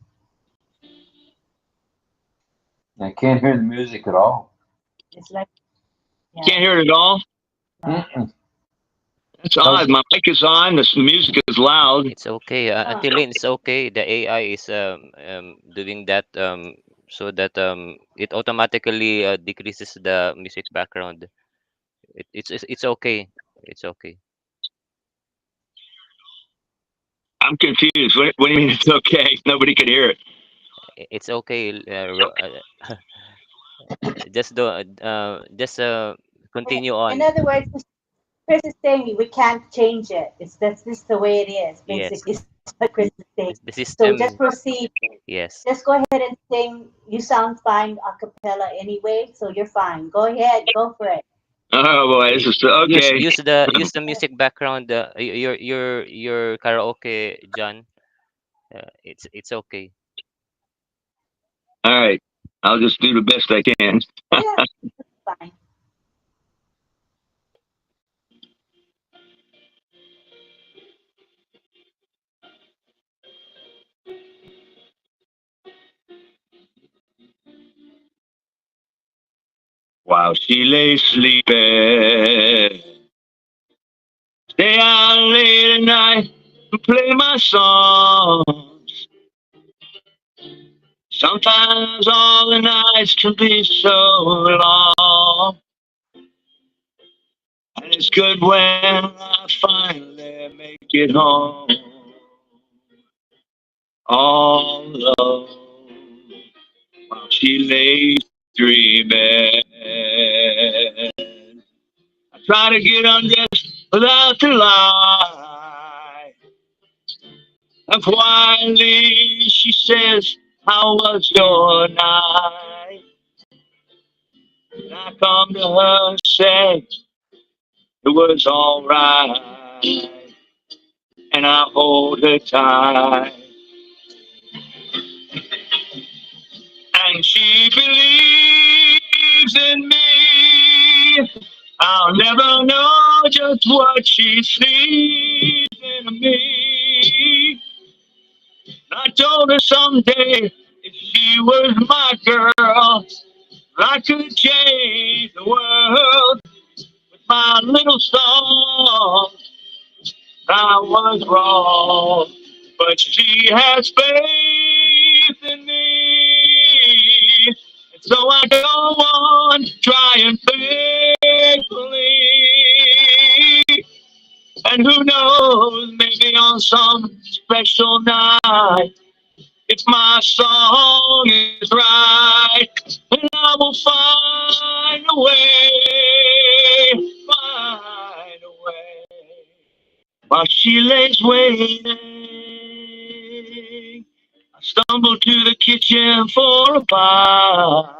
I can't hear the music at all. It's like, yeah. Can't hear it at all? That's odd. My mic is on. The music is loud. It's okay. Until it's okay. The AI is doing that so that it automatically decreases the music background. It's okay. It's okay. I'm confused. What do you mean it's okay? Nobody can hear it. It's okay. Just continue on. In other words, Chris is saying we can't change it. This is the way it is, basically. Yes. What Chris is saying. The system, so just proceed. Yes. Just go ahead and sing. You sound fine a cappella anyway, so you're fine. Go ahead, go for it. Oh boy, this is okay. Use the music background. Your karaoke, John. It's okay. All right, I'll just do the best I can. Yeah, fine. While she lay sleeping, stay out late at night and play my songs. Sometimes all the nights can be so long, and it's good when I finally make it home. All alone, while she lays dreaming, I try to get undressed without the lie. And quietly she says, how was your night? And I come to her and say, it was alright. And I hold her tight. And she believes in me. I'll never know just what she sees in me. I told her someday if she was my girl, I could change the world with my little song. I was wrong, but she has faith in me. And so I go on trying faithfully. And who knows, maybe on some special night, if my song is right, then I will find a way, find a way. While she lays waiting, I stumble to the kitchen for a bite.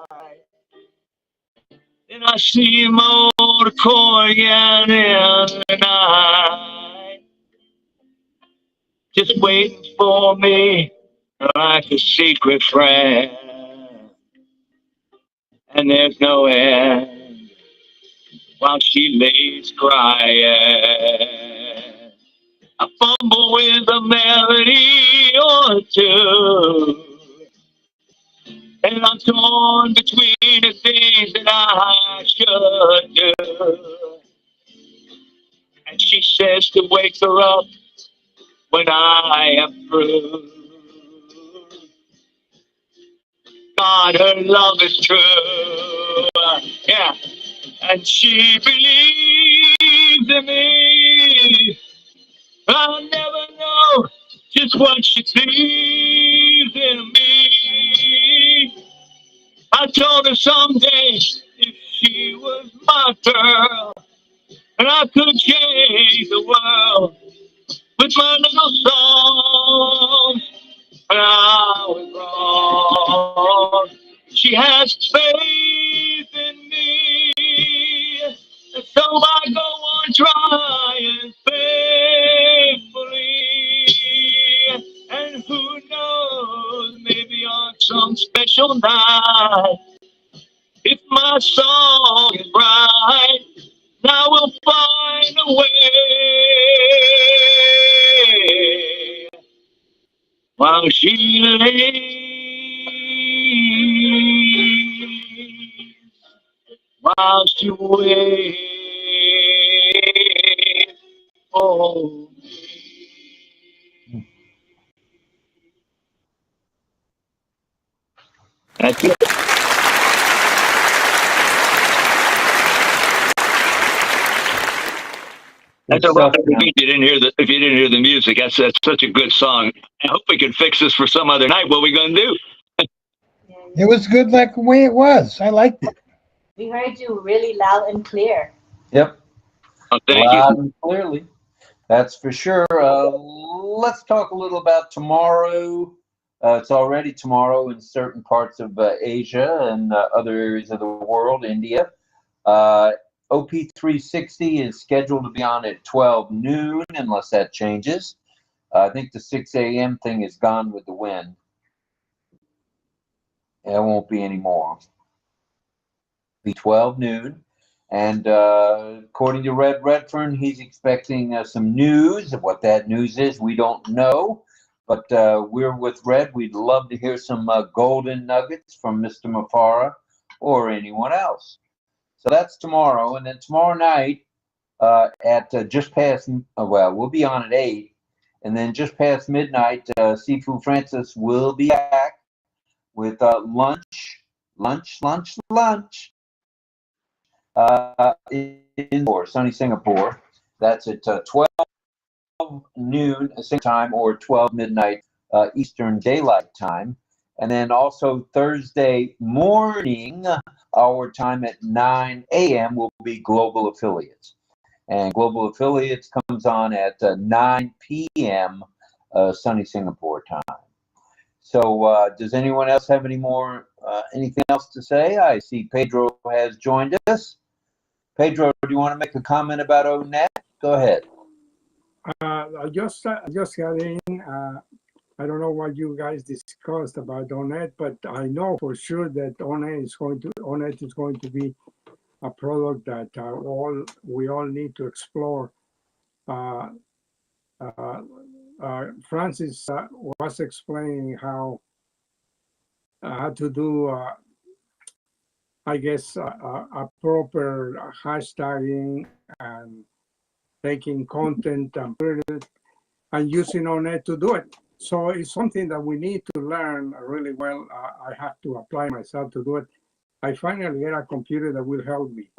Then I see my old accordion in the night, just waiting for me like a secret friend. And there's no end while she lays crying. I fumble with a melody or two, and I'm torn between the things that I should do. And she says to wake her up when I am through. God, her love is true. Yeah, and she believes in me. I'll never know just what she sees in me. I told her someday if she was my girl, and I could change the world with my little song. But I was wrong. She has faith in me, and so I go on trying faithfully. And who knows, maybe on some special night, if my song is right, I will find a way. While she lays, while she waits for me. That's it. That's a rough if you didn't hear the music. That's such a good song. I hope we can fix this for some other night. What are we gonna do? It was good like the way it was. I liked it. We heard you really loud and clear. Yep. Oh, thank Loud you. and clearly. That's for sure. Let's talk a little about tomorrow. It's already tomorrow in certain parts of Asia and other areas of the world, India. OP360 is scheduled to be on at 12 noon, unless that changes. I think the 6 a.m. thing is gone with the wind. It won't be anymore. It'll be 12 noon. And according to Red Redfern, he's expecting some news. What that news is, we don't know. But we're with Red. We'd love to hear some golden nuggets from Mr. Mafara or anyone else. So that's tomorrow. And then tomorrow night at just past, well, we'll be on at 8. And then just past midnight, 𝗙𝗂𝗎𝗏 will be back with lunch in sunny Singapore. That's at 12 noon same time or 12 midnight Eastern Daylight Time. And then also Thursday morning, our time at 9 a.m. will be Global Affiliates. And Global Affiliates comes on at 9 p.m. Sunny Singapore time. So does anyone else have anything else to say? I see Pedro has joined us. Pedro, do you want to make a comment about ONET? Go ahead. I just got in. I don't know what you guys discussed about ONET, but I know for sure that ONET is going to be a product that we all need to explore. Francis was explaining how to do, I guess, a proper hashtagging and taking content and putting it and using ONET to do it. So it's something that we need to learn really well. I have to apply myself to do it. I finally get a computer that will help me.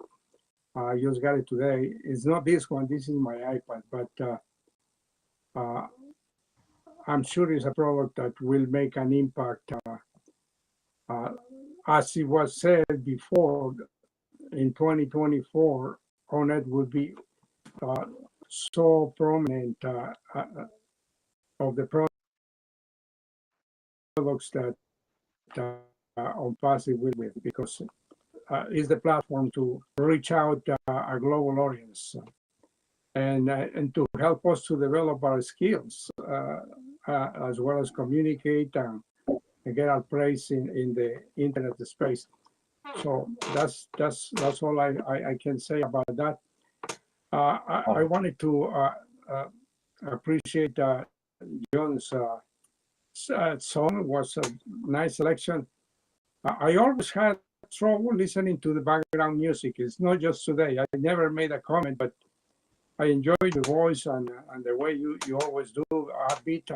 I just got it today. It's not this one, this is my iPad, but I'm sure it's a product that will make an impact. As it was said before, in 2024, ONET will be so prominent of the products that Onpassive will with, because it's the platform to reach out a global audience and to help us to develop our skills as well as communicate and get our place in the internet space. So that's all I can say about that. I wanted to appreciate John's song. Was a nice selection. I always had trouble listening to the background music. It's not just today. I never made a comment, but I enjoy the voice and the way you always do upbeat.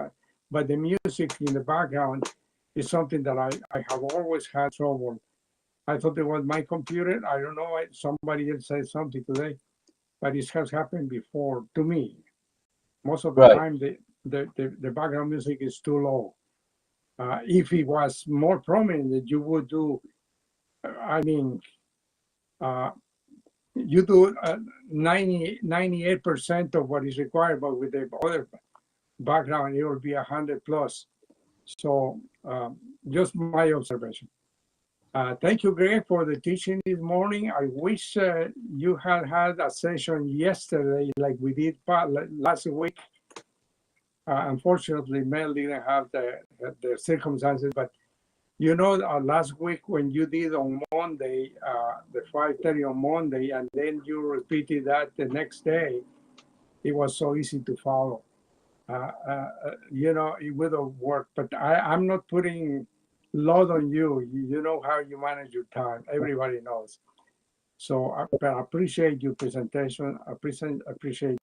But the music in the background is something that I have always had trouble. I thought it was my computer. I don't know. Somebody else said something today, but it has happened before to me. Most of the Right. time, the background music is too low. If it was more prominent, you would do. I mean, you do 98% of what is required, but with the other background, it will be 100 plus. So just my observation. Thank you, Greg, for the teaching this morning. I wish you had a session yesterday like we did last week. Unfortunately, Mel didn't have the circumstances, but you know, last week when you did on Monday, the 5:30 on Monday, and then you repeated that the next day, it was so easy to follow. You know, it would have worked, but I'm not putting load on you. You know how you manage your time. Everybody knows. So I appreciate your presentation. I appreciate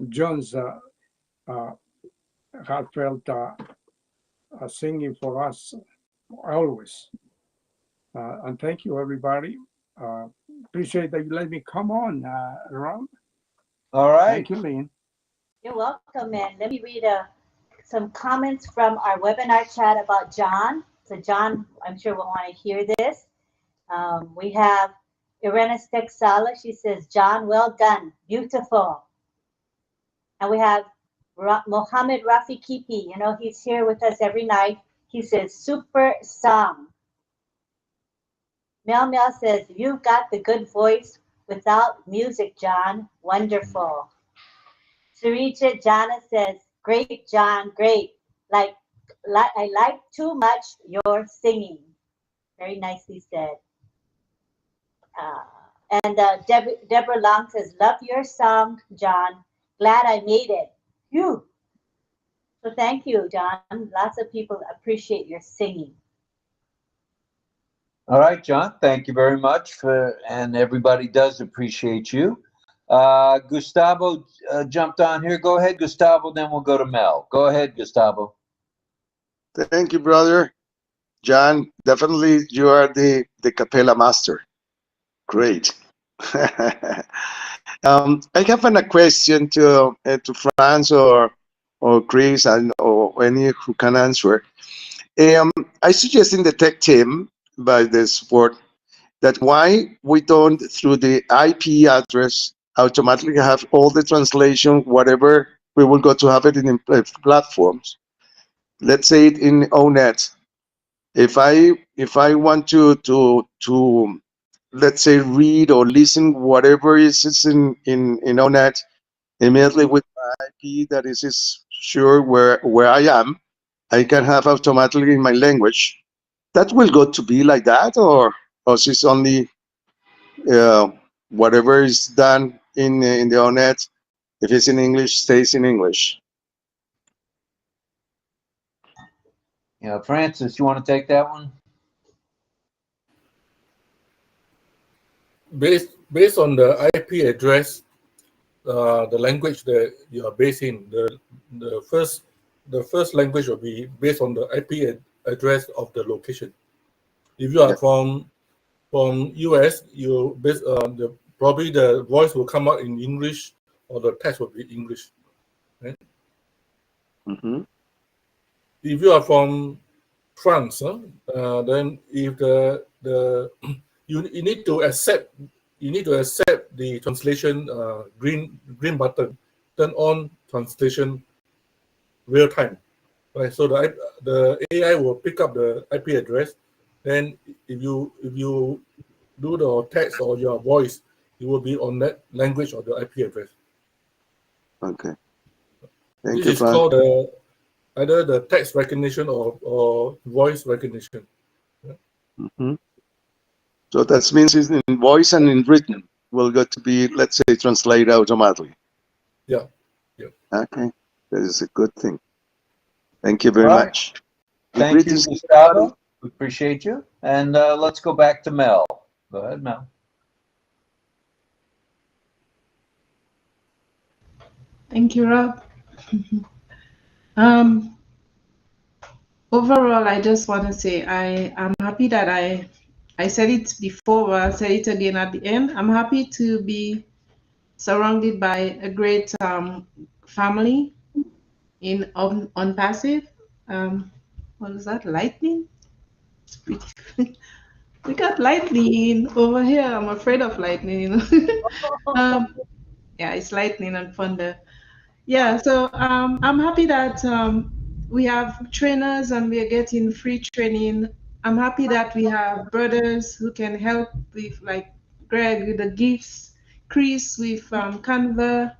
John's heartfelt singing for us always. And thank you, everybody. Appreciate that you let me come on, Rob. All right. Thank you, Lynn. You're welcome, and let me read some comments from our webinar chat about John. So John, I'm sure will want to hear this. We have 𝗙𝗂𝗧𝗏. She says, John, well done, beautiful. And we have Mohammed Rafi Kipi. You know, he's here with us every night. He says, super song. Mel says, you've got the good voice without music, John. Wonderful. Sarita Jana says, great, John, great. I like too much your singing. Very nicely said. And Deborah Long says, love your song, John. Glad I made it. Phew. So thank you, John. Lots of people appreciate your singing. All right, John, thank you very much and everybody does appreciate you. Gustavo jumped on here. Go ahead, Gustavo, then we'll go to Mel. Go ahead, Gustavo. Thank you, brother. John, definitely you are the cappella master. Great. I have a question to Franz or Chris or any who can answer. I suggest in the tech team by the support that why we don't, through the IP address, automatically have all the translation, whatever we will go to have it in platforms. Let's say it in ONet. If I want to let's say read or listen whatever is in ONet, immediately with my IP that is sure where I am, I can have automatically in my language. That will go to be like that, or is it only whatever is done in the ONet? If it's in English, stays in English. Yeah, Francis, you want to take that one? Based on the IP address, the language that you are based in, the first language will be based on the IP address of the location. If you are from US, you probably the voice will come out in English or the text will be English. Right? Mm-hmm. If you are from France, then if you need to accept the translation green button, turn on translation real time. Right, so the AI will pick up the IP address. Then if you do the text or your voice, it will be on that language or the IP address. Okay. This is called either the text recognition or voice recognition. Mm-hmm. So that means it's in voice and in written will get to be, let's say, translated automatically. Yeah. Yeah. Okay. That is a good thing. Thank you very much. Thank you, Gustavo. We appreciate you. And let's go back to Mel. Go ahead, Mel. Thank you, Rob. overall, I just want to say I'm happy that I said it before, but I'll say it again at the end. I'm happy to be surrounded by a great family in Onpassive. What is that? Lightning? It's pretty. We got lightning over here. I'm afraid of lightning, you know. Yeah, it's lightning and thunder. Yeah, so I'm happy that we have trainers and we are getting free training. I'm happy that we have brothers who can help with, like Greg with the gifts, Chris with Canva,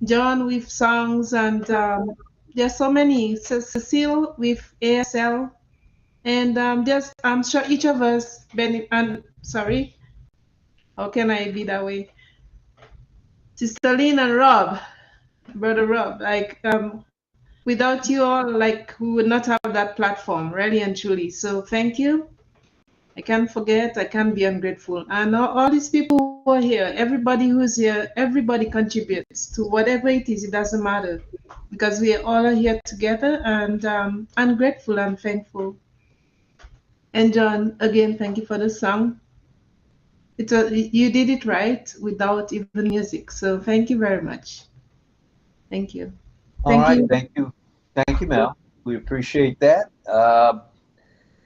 John with songs, and there's so many. Cecile with ASL, and just I'm sure each of us, and sorry, how can I be that way? Sister Lynn and Rob, brother Rob, like without you all, like we would not have that platform, really and truly. So thank you. I can't forget, I can't be ungrateful. And all these people who are here, everybody who's here, everybody contributes to whatever it is, it doesn't matter. Because we all are here together, and I'm grateful and thankful. And John, again, thank you for the song. You did it right without even music. So thank you very much. Thank you. All right, thank you. Thank you, Mel. We appreciate that.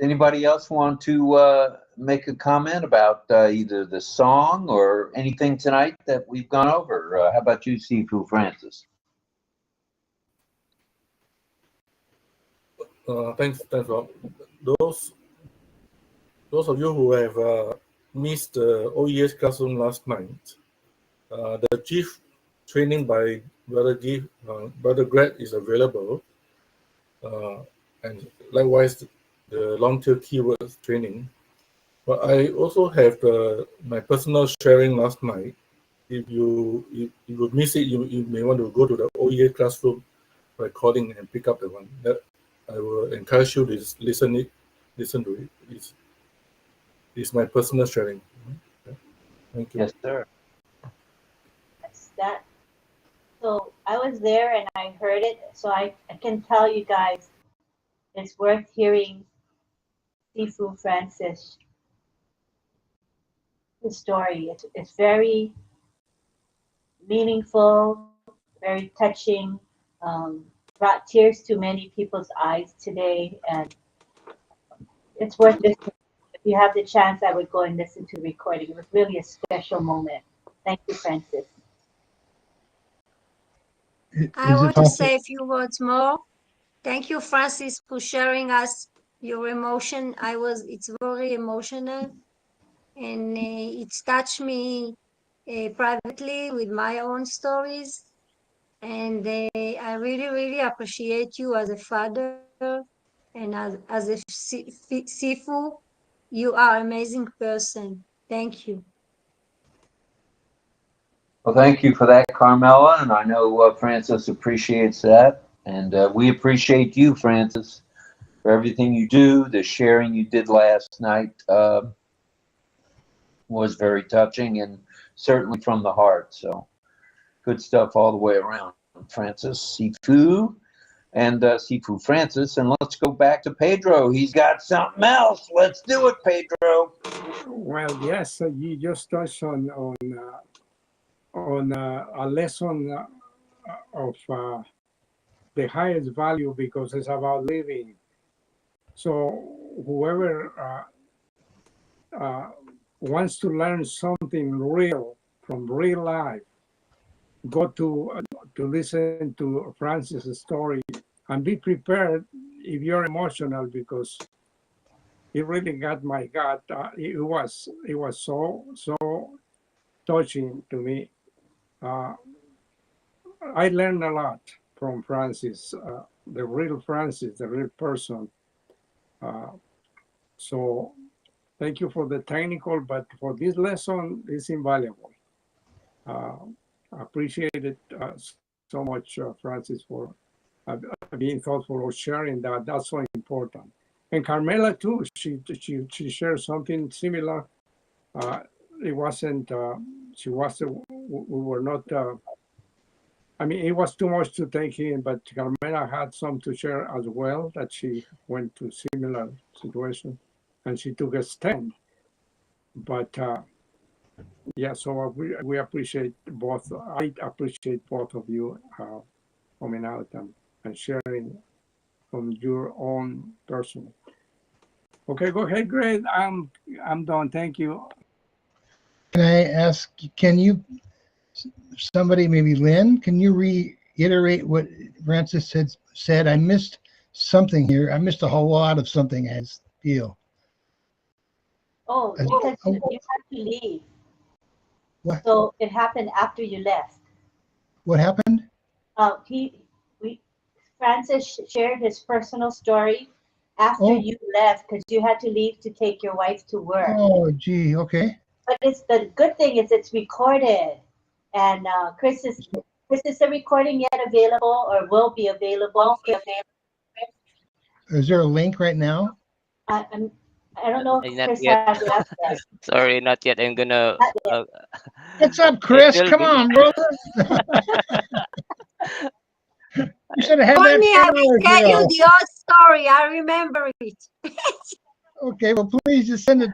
Anybody else want to make a comment about either the song or anything tonight that we've gone over? How about you, 𝗙𝗂𝗃? Thanks, Rob. Those of you who have missed the OES classroom last night, the chief training by Brother Greg is available, and likewise the long-tail keywords training. But I also have my personal sharing last night. If you miss it, you may want to go to the OES classroom recording and pick up the one. That I will encourage you to listen to it. It's my personal sharing. Thank you. Yes, sir. That's that. So I was there and I heard it, so I can tell you guys it's worth hearing 𝗙𝗂𝗃, the story. It's very meaningful, very touching, brought tears to many people's eyes today, and it's worth listening. If you have the chance, I would go and listen to the recording. It was really a special moment. Thank you, Francis. I want to say a few words more. Thank you, Francis, for sharing us your emotion. It's very emotional, and it's touched me privately with my own stories. And I really, really appreciate you as a father and as a 𝗙𝗂𝗃. You are an amazing person. Thank you. Well, thank you for that, Carmela, and I know Francis appreciates that, and we appreciate you, Francis, for everything you do. The sharing you did last night was very touching and certainly from the heart. So good stuff all the way around, Francis, 𝗙𝗂, and 𝗙𝗂 Francis. And let's go back to Pedro. He's got something else. Let's do it, Pedro. Well, yes, you just touched on a lesson of the highest value, because it's about living. So whoever wants to learn something real from real life, go to listen to Francis' story and be prepared if you're emotional, because it really got my gut. It was so touching to me. I learned a lot from Francis, the real Francis, the real person. So thank you for the technical, but for this lesson, it's invaluable. I appreciate it so much, Francis, for being thoughtful or sharing that. That's so important. And Carmela too, she shared something similar. It wasn't, we were not I mean, it was too much to take in, but Carmela had some to share as well, that she went to similar situation and she took a stand. But yeah, so we appreciate both. I appreciate both of you coming out and sharing from your own person. Okay, go ahead, Greg. I'm done. Thank you. Can I ask, can you, somebody, maybe Lynn, can you reiterate what Francis had said? I missed something here. I missed a whole lot of something, I feel. Oh, because you had to leave. What? So it happened after you left. What happened? Francis shared his personal story after you left because you had to leave to take your wife to work. Oh, gee, okay. But it's the good thing is it's recorded, and Chris, is the recording yet available or will be available? Is there a link right now? I don't know if Not Chris yet. has it up there. Sorry, not yet. I'm gonna. What's up, it Chris? will Come be. on, brother. You should have had that Only I will tell you ago. the old story. I remember it. Okay, well, please just send it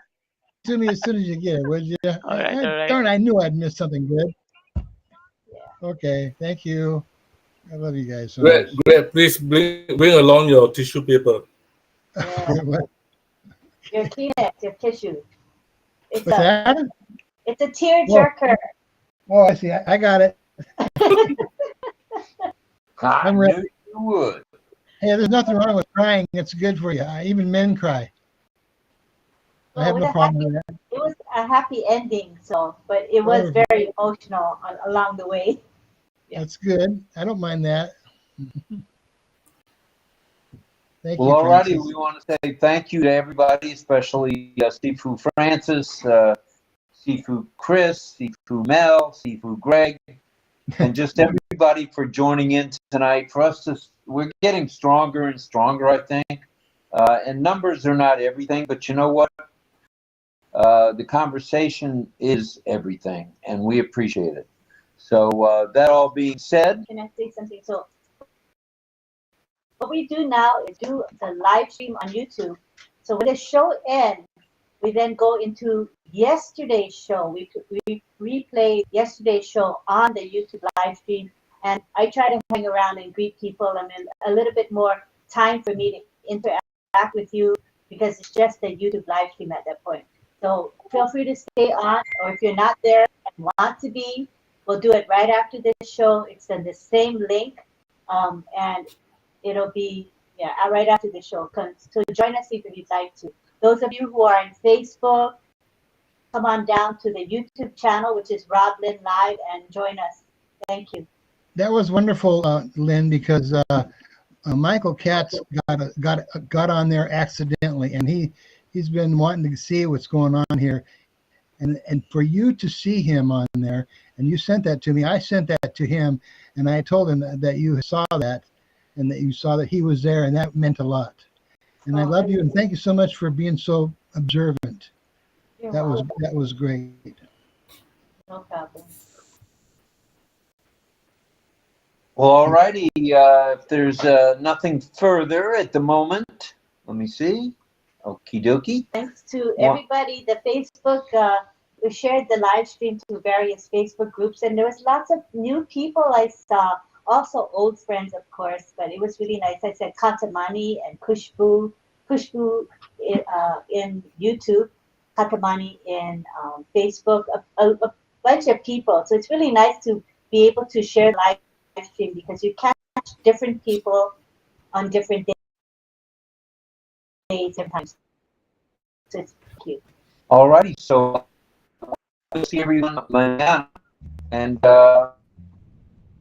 to me as soon as you get it, would you? All right. Darn, I knew I'd missed something good. Okay, thank you. I love you guys so much. Greg, please bring along your tissue paper. What? Your Kleenex, your tissue. It's What's that? It's a tear jerker. Oh, I see. I got it. I'm ready. knew you would. Hey, there's nothing wrong with crying. It's good for you. Even men cry. I have no problem with that. It was a happy ending, but it was very emotional along the way. That's good. I don't mind that. Thank Well, you, alrighty, Francis. we want to say thank you to everybody, especially Sifu Francis, Sifu Chris, Sifu Mel, Sifu Greg, and just everybody for joining in tonight. For us, we're getting stronger and stronger, I think. And numbers are not everything, but you know what? The conversation is everything, and we appreciate it. So that all being said, Can I say something? So what we do now is do the live stream on YouTube. So when the show ends, we then go into yesterday's show. We replay yesterday's show on the YouTube live stream, and I try to hang around and greet people. I mean, a little bit more time for me to interact with you because it's just the YouTube live stream at that point. So feel free to stay on, or if you're not there and want to be, we'll do it right after this show. It's in the same link, and it'll be right after the show. So join us if you'd like to. Those of you who are on Facebook, come on down to the YouTube channel, which is RobLynn Live, and join us. Thank you. That was wonderful, Lynn, because Michael Katz got on there accidentally, and he's been wanting to see what's going on here, and for you to see him on there, and you sent that to me. I sent that to him, and I told him that you saw that, and that you saw that he was there, and that meant a lot. And I love you, and thank you so much for being so observant. That was great. No problem. well, alrighty. If there's nothing further at the moment, let me see. Okie dokie. Thanks to everybody. The Facebook, we shared the live stream to various Facebook groups, and there was lots of new people I saw. Also old friends, of course, but it was really nice. I said Katamani and Kushbu in YouTube, Katamani in Facebook, a bunch of people. So it's really nice to be able to share live stream because you catch different people on different days and times. So it's cute. Alrighty, so we'll see everyone now, and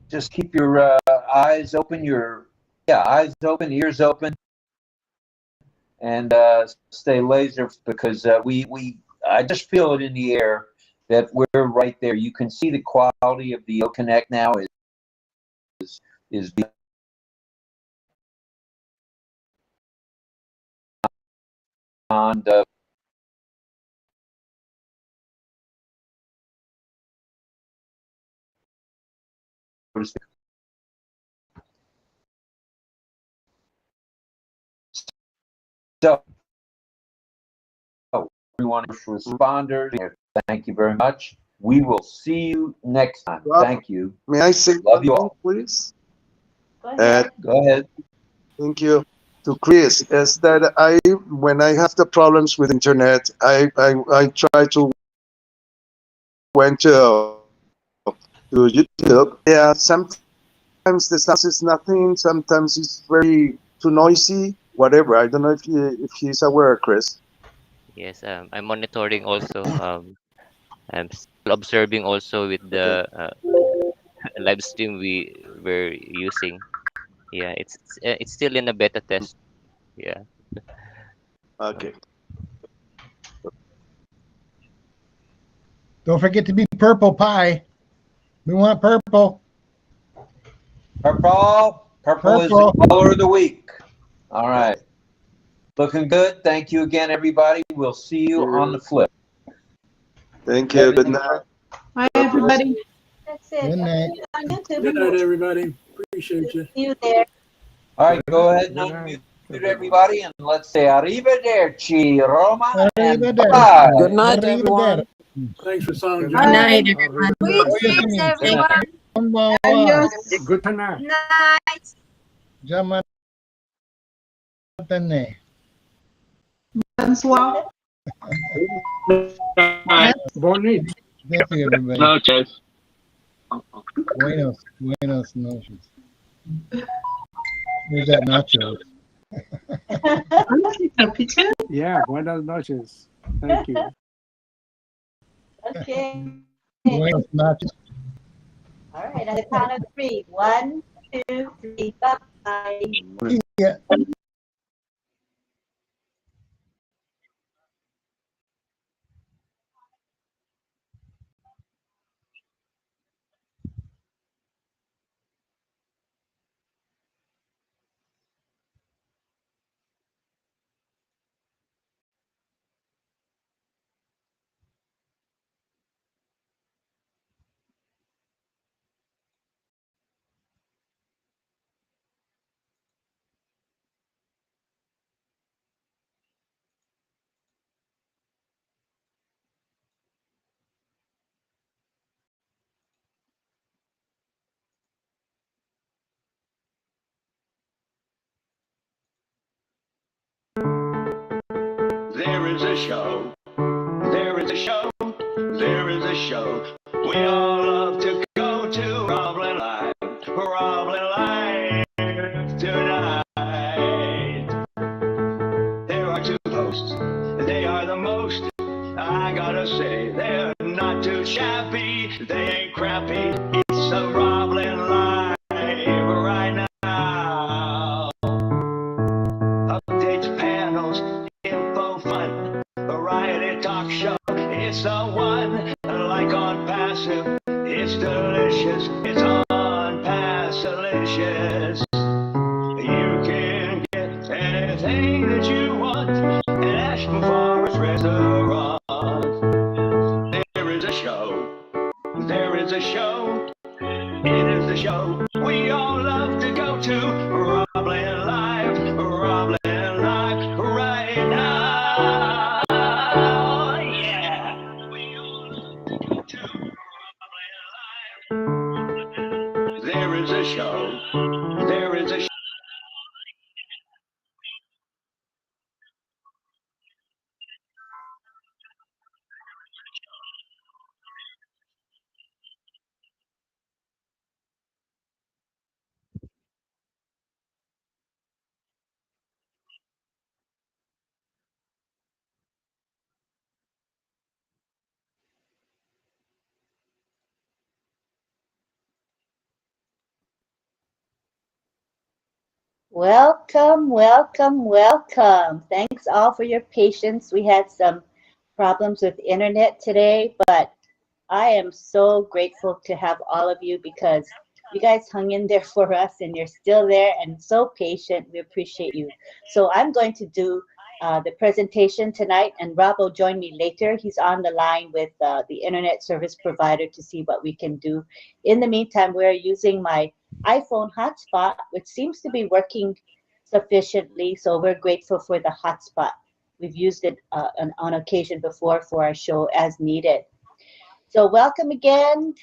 just keep your eyes open, eyes open, ears open, and stay laser, because I just feel it in the air that we're right there. You can see the quality of the OConnect now is beyond So, everyone, first responders, thank you very much. We will see you next time. Rob, Thank you. May I say Love you something, all. please? Go ahead. Go ahead. Thank you. To Chris, is that when I have the problems with internet, I try to went to YouTube. Yeah, sometimes the sound is nothing. Sometimes it's very too noisy. Whatever. I don't know if he's aware, Chris. Yes, I'm monitoring also. I'm still observing also with the live stream we're using. Yeah, it's still in a beta test. Yeah. Okay. Don't forget to be purple pie. We want purple. Purple. Purple is the color of the week. All right. Looking good. Thank you again, everybody. We'll see you on the flip. Thank you. Good night. Bye, everybody. That's it. Good night. On YouTube. Good night, everybody. Appreciate you. See you there. All right, go ahead and unmute everybody, and let's say arrivederci, Roma, and bye. Good night, everyone. Thanks for song. Good night, everyone. Greetings, everyone. Adios. Good night. Night. Jamatane. Bonsoir. Bonit. Thank you, everybody. Noches. Buenos noches. Where's that nacho? Yeah, buenas noches. Thank you. Okay. Buenos nachos. All right. On the count of 3. 1, 2, 3. Bye-bye. Yeah. There is a show. There is a show. There is a show. We all love to go to RobLynn Live. RobLynn Live tonight. There are 2 hosts. They are the most. I gotta say, they're not too shabby. They ain't crappy. It's a RobLynn Live right now. Updates, panels, info, fun, variety talk show. It's the one, like Onpassive. It's delicious. It's Onpassive. You can get anything that you want at Ashman's Restaurant. There is a show. There is a show. It is the show we all love to go to. RobLynn Live. RobLynn Live right now. Yeah. There is a show. There is a show. Welcome, welcome, welcome. Thanks all for your patience. We had some problems with internet today, but I am so grateful to have all of you because you guys hung in there for us and you're still there and so patient. We appreciate you. So I'm going to do the presentation tonight, and Rob will join me later. He's on the line with the internet service provider to see what we can do. In the meantime, we're using my iPhone hotspot, which seems to be working sufficiently. So we're grateful for the hotspot. We've used it on occasion before for our show as needed. So welcome again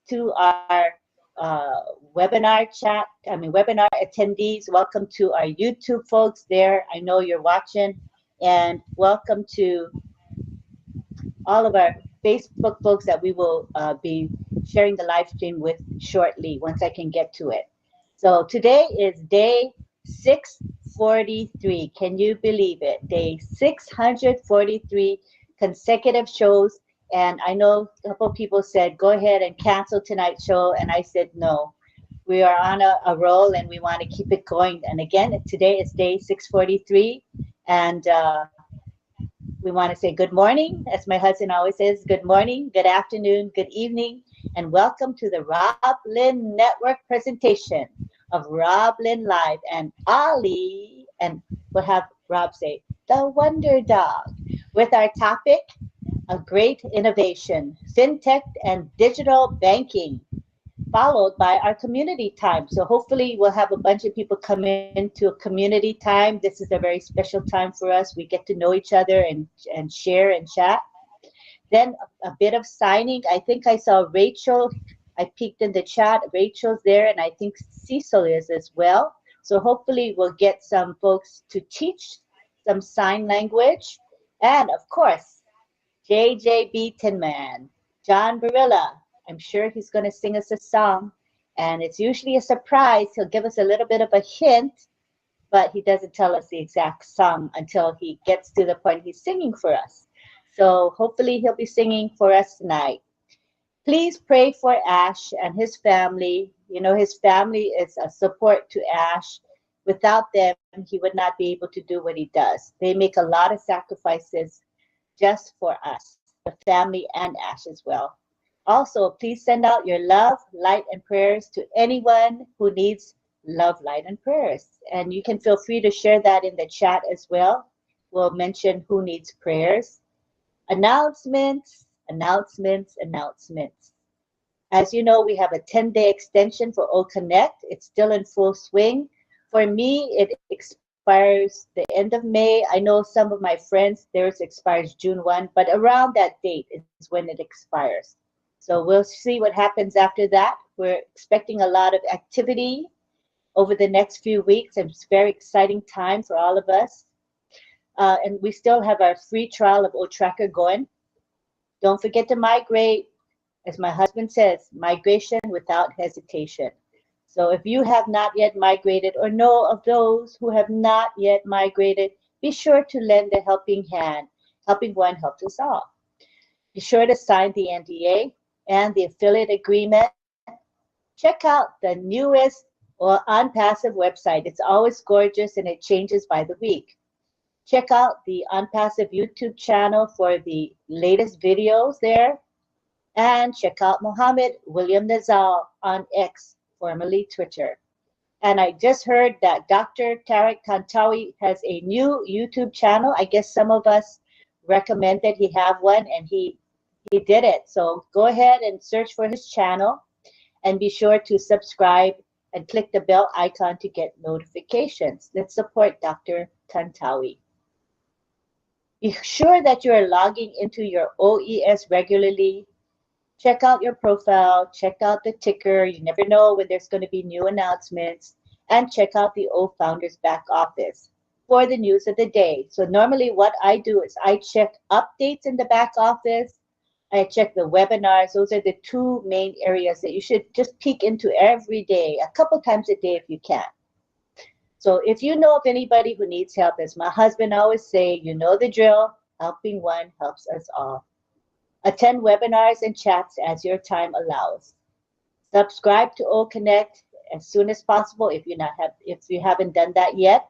to our webinar attendees. Welcome to our YouTube folks there. I know you're watching. And welcome to all of our Facebook folks that we will be sharing the live stream with shortly once I can get to it. So today is day 643. Can you believe it? Day 643 consecutive shows. And I know a couple people said, go ahead and cancel tonight's show. And I said, no, we are on a roll and we want to keep it going. And again, today is day 643. And we want to say good morning, as my husband always says, good morning, good afternoon, good evening, and welcome to the RobLynn Network presentation of RobLynn Live and Ali, and we'll have Rob say, the Wonder Dog, with our topic, a great innovation, fintech and digital banking, followed by our community time. So hopefully we'll have a bunch of people come into a community time. This is a very special time for us. We get to know each other and share and chat. Then a bit of signing. I think I saw Rachel. I peeked in the chat. Rachel's there, and I think Cecil is as well. So hopefully we'll get some folks to teach some sign language. And of course, JJB Tinman, John Barilla. I'm sure he's going to sing us a song, and it's usually a surprise. He'll give us a little bit of a hint, but he doesn't tell us the exact song until he gets to the point he's singing for us. So hopefully he'll be singing for us tonight. Please pray for Ash and his family. You know, his family is a support to Ash. Without them, he would not be able to do what he does. They make a lot of sacrifices just for us, the family and Ash as well. Also, please send out your love, light, and prayers to anyone who needs love, light, and prayers. And you can feel free to share that in the chat as well. We'll mention who needs prayers. Announcements, announcements, announcements. As you know, we have a 10-day extension for OConnect. It's still in full swing. For me, it expires the end of May. I know some of my friends, theirs expires June 1, but around that date is when it expires. So we'll see what happens after that. We're expecting a lot of activity over the next few weeks. It's a very exciting time for all of us. And we still have our free trial of OTracker going. Don't forget to migrate. As my husband says, migration without hesitation. So if you have not yet migrated or know of those who have not yet migrated, be sure to lend a helping hand. Helping one helps us all. Be sure to sign the NDA and the affiliate agreement. Check out the newest or Onpassive website. It's always gorgeous and it changes by the week. Check out the Onpassive YouTube channel for the latest videos there. And check out Mohammed William Nazal on X, formerly Twitter. And I just heard that Dr. 𝗙𝗂𝗏𝗏 has a new YouTube channel. I guess some of us recommended he have one, and he did it. So go ahead and search for his channel and be sure to subscribe and click the bell icon to get notifications. Let's support Dr. 𝗙𝗏𝗏𝗏. Be sure that you are logging into your OES regularly. Check out your profile, check out the ticker. You never know when there's going to be new announcements. And check out the O Founders back office for the news of the day. So normally what I do is I check updates in the back office. I check the webinars. Those are the two main areas that you should just peek into every day, a couple times a day if you can. So if you know of anybody who needs help, as my husband always say, you know the drill, helping one helps us all. Attend webinars and chats as your time allows. Subscribe to OConnect as soon as possible if you haven't done that yet.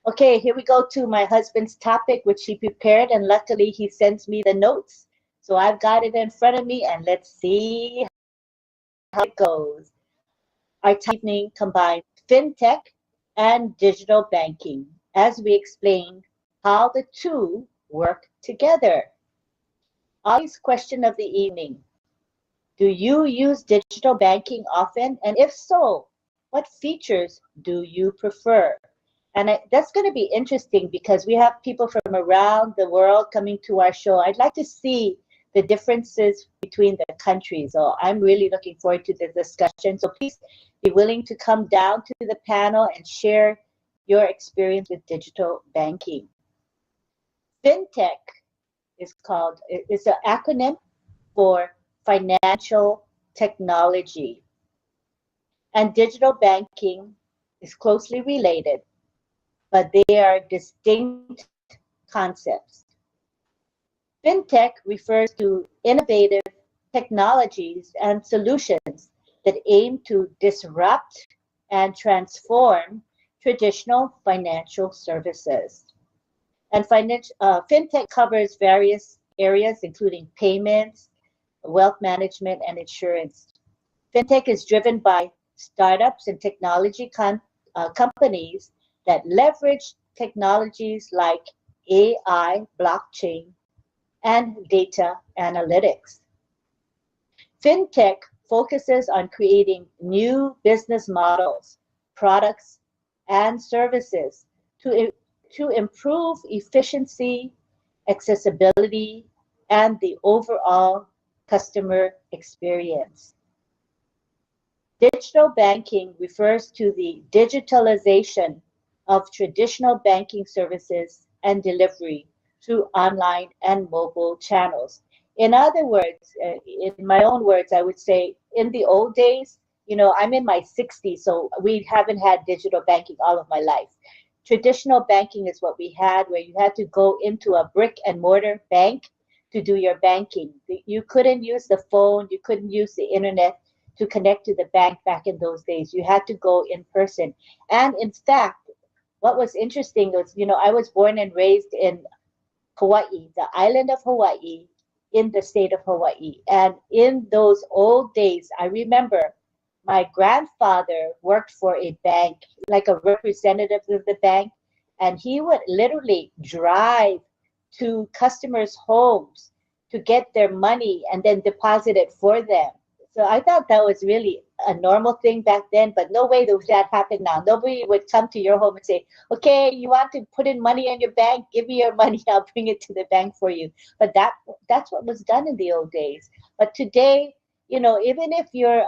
Okay, here we go to my husband's topic, which he prepared, and luckily he sends me the notes. So I've got it in front of me, and let's see how it goes. Our evening combines fintech and digital banking, as we explain how the two work together. Ollie's question of the evening: do you use digital banking often? And if so, What features do you prefer? And that's going to be interesting because we have people from around the world coming to our show. I'd like to see the differences between the countries. So I'm really looking forward to the discussion. So please be willing to come down to the panel and share your experience with digital banking. Fintech is called, it's an acronym for financial technology. And digital banking is closely related, but they are distinct concepts. Fintech refers to innovative technologies and solutions that aim to disrupt and transform traditional financial services. And Fintech covers various areas, including payments, wealth management, and insurance. Fintech is driven by startups and technology companies that leverage technologies like AI, blockchain, and data analytics. Fintech focuses on creating new business models, products, and services to improve efficiency, accessibility, and the overall customer experience. Digital banking refers to the digitalization of traditional banking services and delivery through online and mobile channels. In other words, in my own words, I would say in the old days, I'm in my 60s, so we haven't had digital banking all of my life. Traditional banking is what we had, where you had to go into a brick and mortar bank to do your banking. You couldn't use the phone, you couldn't use the internet to connect to the bank back in those days. You had to go in person. And in fact, what was interesting was, I was born and raised in Hawaii, the island of Hawaii, in the state of Hawaii. And in those old days, I remember my grandfather worked for a bank, like a representative of the bank, and he would literally drive to customers' homes to get their money and then deposit it for them. So I thought that was really a normal thing back then, but no way does that happen now. Nobody would come to your home and say, okay, you want to put in money in your bank? Give me your money, I'll bring it to the bank for you. But that's what was done in the old days. But today, even if you're,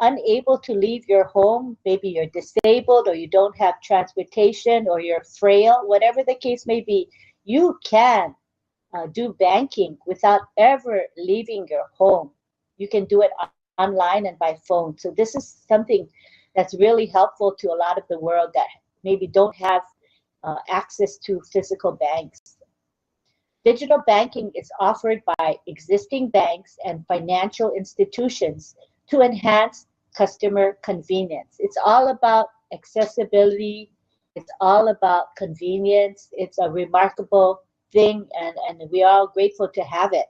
unable to leave your home, maybe you're disabled or you don't have transportation or you're frail, whatever the case may be, you can do banking without ever leaving your home. You can do it online and by phone. So this is something that's really helpful to a lot of the world that maybe don't have access to physical banks. Digital banking is offered by existing banks and financial institutions to enhance customer convenience. It's all about accessibility. It's all about convenience. It's a remarkable thing, and we are all grateful to have it.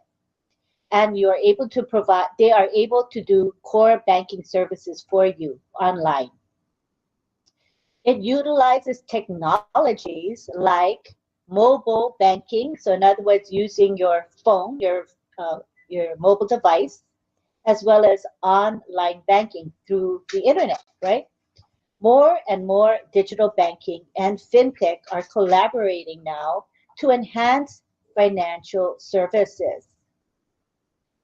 And you are able to provide, they are able to do core banking services for you online. It utilizes technologies like mobile banking. So in other words, using your phone, your mobile device, as well as online banking through the internet, right? More and more digital banking and fintech are collaborating now to enhance financial services.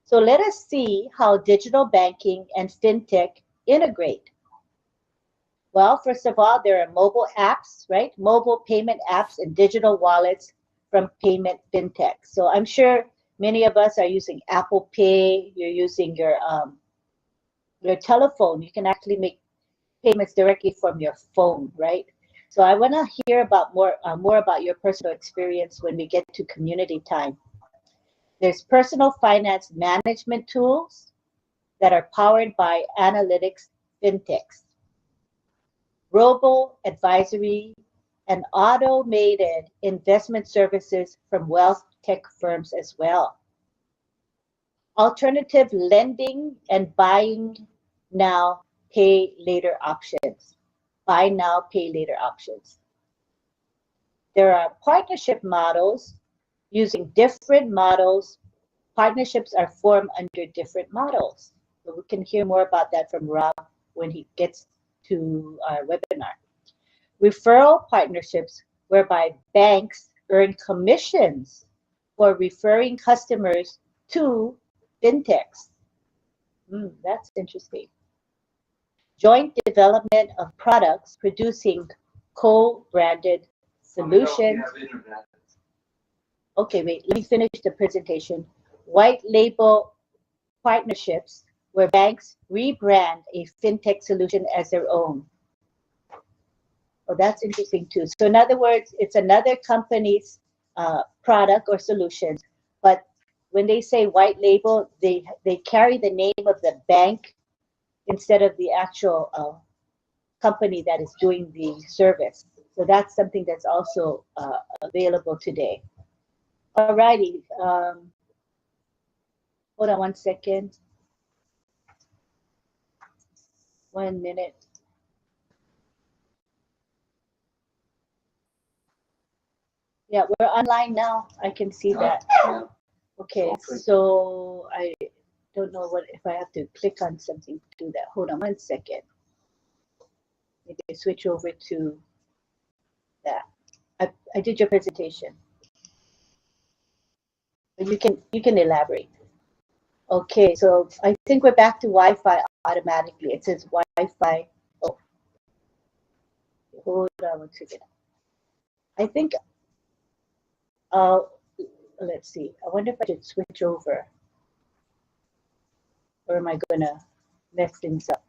So let us see how digital banking and fintech integrate. Well, first of all, there are mobile apps, right? Mobile payment apps and digital wallets from payment fintech. So I'm sure many of us are using Apple Pay. You're using your telephone. You can actually make payments directly from your phone, right? So I want to hear about more about your personal experience when we get to community time. There's personal finance management tools that are powered by analytics fintechs, robo-advisory, and automated investment services from wealth tech firms as well. Alternative lending and buying now, pay later options. Buy now, pay later options. There are partnership models. Using different models, partnerships are formed under different models. So we can hear more about that from Rob when he gets to our webinar. Referral partnerships whereby banks earn commissions for referring customers to fintechs. That's interesting. Joint development of products producing co-branded solutions. Okay, wait, let me finish the presentation. White label partnerships where banks rebrand a fintech solution as their own. Oh, that's interesting too. So in other words, it's another company's product or solution, but when they say white label, they carry the name of the bank instead of the actual company that is doing the service. So that's something that's also available today. All righty. Hold on one second. 1 minute. Yeah, we're online now. I can see that. Okay, so I don't know what if I have to click on something to do that. Hold on 1 second. Maybe I switch over to that. I did your presentation. But you can elaborate. Okay, so I think we're back to Wi-Fi automatically. It says Wi-Fi. Oh, hold on 1 second. I think let's see. I wonder if I should switch over, or am I gonna mess things up?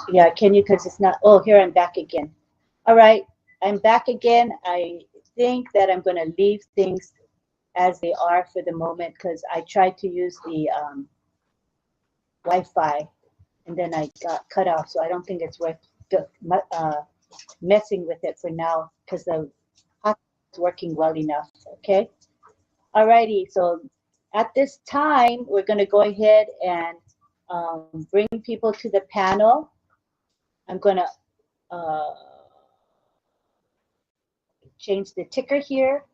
Yeah, can you, because it's not, oh, here I'm back again. All right, I'm back again. I think that I'm going to leave things as they are for the moment because I tried to use the Wi-Fi and then I got cut off. So I don't think it's worth messing with it for now because the hotspot is working well enough, okay? All righty, so at this time, we're going to go ahead and bring people to the panel. I'm going to change the ticker here.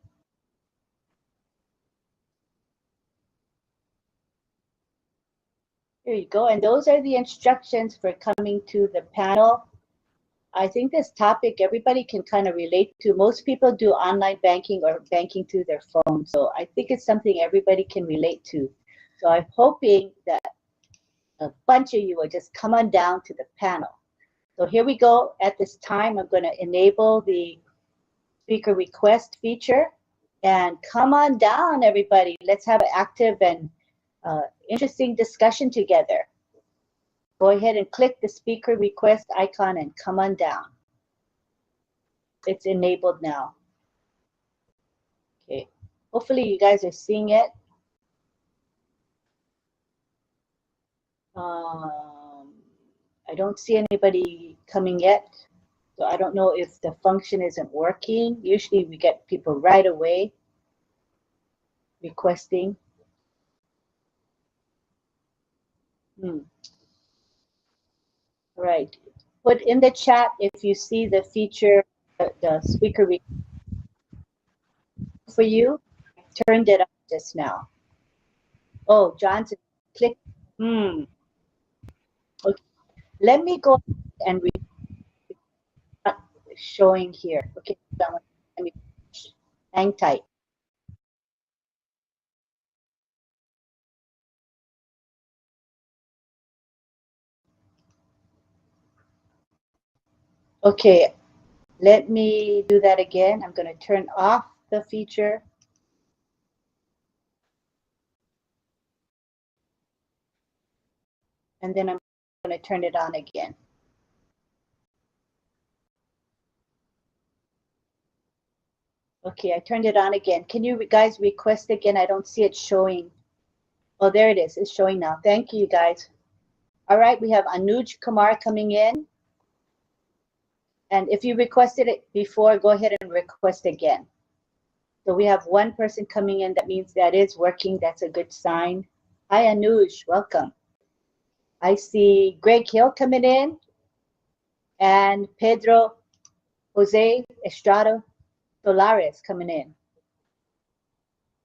Here you go. And those are the instructions for coming to the panel. I think this topic everybody can kind of relate to. Most people do online banking or banking through their phone. So I think it's something everybody can relate to. So I'm hoping that a bunch of you will just come on down to the panel. So here we go. At this time, I'm going to enable the speaker request feature. And come on down, everybody. Let's have an active and interesting discussion together. Go ahead and click the speaker request icon and come on down. It's enabled now. Okay. Hopefully you guys are seeing it. I don't see anybody coming yet. So I don't know if the function isn't working. Usually we get people right away requesting. All right. Put in the chat if you see the feature, the speaker for you. Turned it on just now. Oh, Johnson, click. Okay. Let me go and read showing here. Okay, let me hang tight. Okay, let me do that again. I'm going to turn off the feature. And then I'm going to turn it on again. Okay, I turned it on again. Can you guys request again? I don't see it showing. Oh, there it is. It's showing now. Thank you, guys. All right, we have Anuj Kumar coming in. And if you requested it before, go ahead and request again. So we have one person coming in. That means that is working. That's a good sign. Hi, Anuj. Welcome. I see Greg Hill coming in and Pedro Jose Estrada Solares coming in.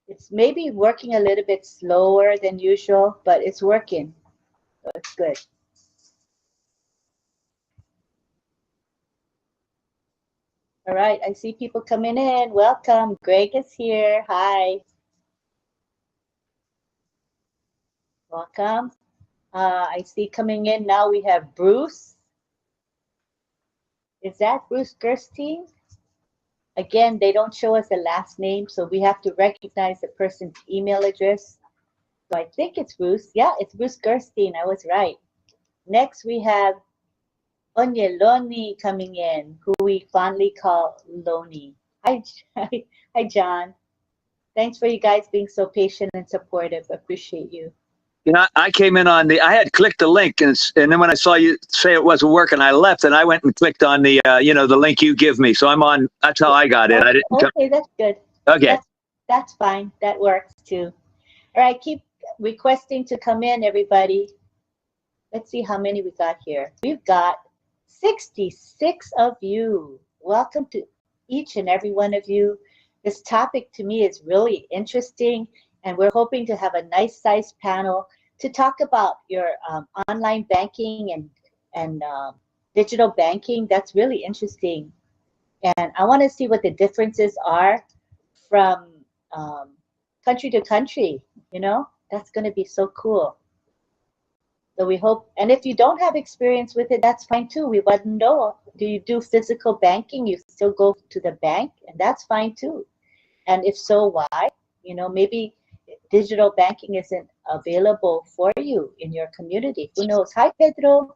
It's maybe working a little bit slower than usual, but it's working. So it's good. All right, I see people coming in. Welcome. Greg is here. Hi. Welcome. I see coming in now we have Bruce. Is that Bruce Gerstein? Again, they don't show us the last name, so we have to recognize the person's email address. So I think it's Bruce. Yeah, it's Bruce Gerstein. I was right. Next, we have Onyeloni coming in, who we fondly call Loni. Hi, hi, John. Thanks for you guys being so patient and supportive. Appreciate you. You know, I came in on the, I had clicked the link, and then when I saw you say it wasn't working, I left and I went and clicked on the, you know, the link you give me. So I'm on, that's how I got it. I didn't. Okay, that's good. Okay. That's fine. That works too. All right, keep requesting to come in, everybody. Let's see how many we got here. We've got 66 of you. Welcome to each and every one of you. This topic to me is really interesting, and we're hoping to have a nice sized panel to talk about your online banking and digital banking. That's really interesting. And I want to see what the differences are from country to country. You know, that's going to be so cool. So we hope, and if you don't have experience with it, that's fine too. We want to know, do you do physical banking? You still go to the bank, and that's fine too. And if so, why? You know, maybe digital banking isn't available for you in your community. Who knows? Hi, Pedro.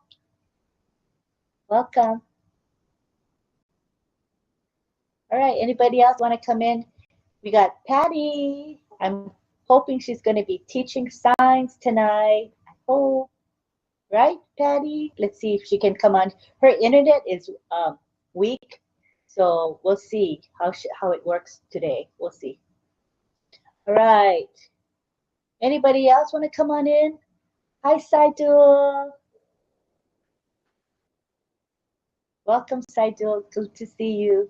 Welcome. All right, anybody else want to come in? We got Patty. I'm hoping she's going to be teaching science tonight. I hope. Right, Patty? Let's see if she can come on. Her internet is weak, so we'll see how it works today. We'll see. All right. Anybody else want to come on in? Hi, Saidul. Welcome, Saidul. Good to see you.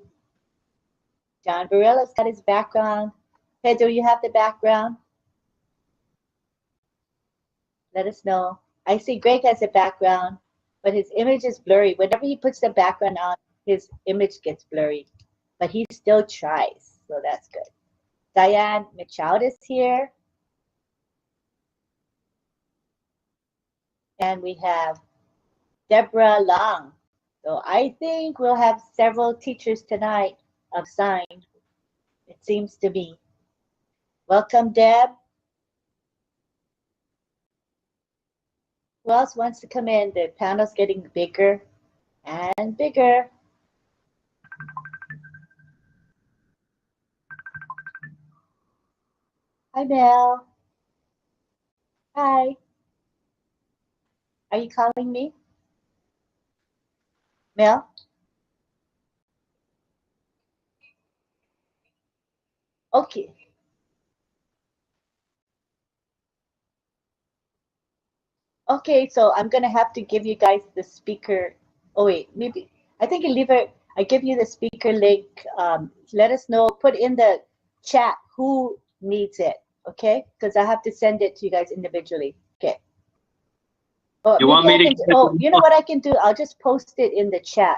John Barella's got his background. Pedro, you have the background? Let us know. I see Greg has a background, but his image is blurry. Whenever he puts the background on, his image gets blurry, but he still tries, so that's good. Diane Michaud is here. And we have Deborah Long. So I think we'll have several teachers tonight of sign, it seems to be. Welcome, Deb. Who else wants to come in? The panel's getting bigger and bigger. Hi, Mel. Hi. Are you calling me? Mel? Okay. Okay, so I'm gonna have to give you guys the speaker. Oh wait, maybe I think I give you the speaker link. Let us know. Put in the chat who needs it. Okay, because I have to send it to you guys individually. Okay. Oh, You want me to? Oh, you know what I can do? I'll just post it in the chat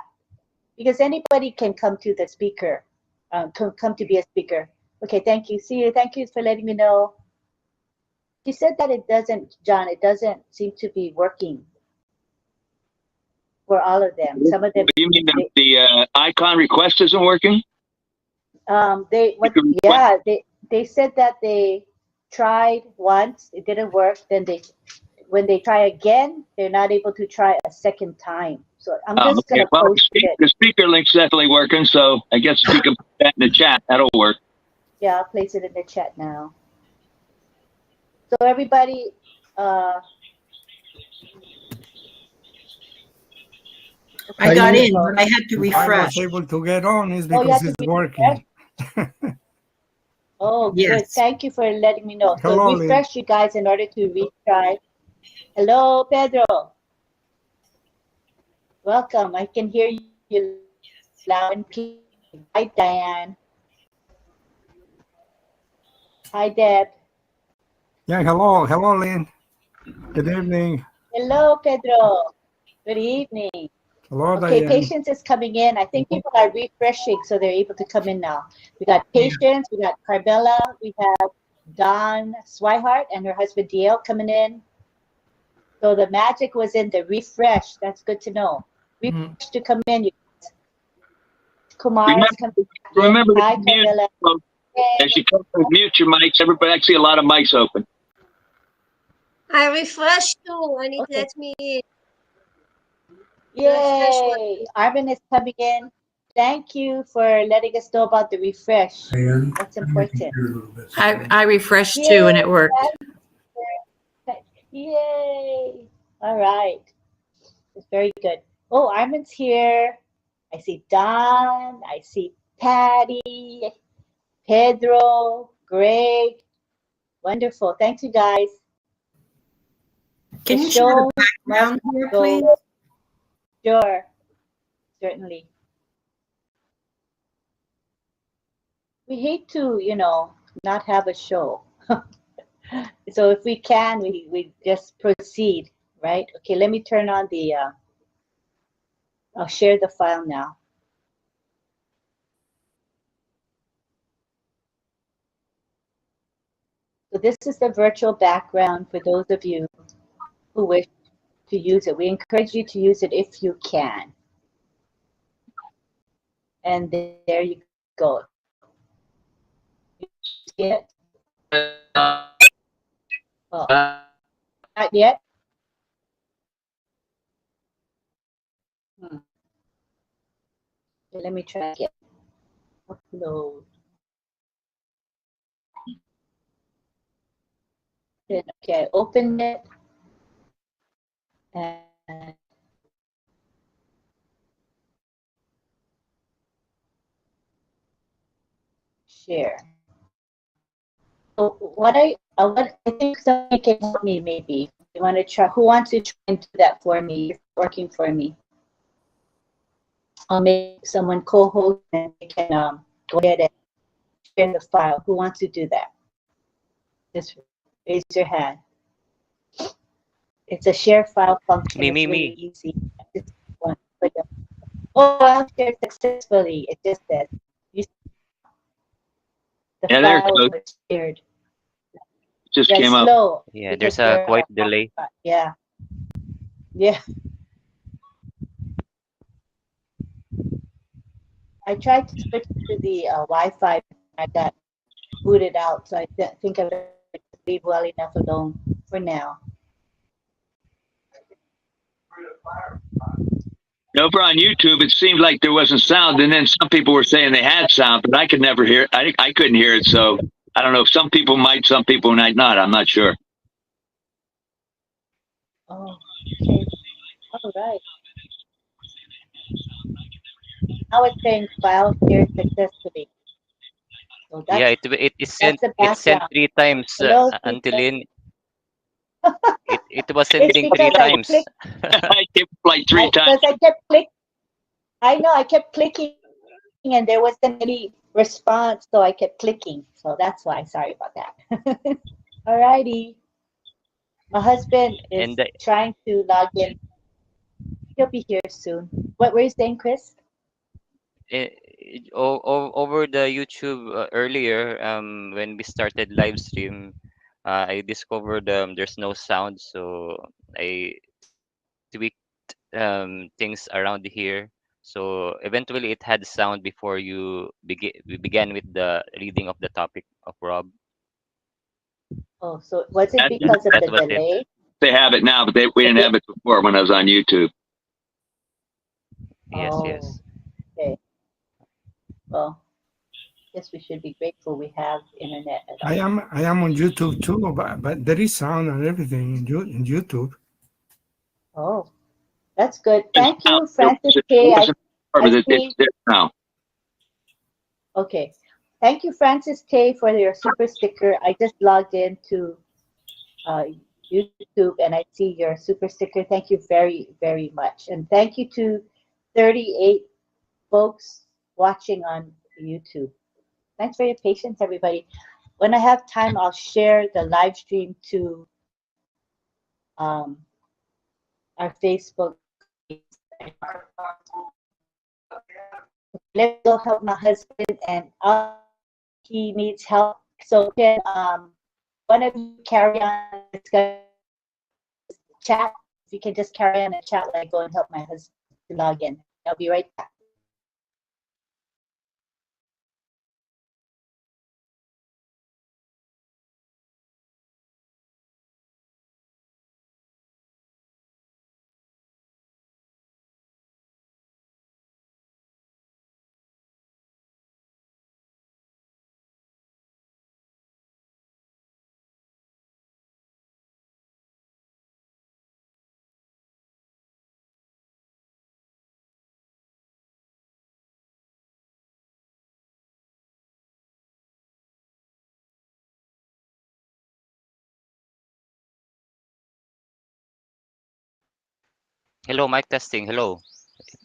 because anybody can come to the speaker. Come to be a speaker. Okay, thank you. See you. Thank you for letting me know. You said that it doesn't, John, it doesn't seem to be working for all of them. Some of them. You mean the icon request isn't working? They said that they tried once, it didn't work, then they when they try again, they're not able to try a second time. So I'm just Okay. gonna Well, post it. the speaker link's definitely working, so I guess if you can put that in the chat, that'll work. Yeah, I'll place it in the chat now. So everybody, I got in, but I had to If I refresh. was able to get on, is Oh, you because have to it's working. oh, good. Yes. Thank you for letting me know. So Hello, Lynn. refresh you guys in order to retry. Hello, Pedro. Welcome. I can hear you loud and clear. Hi, Diane. Hi, Deb. Yeah, hello. Hello, Lynn. Good evening. Hello, Pedro. Good evening. Hello, Okay, Diane. Patience is coming in. I think people are refreshing, so they're able to come in now. We got Patience, we got Carmela, we have Dawn Swihart and her husband DL coming in. So the magic was in the refresh. That's good to know. Refresh to come in. You guys. Kumar is coming in. Remember Hi, to mute, Carmela. as you come to mute your mics. Everybody, I see a lot of mics open. I refreshed too, and it let me Yay! Arvin is coming in. Thank you for letting us know about the refresh. That's important. I refreshed too, and it worked. Yay! All right. It's very good. Oh, Armin's here. I see Don. I see Patty, Pedro, Greg. Wonderful. Thanks, you guys. Can The you share show the background must here, go- please? Sure. Certainly. We hate to, not have a show. So if we can, we just proceed, right? Okay, let me turn on the, I'll share the file now. So this is the virtual background for those of you who wish to use it. We encourage you to use it if you can. And there you go. You see it? Oh, not yet? Okay, let me try again. Upload. Okay, I opened it. And share. So what I think somebody can help me maybe. You want to try? Who wants to try and do that for me? It's working for me. I'll make someone co-host and they can go ahead and share the file. Who wants to do that? Just raise your hand. It's a share file function. Me, It's me, really me. easy. I just want to put it. Oh, I'll share successfully. It just says the Yeah, there it file goes. was shared. Just Yeah, came up. slow. Yeah, because there's a you're quite delay. Yeah. Yeah. I tried to switch to the Wi-Fi. I got booted out, so I think I better leave well enough alone for now. Over on YouTube, it seemed like there wasn't sound, and then some people were saying they had sound, but I could never hear it. I couldn't hear it, so I don't know if some people might, some people might not. I'm not sure. Oh, okay. All right. Now it's saying file shared successfully. So that's, Yeah, it is sent. the It's sent background. 3 times Hello, until Peter. in. It was It's sending 3 because I times. clicked. I kept like 3 times. Because I kept clicking. I know I kept clicking, and there wasn't any response, so I kept clicking. So that's why. Sorry about that. All righty. My husband is And trying to log in. He'll be here soon. What were you saying, Chris? Over the YouTube earlier, when we started live stream, I discovered there's no sound, so I tweaked things around here. So eventually, it had sound before we began with the reading of the topic of Rob. Oh, so was it because of That the was it. delay? They have it now, but we didn't have it before when I was on YouTube. Yes, Oh, yes. okay. Well, guess we should be grateful we have internet at all. I am on YouTube too, but there is sound and everything in YouTube. Oh, that's good. Thank you, Francis K. I It's see. there now. Okay. Thank you, Francis K, for your super sticker. I just logged into YouTube and I see your super sticker. Thank you very, very much. And thank you to 38 folks watching on YouTube. Thanks for your patience, everybody. When I have time, I'll share the live stream to our Facebook. Let's go help my husband, and he needs help. So can one of you carry on the chat? If you can just carry on the chat while I go and help my husband to log in. I'll be right back. Hello, mic testing. Hello.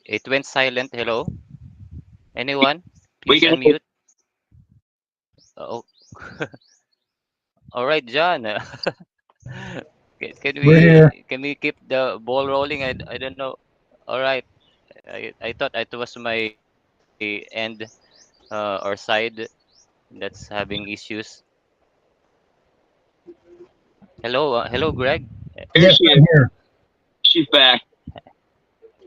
It went silent. Hello. Anyone? We Please can unmute. Oh. All right, John. Can We're here. we keep the ball rolling? I don't know. All right. I thought it was my end or side that's having issues. Hello, hello, Greg. Here Yes, she I'm is. here. She's back.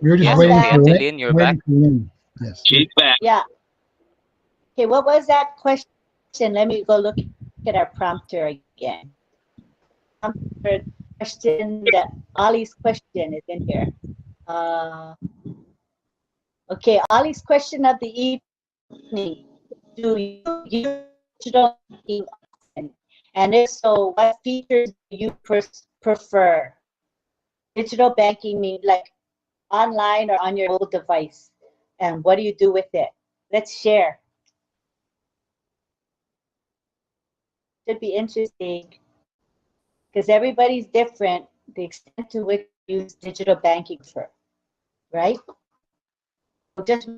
We were just Yes, waiting okay, for Lynn. Attendee, you're back. For Lynn. Yes. She's back. Yeah. Okay, what was that question? Let me go look at our prompter again. Question that Ali's question is in here. Okay, Ali's question of the evening. Do you use digital banking often? And if so, what features do you prefer? Digital banking means like online or on your mobile device. And what do you do with it? Let's share. Should be interesting because everybody's different, the extent to which you use digital banking for, right? So just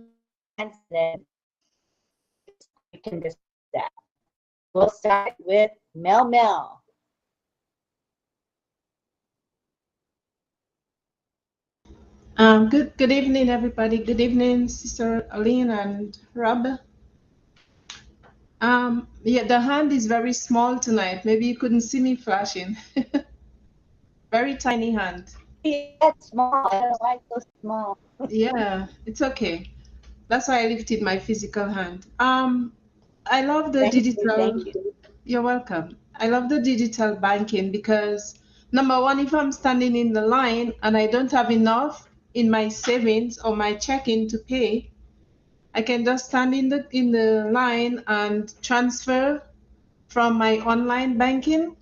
then we can discuss that. We'll start with Mel. Good evening, everybody. Good evening, Sister Aline and Rob. Yeah, the hand is very small tonight. Maybe you couldn't see me flashing. Very tiny hand. Yeah, small. I don't know why it's so small. Yeah, it's okay. That's why I lifted my physical hand. I love the digital. Thank you. You're welcome. I love the digital banking because number one, if I'm standing in the line and I don't have enough in my savings or my checking to pay, I can just stand in the line and transfer from my online banking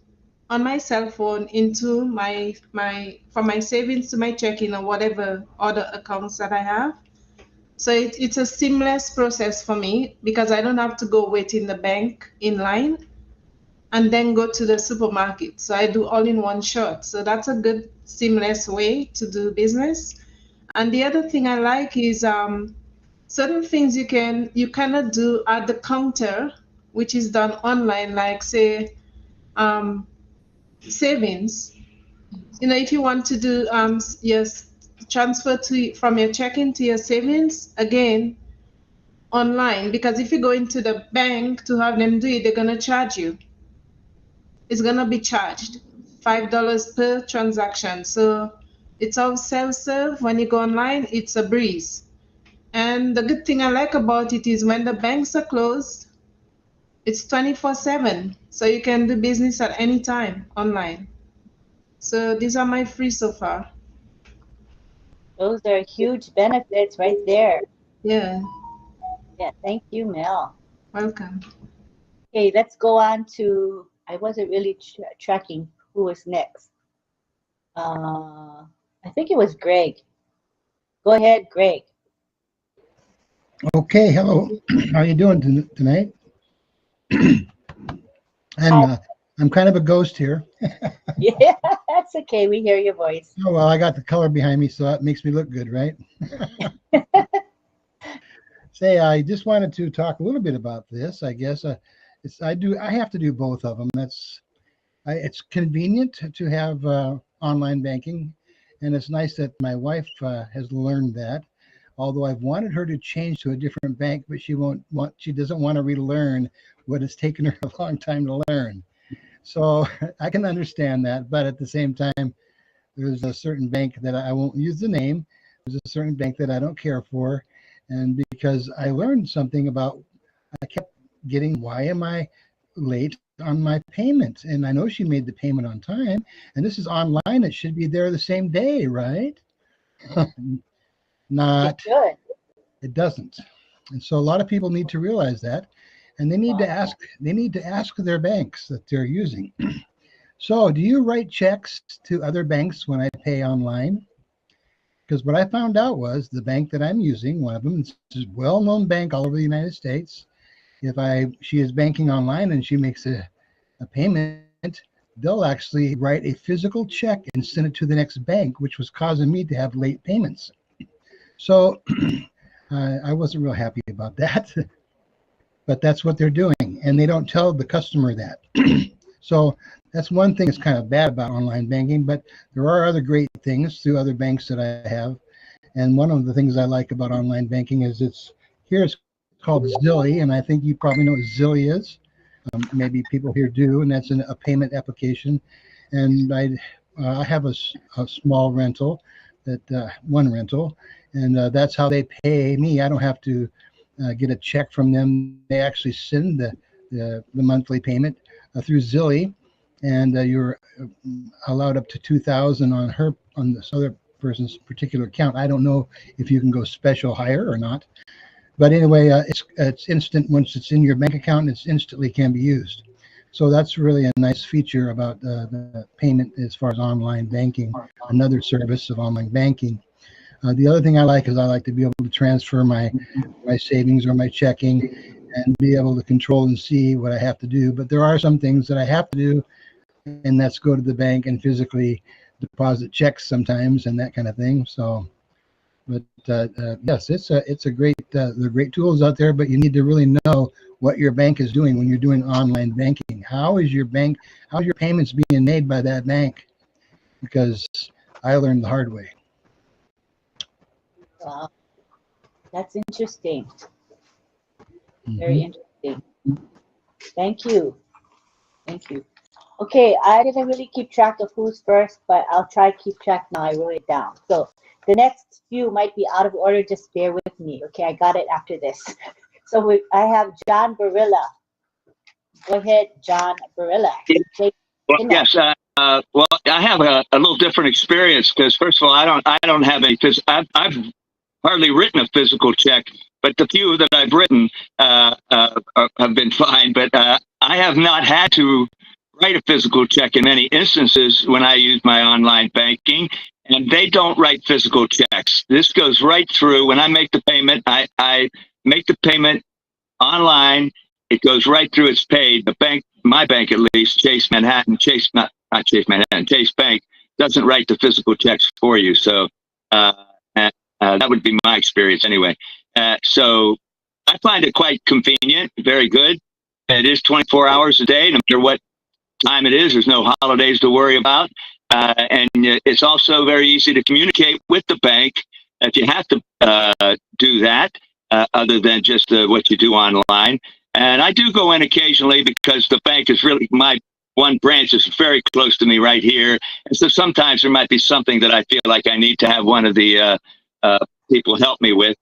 on my cell phone into from my savings to my checking or whatever other accounts that I have. So it's a seamless process for me because I don't have to go wait in the bank in line and then go to the supermarket. So I do all in one shot. So that's a good seamless way to do business. And the other thing I like is certain things you cannot do at the counter, which is done online, like say savings. You know, if you want to do yes, transfer from your checking to your savings, again, online, because if you go into the bank to have them do it, they're gonna charge you. It's gonna be charged $5 per transaction. So it's all self-serve. When you go online, it's a breeze. And the good thing I like about it is when the banks are closed, it's 24/7. So you can do business at any time online. So these are my free so far. Those are huge benefits right there. Yeah. Yeah, thank you, Mel. Welcome. Okay, let's go on to, I wasn't really tracking who was next. I think it was Greg. Go ahead, Greg. Okay, hello. How are you doing tonight? I'm kind of a ghost here. Yeah, that's okay. We hear your voice. Oh, well, I got the color behind me, so that makes me look good, right? Say, I just wanted to talk a little bit about this. I guess I have to do both of them. It's convenient to have online banking, and it's nice that my wife has learned that. Although I've wanted her to change to a different bank, but she doesn't want to relearn what has taken her a long time to learn. So I can understand that, but at the same time, there's a certain bank that I won't use the name. There's a certain bank that I don't care for, and because I learned something about, I kept getting, why am I late on my payment? And I know she made the payment on time, and this is online. It should be there the same day, right? Not. It doesn't. And so a lot of people need to realize that, and they need to ask. They need to ask their banks that they're using. So, do you write checks to other banks when I pay online? Because what I found out was the bank that I'm using, one of them, is a well-known bank all over the United States. If she is banking online and she makes a payment, they'll actually write a physical check and send it to the next bank, which was causing me to have late payments. So I wasn't real happy about that, but that's what they're doing, and they don't tell the customer that. So that's one thing that's kind of bad about online banking, but there are other great things through other banks that I have. And one of the things I like about online banking is it's called Zilly, and I think you probably know what Zilly is. Maybe people here do, and that's a payment application. And I have a small rental, one rental, and that's how they pay me. I don't have to get a check from them. They actually send the monthly payment through Zilly, and you're allowed up to $2,000 on this other person's particular account. I don't know if you can go special higher or not, but anyway, it's instant. Once it's in your bank account, it's instantly can be used. So that's really a nice feature about the payment as far as online banking, another service of online banking. The other thing I like is I like to be able to transfer my savings or my checking and be able to control and see what I have to do. But there are some things that I have to do, and that's go to the bank and physically deposit checks sometimes and that kind of thing. So, but yes, it's a great, there are great tools out there, but you need to really know what your bank is doing when you're doing online banking. How's your payments being made by that bank? Because I learned the hard way. Wow, that's interesting. Very interesting. Thank you. Thank you. Okay, I didn't really keep track of who's first, but I'll try to keep track now. I wrote it down. So the next few might be out of order. Just bear with me. Okay, I got it after this. So I have John Barilla. Go ahead, John Barilla. Well, yes. Well, I have a little different experience because, first of all, I don't have any, because I've hardly written a physical check, but the few that I've written have been fine. But I have not had to write a physical check in many instances when I use my online banking, and they don't write physical checks. This goes right through. When I make the payment, I make the payment online. It goes right through. It's paid. The bank, my bank at least, Chase Bank, doesn't write the physical checks for you. So that would be my experience anyway. So I find it quite convenient, very good. It is 24 hours a day, no matter what time it is. There's no holidays to worry about. And it's also very easy to communicate with the bank if you have to do that, other than just what you do online. And I do go in occasionally because the bank is really, my one branch is very close to me right here. And so sometimes there might be something that I feel like I need to have one of the people help me with.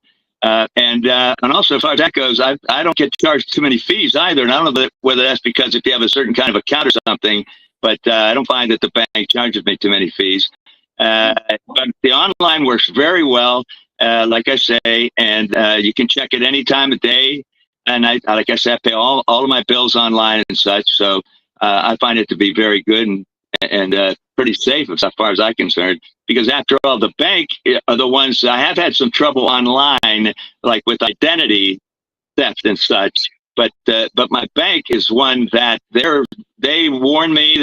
And also, as far as that goes, I don't get charged too many fees either. And I don't know whether that's because if you have a certain kind of account or something, but I don't find that the bank charges me too many fees. But the online works very well, like I say, and you can check it any time of day. And like I said, I pay all of my bills online and such. So I find it to be very good and pretty safe as far as I'm concerned. Because after all, the bank are the ones I have had some trouble online, like with identity theft and such. But my bank is one that they warn me.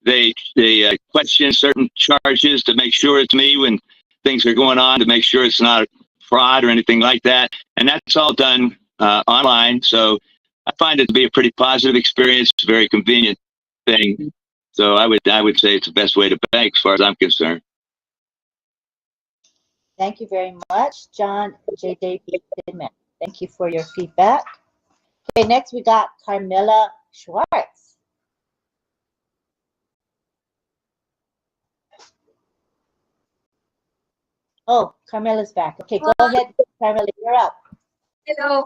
They question certain charges to make sure it's me when things are going on, to make sure it's not fraud or anything like that. And that's all done online. So I find it to be a pretty positive experience, very convenient thing. So I would say it's the best way to bank as far as I'm concerned. Thank you very much, John J.D. Pittman. Thank you for your feedback. Okay, next we got Carmela Schwartz. Oh, Carmela's back. Okay, go ahead, Carmela, you're up. Hello.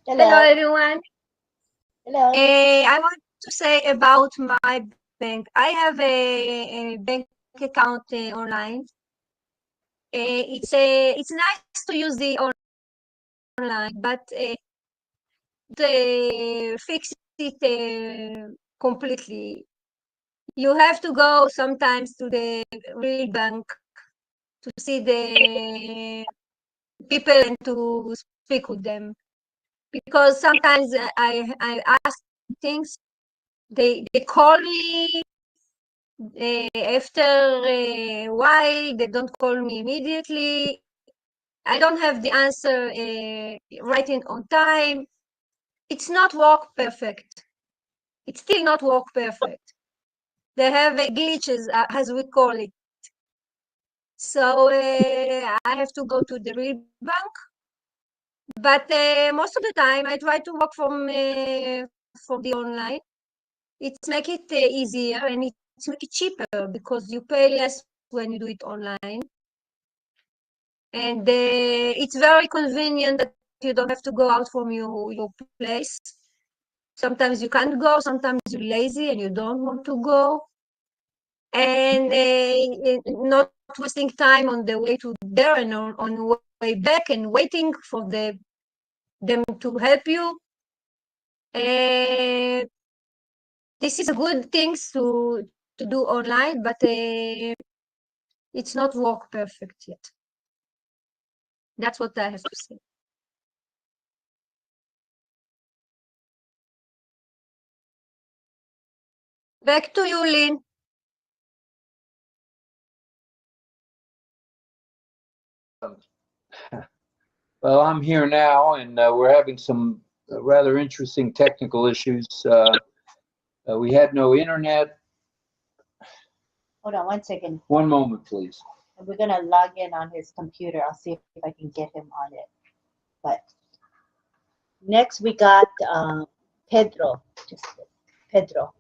Hello. Hello, everyone. Hello. I want to say about my bank. I have a bank account online. It's nice to use the online, but they fix it completely. You have to go sometimes to the real bank to see the people and to speak with them, because sometimes I ask things, they call me after a while, they don't call me immediately. I don't have the answer right on time. It's not work perfect. It's still not work perfect. They have glitches, as we call it. So I have to go to the real bank. But most of the time, I try to work from the online. It's make it easier, and it's make it cheaper because you pay less when you do it online. And it's very convenient that you don't have to go out from your place. Sometimes you can't go, sometimes you're lazy and you don't want to go. And not wasting time on the way to there and on the way back and waiting for them to help you. This is a good thing to do online, but it's not work perfect yet. That's what I have to say. Back to you, Lynn. Well, I'm here now, and we're having some rather interesting technical issues. We had no internet. Hold on 1 second. One moment, please. We're going to log in on his computer. I'll see if I can get him on it. But next we got Pedro. Pedro.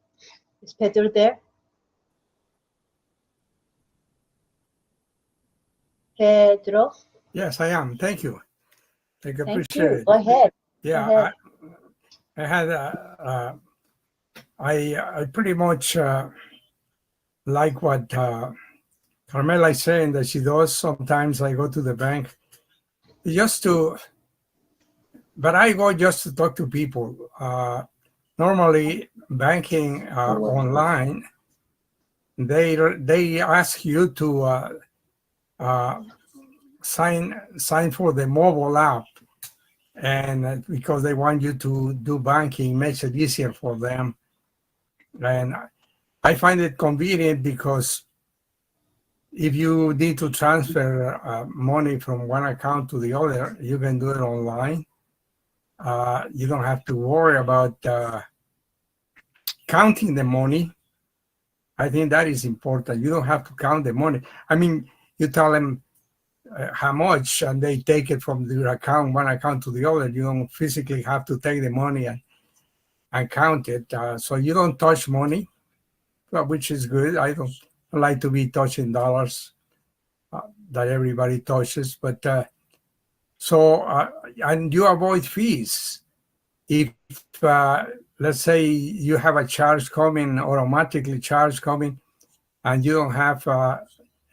Is Pedro there? Pedro? Yes, I am. Thank you. I Thank appreciate you. it. Go ahead. Yeah, Go ahead. I had I pretty much like what Carmela is saying that she does. Sometimes I go to the bank just to, but I go just to talk to people. Normally, banking online, they ask you to sign for the mobile app, and because they want you to do banking, makes it easier for them. And I find it convenient because if you need to transfer money from one account to the other, you can do it online. You don't have to worry about counting the money. I think that is important. You don't have to count the money. I mean, you tell them how much, and they take it from their account, one account to the other. You don't physically have to take the money and count it. So you don't touch money, which is good. I don't like to be touching dollars that everybody touches, but and you avoid fees. If let's say you have a charge coming, automatically charge coming, and you don't have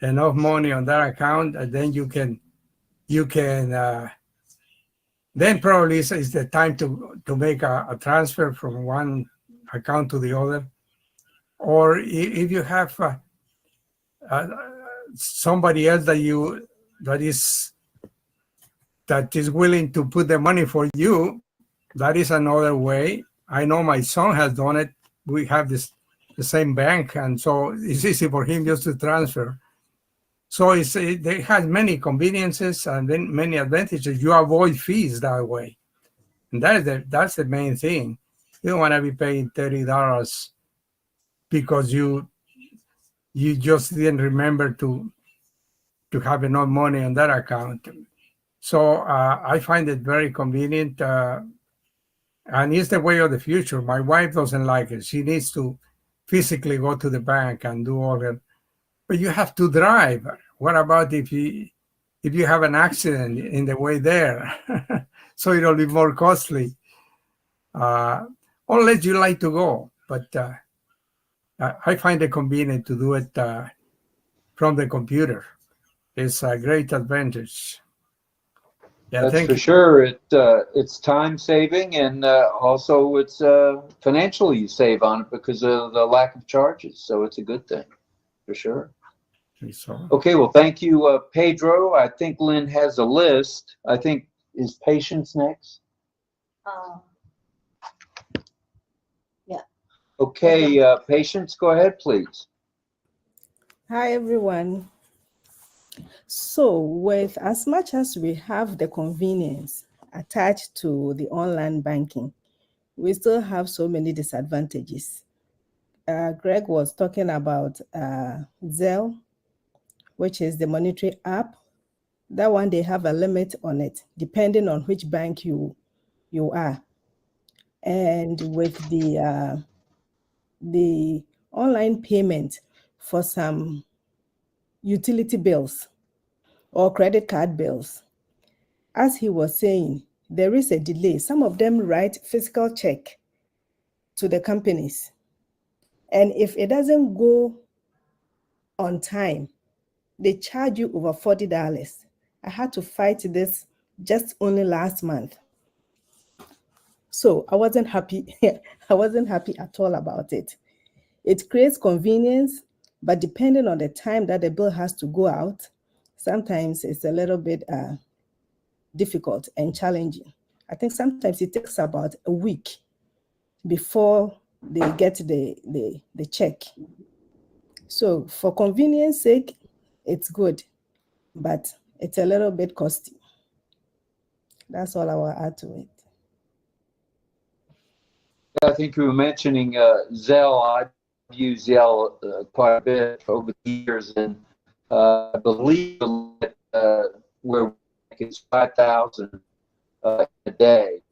enough money on that account, and then you can then probably is the time to make a transfer from one account to the other. Or if you have somebody else that is willing to put the money for you, that is another way. I know my son has done it. We have the same bank, and so it's easy for him just to transfer. So it has many conveniences and then many advantages. You avoid fees that way, and that's the main thing. You don't want to be paying $30 because you just didn't remember to have enough money on that account. So I find it very convenient, and it's the way of the future. My wife doesn't like it. She needs to physically go to the bank and do all that. But you have to drive. What about if you have an accident in the way there? So it'll be more costly, unless you like to go. But I find it convenient to do it from the computer. It's a great advantage. Yeah, That's for sure. It's time saving, and also it's financially you save on it because of the lack of charges. So it's a good thing, for sure. So. Okay, well, thank you, Pedro. I think Lynn has a list. I think, is Patience next? Yeah. Okay, Patience, go ahead, please. Hi, everyone. So with as much as we have the convenience attached to the online banking, we still have so many disadvantages. Greg was talking about Zelle, which is the monetary app. That one, they have a limit on it, depending on which bank you are. And with the online payment for some utility bills or credit card bills, as he was saying, there is a delay. Some of them write physical check to the companies. And if it doesn't go on time, they charge you over $40. I had to fight this just only last month. So I wasn't happy. I wasn't happy at all about it. It creates convenience, but depending on the time that the bill has to go out, sometimes it's a little bit difficult and challenging. I think sometimes it takes about a week before they get the check. So for convenience sake, it's good, but it's a little bit costly. That's all I will add to it. I think you were mentioning Zelle. I've used Zelle quite a bit over the years, and I believe where it's 5,000 a day.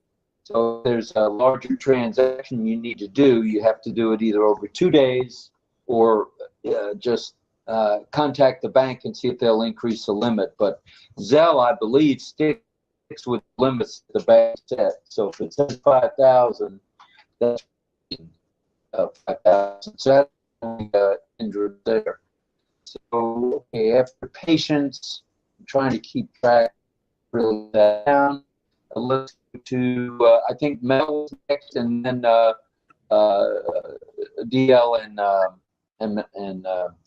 So if there's a larger transaction you need to do, you have to do it either over 2 days or just contact the bank and see if they'll increase the limit. But Zelle, I believe, sticks with limits the bank set. So if it says 5,000, that's 5,000. So that's only injured there. So okay, after Patience, I'm trying to keep track really that down. Let's go to I think Mel was next, and then DL and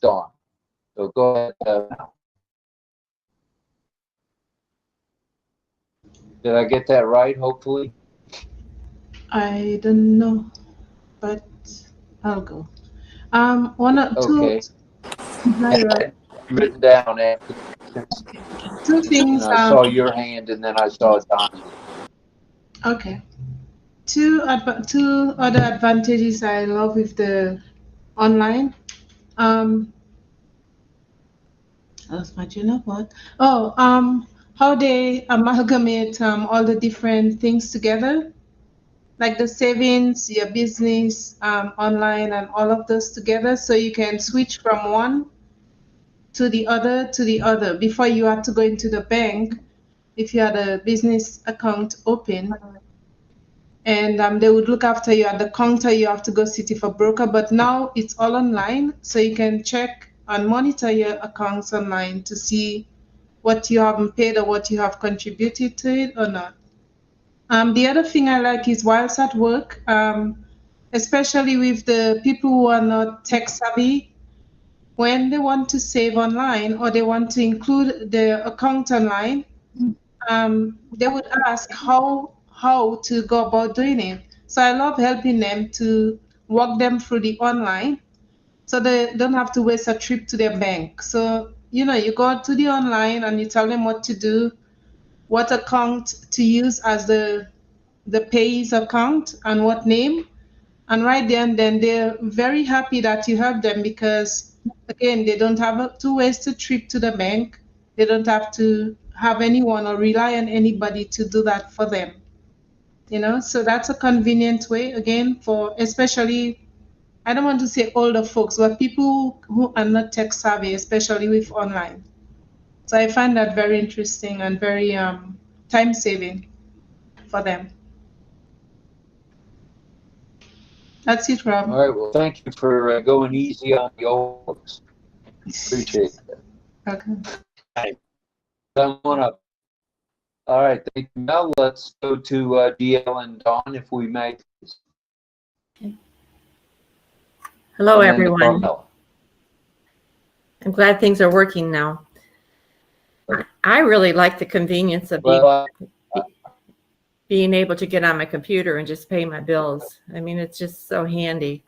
Dawn. So go ahead, Mel. Did I get that right? Hopefully. I don't know, but I'll go. One or two. Okay. Written down after. Two things. And I saw your hand, and then I saw Don. Okay. Two other advantages I love with the online. That's my what? Oh, how they amalgamate all the different things together, like the savings, your business, online, and all of those together, so you can switch from one to the other before you have to go into the bank if you had a business account open. and they would look after you at the counter. You have to go sit for broker, but now it's all online, so you can check and monitor your accounts online to see what you haven't paid or what you have contributed to it or not. The other thing I like is whilst at work, especially with the people who are not tech savvy, when they want to save online or they want to include their account online, they would ask how to go about doing it. So I love helping them to walk them through the online so they don't have to waste a trip to their bank. So, you know, you go to the online and you tell them what to do, what account to use as the payee's account and what name. And right there and then they're very happy that you help them because, again, they don't have to waste a trip to the bank. They don't have to have anyone or rely on anybody to do that for them. You know, so that's a convenient way, again, for especially, I don't want to say older folks, but people who are not tech savvy, especially with online. So I find that very interesting and very time saving for them. That's it, Rob. All right. Well, thank you for going easy on the old folks. Appreciate that. Okay. Come on up. All right. Thank you. Now let's go to DL and Dawn, if we may. Okay. Hello, And then everyone. Carmel. I'm glad things are working now. I really like the convenience of being able to get on my computer and just pay my bills. I mean, it's just so handy.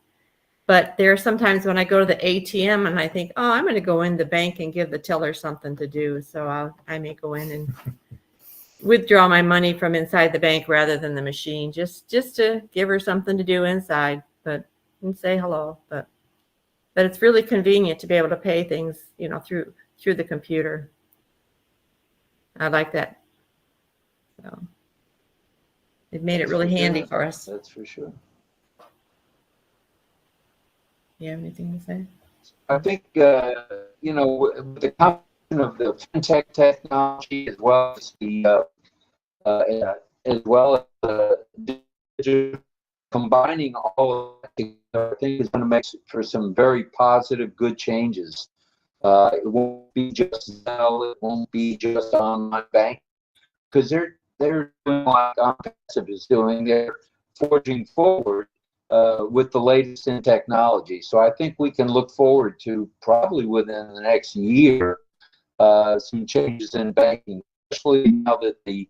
But there are sometimes when I go to the ATM and I think, oh, I'm going to go in the bank and give the teller something to do. So I may go in and withdraw my money from inside the bank rather than the machine, just to give her something to do inside, but and say hello. But it's really convenient to be able to pay things, you know, through the computer. I like that. So it made it really handy for us. That's for sure. You have anything to say? I think, you know, with the combination of the Fintech technology as well as the digital, combining all of that together, I think is going to make for some very positive, good changes. It won't be just Zelle, it won't be just online banking, because they're doing like Onpassive is doing. They're forging forward with the latest in technology. So I think we can look forward to probably within the next year some changes in banking, especially now that the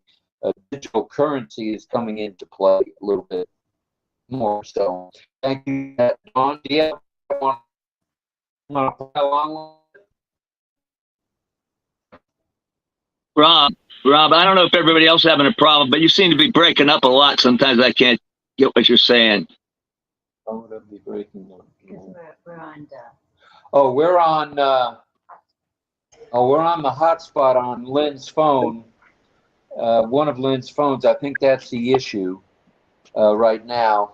digital currency is coming into play a little bit more. So thank you, Dawn. Do you want to play along? Rob, I don't know if everybody else is having a problem, but you seem to be breaking up a lot. Sometimes I can't get what you're saying. Oh, would I be breaking up? Because we're on we're on the hotspot on Lynn's phone. One of Lynn's phones. I think that's the issue right now.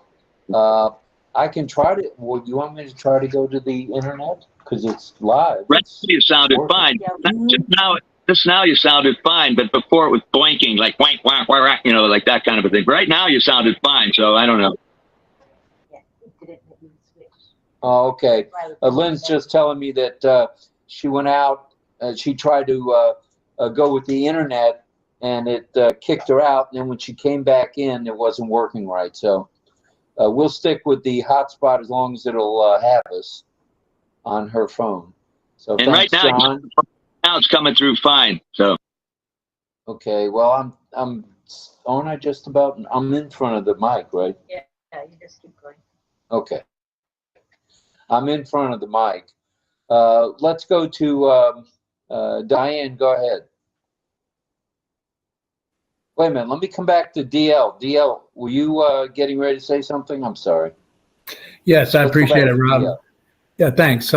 I can try to. Well, you want me to try to go to the internet because it's live? Right, you sounded fine. Just now you sounded fine, but before it was boinking, like wank, wank, wank, you know, like that kind of a thing. Right now you sounded fine, so I don't know. Oh, okay. Lynn's just telling me that she went out. She tried to go with the internet, and it kicked her out. And then when she came back in, it wasn't working right. So we'll stick with the hotspot as long as it'll have us on her phone. So and thanks, right now, John. Now it's coming through fine. So okay. Well, I'm in front of the mic, right? Yeah, you just keep going. Okay. I'm in front of the mic. Let's go to Diane. Go ahead. Wait a minute. Let me come back to DL. DL, were you getting ready to say something? I'm sorry. Yes, I Let's go appreciate back it, to Rob. DL. Yeah, thanks.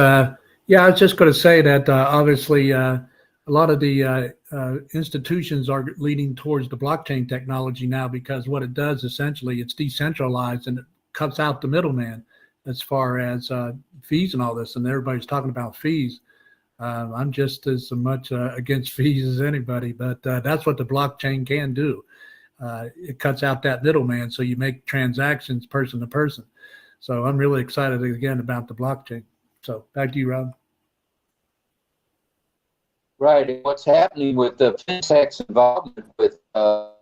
Yeah, I was just going to say that obviously a lot of the institutions are leaning towards the blockchain technology now because what it does essentially, it's decentralized and it cuts out the middleman as far as fees and all this. And everybody's talking about fees. I'm just as much against fees as anybody, but that's what the blockchain can do. it cuts out that middleman, so you make transactions person to person. So I'm really excited again about the blockchain. So back to you, Rob. Right. And what's happening with the Fintech's involvement with the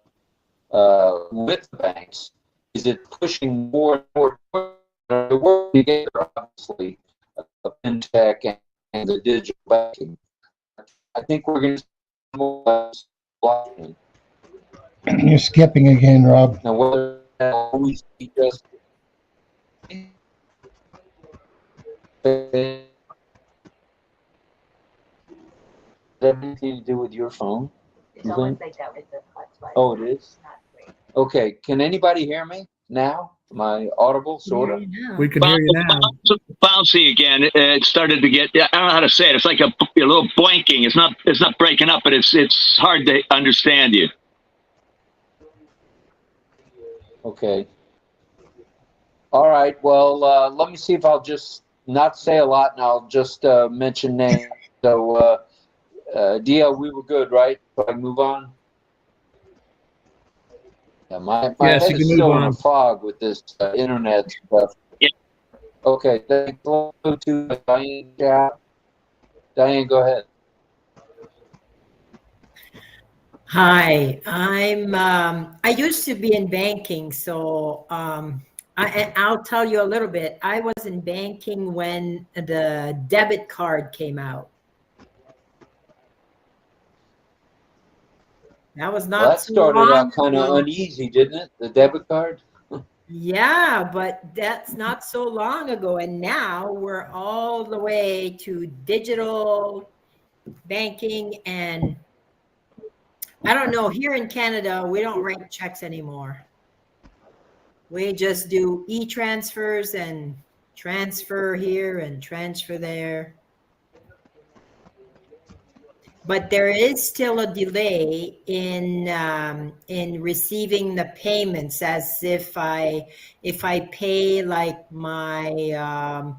banks is it pushing more and more to work together, obviously, the Fintech and the digital banking. I think we're going to see more blockchain. You're skipping again, Rob. Now, whether that always be just anything to do with your phone? It's always like that with the hotspot. Oh, it is? Okay. Can anybody hear me now? Am I audible, sort of? We can hear you now. Bouncy again. It started to get. I don't know how to say it. It's like a little blanking. It's not breaking up, but it's hard to understand you. Okay. All right. Well, let me see if I'll just not say a lot, and I'll just mention names. So, Dia, we were good, right? So I move on. Yeah, my Yes, head you is can still move in a on. fog with this internet stuff. Yeah. Okay. Thanks to Diane. Diane, go ahead. Hi, I used to be in banking, so I'll tell you a little bit. I was in banking when the debit card came out. That was Well, not that so started long out kind of ago. uneasy, didn't it? The debit card. Yeah, but that's not so long ago. And now we're all the way to digital banking. And I don't know, here in Canada, we don't write checks anymore. We just do e-transfers and transfer here and transfer there. But there is still a delay in receiving the payments, as if I pay like my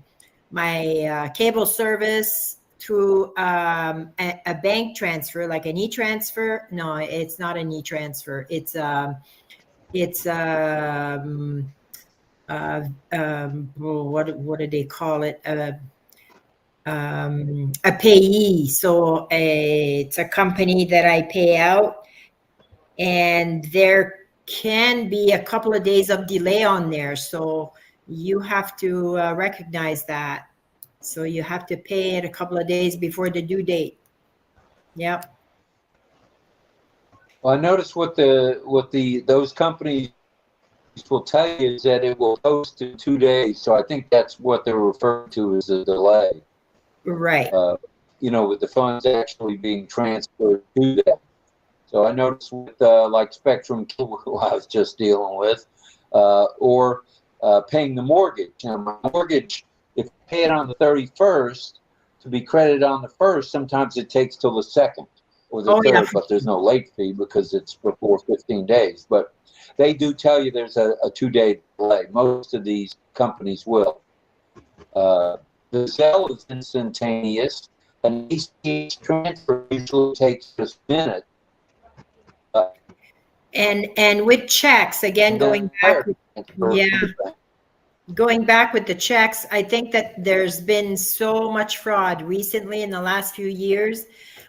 cable service through a bank transfer, like an e-transfer. No, it's not an e-transfer. It's what do they call it? A payee. So it's a company that I pay out, and there can be a couple of days of delay on there. So you have to recognize that. So you have to pay it a couple of days before the due date. Yep. Well, I noticed what those companies will tell you is that it will post in 2 days. So I think that's what they're referring to as a delay. Right. With the funds actually being transferred to them. So I noticed with like Spectrum, who I was just dealing with, or paying the mortgage. Now, my mortgage, if you pay it on the 31st to be credited on the 1st, sometimes it takes till the 2nd or the 3rd, yeah. But there's no late fee because it's before 15 days. But they do tell you there's a 2-day delay. Most of these companies will. The Zelle is instantaneous, and ACH transfer usually takes just a minute. And with checks, again, going back with the checks, I think that there's been so much fraud recently in the last few years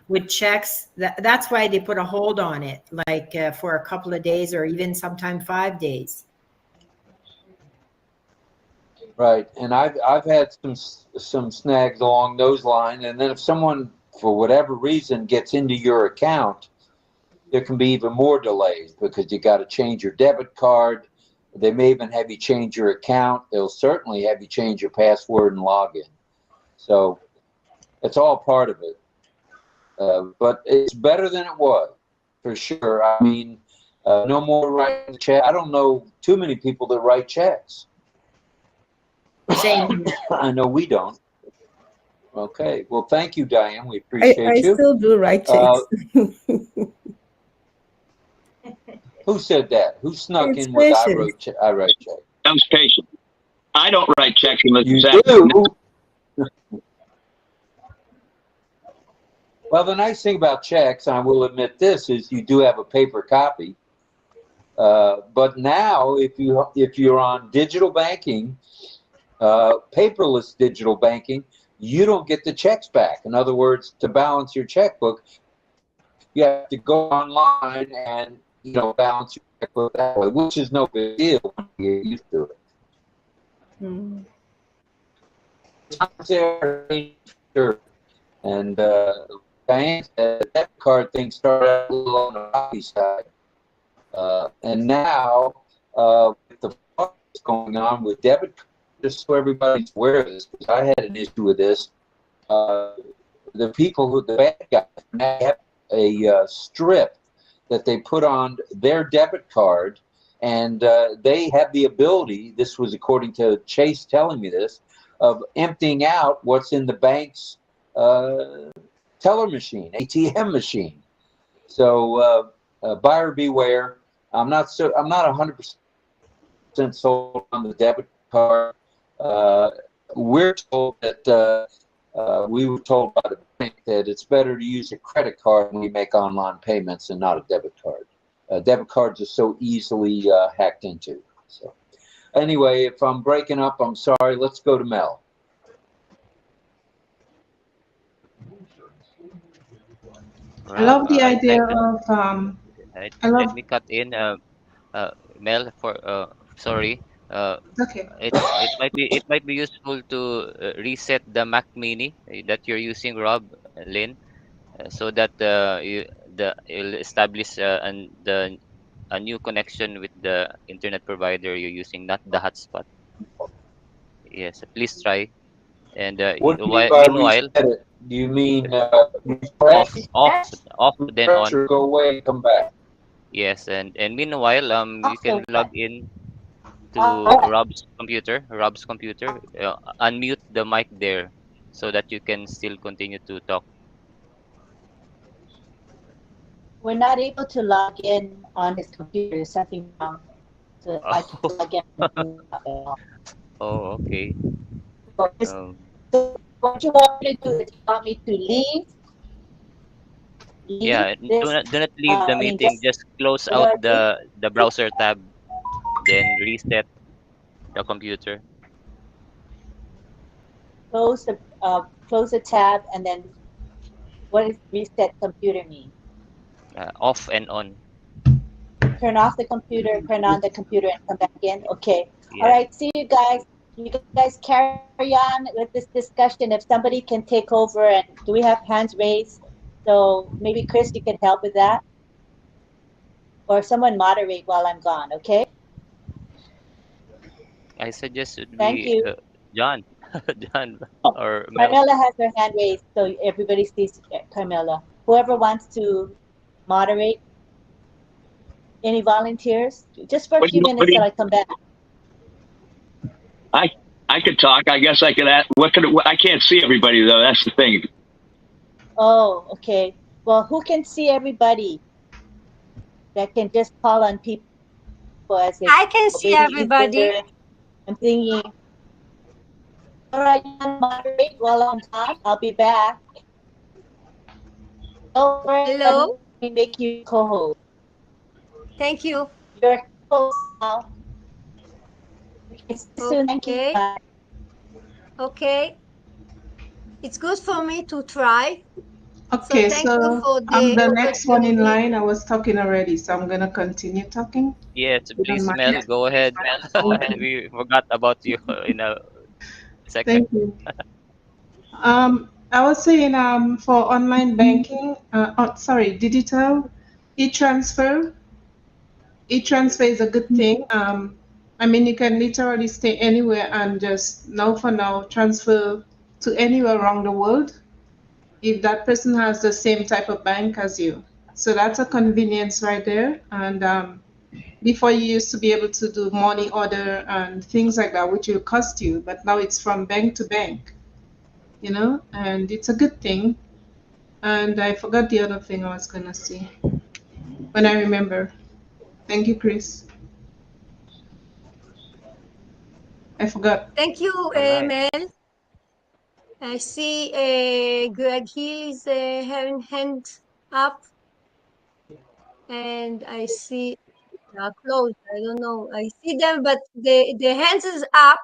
with checks. That's why they put a hold on it, like for a couple of days or even sometimes 5 days. Right, and I've had some snags along those lines, and then if someone for whatever reason gets into your account, there can be even more delays because you got to change your debit card. They may even have you change your account. They'll certainly have you change your password and login. So it's all part of it, but it's better than it was for sure. I mean, no more writing checks. I don't know too many people that write checks. Same. I know we don't. Okay. Well, thank you, Diane. We appreciate you. I still do write checks. Who said that? Who snuck It's in with Patience. I write checks? That was patient. I don't write checks unless You it's do? Well, the nice thing about checks, I will admit this, is you do have a paper copy. But now, if you're on digital banking, paperless digital banking, you don't get the checks back. In other words, to balance your checkbook, you have to go online and balance your checkbook that way, which is no big deal when you get used to it. Mm. And Diane said the debit card thing started out a little on the rocky side. And now, with the fraud that's going on with debit cards, just so everybody's aware of this, because I had an issue with this, the bad guys have a strip that they put on their debit card, and they have the ability, this was according to Chase telling me this, of emptying out what's in the bank's teller machine, ATM machine. So buyer beware. I'm not 100% sold on the debit card. We're told that we were told by the bank that it's better to use a credit card when we make online payments and not a debit card. Debit cards are so easily hacked into. So anyway, if I'm breaking up, I'm sorry. Let's go to Mel. I love the I'd idea like to, of I love let me cut in, Mel. Sorry. okay. It might be useful to reset the Mac Mini that you're using, Lynn, so that you'll establish a new connection with the internet provider you're using, not the hotspot. Yes, please try. And What do you mean by meanwhile, reset it? Do you mean off, refresh? off, then Refresh on. or go away and come back? Yes, and meanwhile, you can Also, log in to uh, Rob's computer. Unmute the mic there, so that you can still continue to talk. we're not able to log in on his computer. There's something wrong. So I can log in. Oh, okay. So what you want me to do is you want me to leave Yeah, this, do not leave the I mean, meeting. Just close out the browser tab, then reset the computer. close the tab, and then what does reset computer mean? Off and on. Turn off the computer, turn on the computer, and come back in. Okay. Yeah. All right. See you guys. You guys carry on with this discussion. If somebody can take over, and do we have hands raised? So maybe Chris, you can help with that, or someone moderate while I'm gone. Okay. I suggest it Thank be you. John, John Oh, or Mel. Carmela has her hand raised, so everybody sees Carmela. Whoever wants to moderate, any volunteers? Just for a few minutes till I come back. I could talk. I guess I could ask. I can't see everybody though. That's the thing. Oh, okay. Well, who can see everybody? That can just call on people as they. I can see everybody. I'm thinking. All right, moderate while I'm gone. I'll be back. Hello. Let me make you co-host. Thank you. You're co-host now. Okay, soon. Thank you. Okay. Bye. Okay. It's good for me to try. Okay, so thank you for I'm the the next one in opportunity. line. I was talking already, so I'm gonna continue talking. Yes, You don't please, mind? Mel. Go ahead. Thank you. We forgot about you in a second. Thank you. I was saying for online banking, digital e-transfer. E-transfer is a good thing. I mean, you can literally stay anywhere and just now for now transfer to anywhere around the world if that person has the same type of bank as you. So that's a convenience right there. And before you used to be able to do money order and things like that, which will cost you, but now it's from bank to bank, and it's a good thing. And I forgot the other thing I was gonna say when I remember. Thank you, Chris. I forgot. Thank you, All right. Mel. I see Greg Hill is having hands up. And I see are closed. I don't know. I see them, but the hands is up,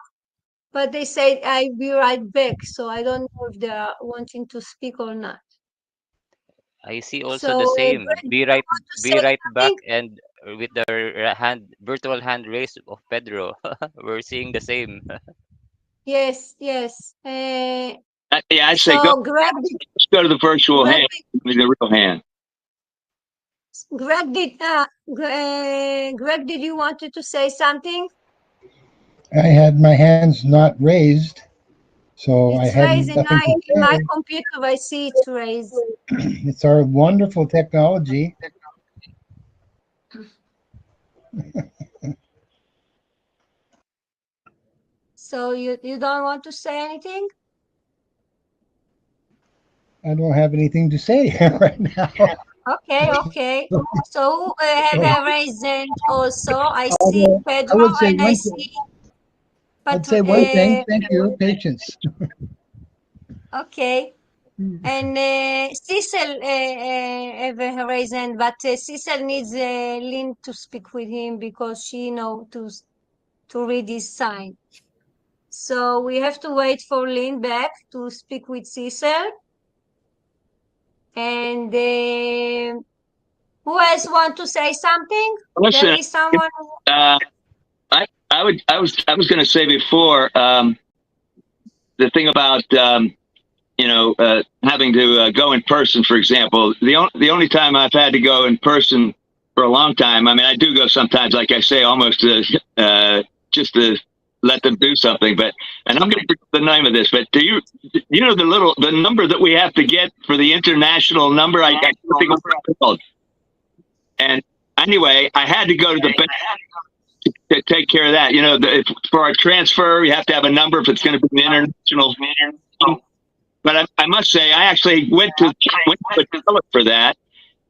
but they say I'll be right back. So I don't know if they are wanting to speak or not. I see also So the same. Greg, do Be you right, want to be say right back, something? and with the hand, virtual hand raise of Pedro, we're seeing the same. Yes, yes. Yeah, I'd say So Greg, let's go to the virtual Greg, hand, the real hand. Greg, did you wanted to say something? I had my hands not raised, so I It's had raised in nothing to my say. computer. I see it's raised. It's our wonderful technology. So you don't want to say anything? I don't have anything to say right now. Okay, okay. So who have a raised hand also? I see Although I Pedro would say and I one see thing. I'd say one thing. Thank you. Patience. okay. And Cecil have a raised hand, but Cecil needs Lynn to speak with him because she know to read his sign. So we have to wait for Lynn back to speak with Cecil. And who else want to say something? Listen, There is someone. I was going to say before the thing about having to go in person, for example. The only time I've had to go in person for a long time. I mean, I do go sometimes, like I say, almost just to let them do something. And I'm going to forget the name of this. But do you know the number that we have to get for the international number? I can't think of what it's called. And anyway, I had to go to the bank to take care of that. You know, for our transfer, you have to have a number if it's going to be an international. But I must say, I actually went to a teller for that,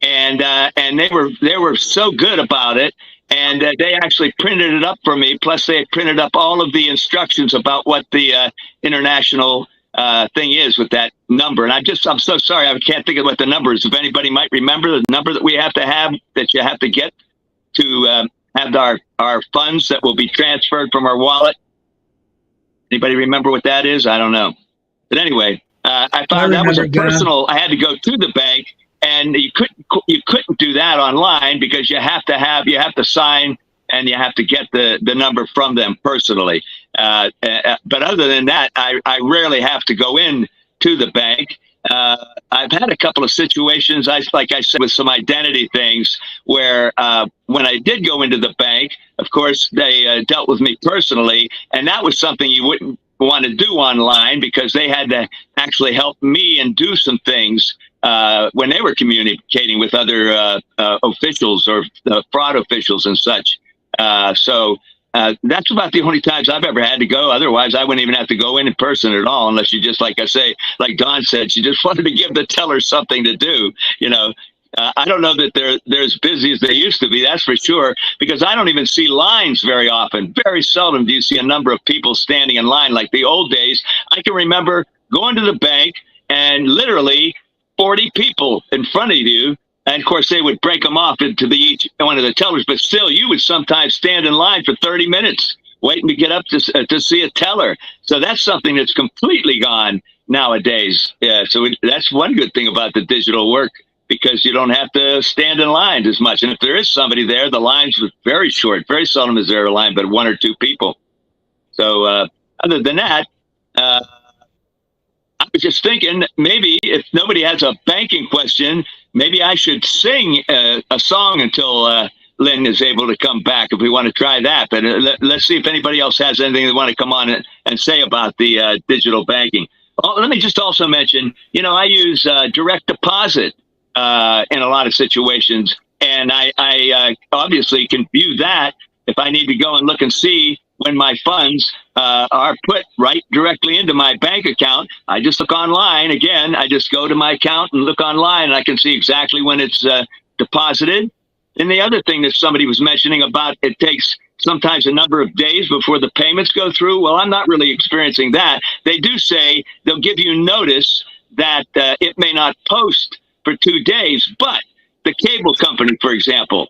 and they were so good about it, and they actually printed it up for me. Plus, they printed up all of the instructions about what the international thing is with that number. And I'm so sorry, I can't think of what the number is. If anybody might remember the number that we have to have, that you have to get to have our funds that will be transferred from our wallet. Anybody remember what that is? I don't know. But anyway. I found that was a personal. I had to go to the bank, and you couldn't do that online because you have to sign, and you have to get the number from them personally. But other than that, I rarely have to go in to the bank. I've had a couple of situations, like I said, with some identity things where when I did go into the bank, of course, they dealt with me personally, and that was something you wouldn't want to do online because they had to actually help me and do some things when they were communicating with other officials or fraud officials and such. So that's about the only times I've ever had to go. Otherwise, I wouldn't even have to go in person at all unless you just, like I say, like Don said, she just wanted to give the teller something to do, you know. I don't know that they're as busy as they used to be, that's for sure, because I don't even see lines very often. Very seldom do you see a number of people standing in line like the old days. I can remember going to the bank and literally 40 people in front of you. And of course, they would break them off into each one of the tellers, but still, you would sometimes stand in line for 30 minutes waiting to get up to see a teller. So that's something that's completely gone nowadays. Yeah, so that's one good thing about the digital work, because you don't have to stand in line as much. And if there is somebody there, the lines are very short. Very seldom is there a line, but one or two people. So other than that, I was just thinking, maybe if nobody has a banking question, maybe I should sing a song until Lynn is able to come back, if we want to try that. But let's see if anybody else has anything they want to come on and say about the digital banking. Let me just also mention, you know, I use direct deposit in a lot of situations. And I obviously can view that if I need to go and look and see when my funds are put right directly into my bank account. I just look online. Again, I just go to my account and look online, and I can see exactly when it's deposited. And the other thing that somebody was mentioning about it takes sometimes a number of days before the payments go through. Well, I'm not really experiencing that. They do say they'll give you notice that it may not post for 2 days, but the cable company, for example,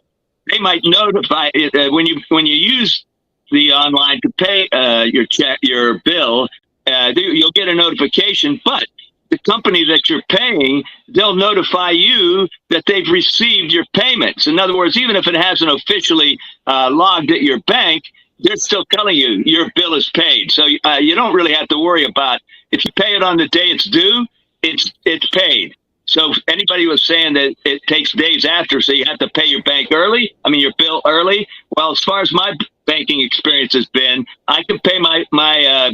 they might notify when you use the online to pay your bill. You'll get a notification, but the company that you're paying, they'll notify you that they've received your payments. In other words, even if it hasn't officially logged at your bank, they're still telling you your bill is paid. So you don't really have to worry about if you pay it on the day it's due, it's paid. So anybody was saying that it takes days after, so you have to pay your your bill early. Well, as far as my banking experience has been, I can pay my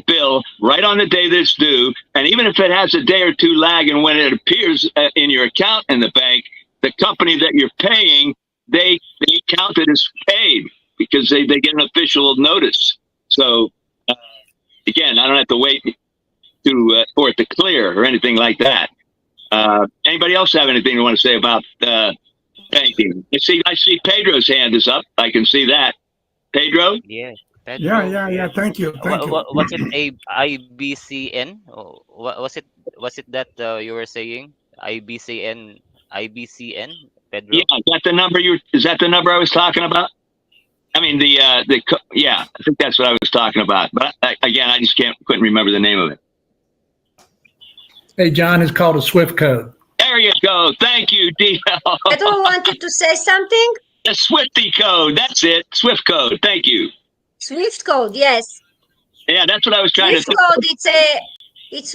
bill right on the day that it's due. And even if it has a day or two lag and when it appears in your account in the bank, the company that you're paying, they count it as paid because they get an official notice. So again, I don't have to wait for it to clear or anything like that. Anybody else have anything they want to say about banking? I see Pedro's hand is up. I can see that. Pedro? Yeah. Pedro. Yeah. Thank you. Was it IBCN? Or was it that you were saying? IBCN? Pedro? Yeah, is that the number I was talking about? I mean yeah, I think that's what I was talking about. But again, I just couldn't remember the name of it. Hey, John, it's called a Swift code. There you go. Thank you, DL. Pedro wanted to say something. The Swifty code. That's it. Swift code. Thank you. Swift code, yes. Yeah, that's what I was trying Swift code. It's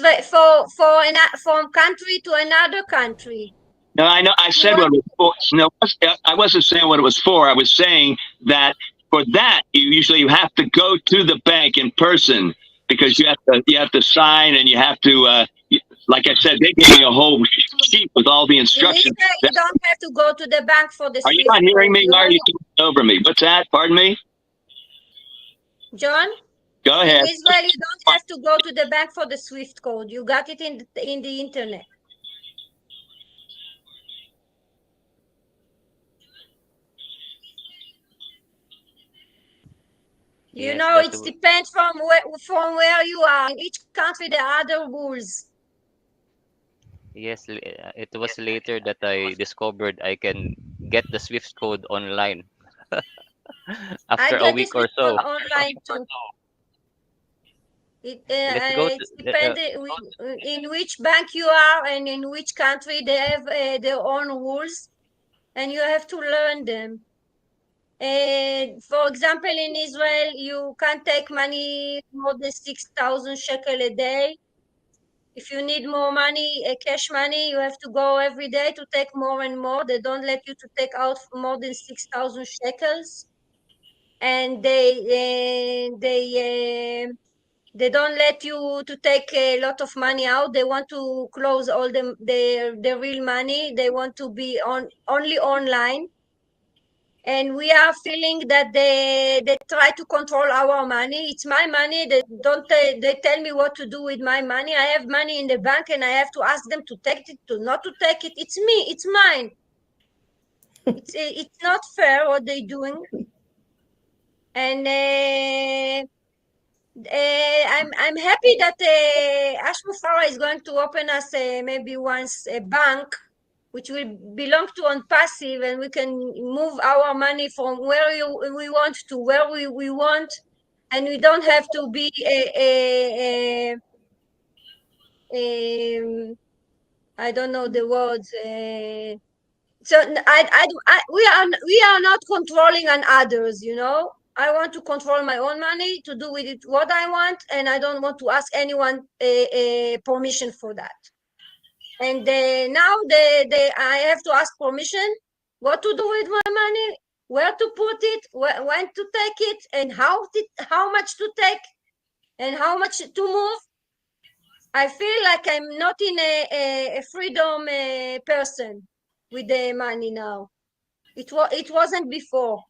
from country to another country. No, I know. I said what it was for. No, I wasn't saying what it was for. I was saying that for that, you have to go to the bank in person because you have to sign and you have to. Like I said, they gave me a whole sheet with all the instructions. You don't have to go to the bank for the. Are you not hearing me? Why are you talking over me? What's that? Pardon me? John? Go ahead. In Israel, you don't have to go to the bank for the Swift code. You got it in the internet. You know, it depends from where you are. In each country, there are other rules. Yes, it was later that I discovered I can get the Swift code online after a week or so. Online too. It depends in which bank you are and in which country. They have their own rules, and you have to learn them. For example, in Israel, you can't take money more than 6,000 shekel a day. If you need more money, cash money, you have to go every day to take more and more. They don't let you to take out more than 6,000 shekels, and they don't let you to take a lot of money out. They want to close all the real money. They want to be only online. And we are feeling that they try to control our money. It's my money. They tell me what to do with my money. I have money in the bank and I have to ask them to take it, to not to take it. It's me. It's mine. It's not fair what they're doing. And I'm happy that 𝗙𝗂𝗃𝗏 is going to open us maybe once a bank which will belong to Onpassive, and we can move our money from where we want to where we want, and we don't have to be I don't know the words. So we are not controlling on others, you know. I want to control my own money, to do with it what I want, and I don't want to ask anyone permission for that. And now I have to ask permission what to do with my money, where to put it, when to take it, and how much to take, and how much to move. I feel like I'm not in a freedom person with the money now. It wasn't before.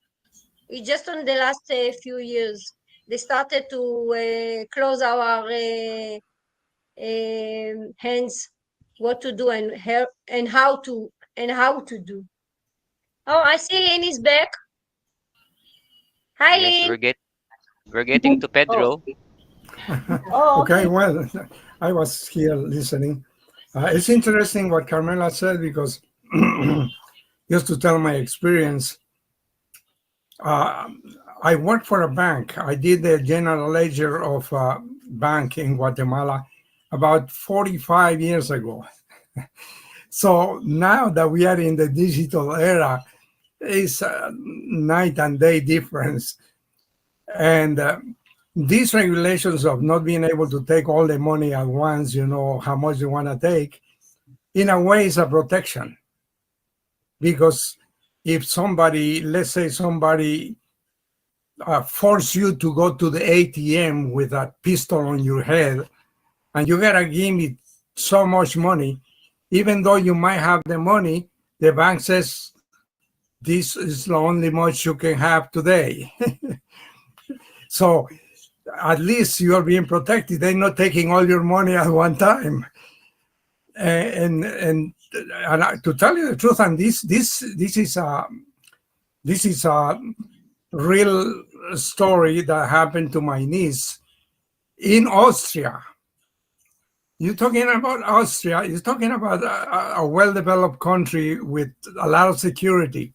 It's just on the last few years they started to close our hands. What to do and how to do. Oh, I see Lynn is back. Hi, yes, Lynn. We're getting to Pedro. Oh, Okay, well, I was here listening. It's interesting what Carmela said, because just to tell my experience, I worked for a bank. I did the general ledger of a bank in Guatemala about 45 years ago. So now that we are in the digital era, it's a night and day difference. And these regulations of not being able to take all the money at once, you know, how much you want to take, in a way is a protection. Because if somebody, let's say somebody force you to go to the ATM with a pistol on your head, and you gotta give me so much money, even though you might have the money, the bank says, this is the only much you can have today. So at least you're being protected. They're not taking all your money at one time. And to tell you the truth, and this is a real story that happened to my niece in Austria. You're talking about Austria, you're talking about a well-developed country with a lot of security.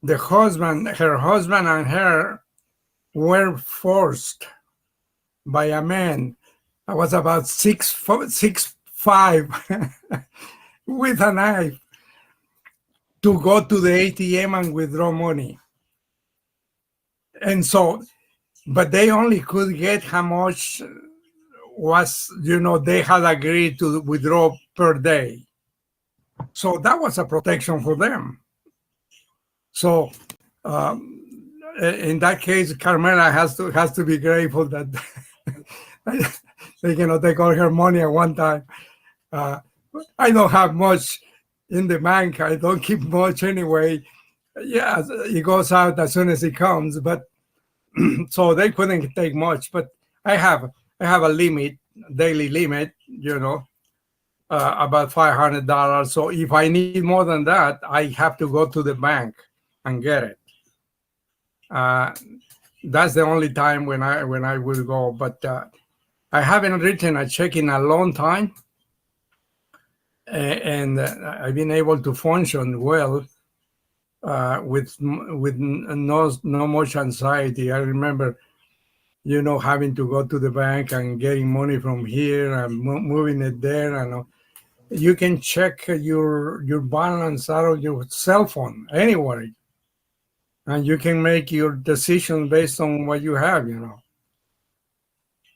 Her husband and her were forced by a man that was about 6'5" with a knife to go to the ATM and withdraw money. And so, but they only could get how much was, you know, they had agreed to withdraw per day. So that was a protection for them. So in that case, Carmela has to be grateful that they cannot take all her money at one time. I don't have much in the bank. I don't keep much anyway. Yeah, it goes out as soon as it comes. But so they couldn't take much. But I have a limit, daily limit, you know, about $500. So if I need more than that, I have to go to the bank and get it. That's the only time when I will go. But I haven't written a check in a long time, and I've been able to function well with no much anxiety. I remember, you know, having to go to the bank and getting money from here and moving it there, and you can check your balance out of your cell phone anywhere, and you can make your decision based on what you have, you know.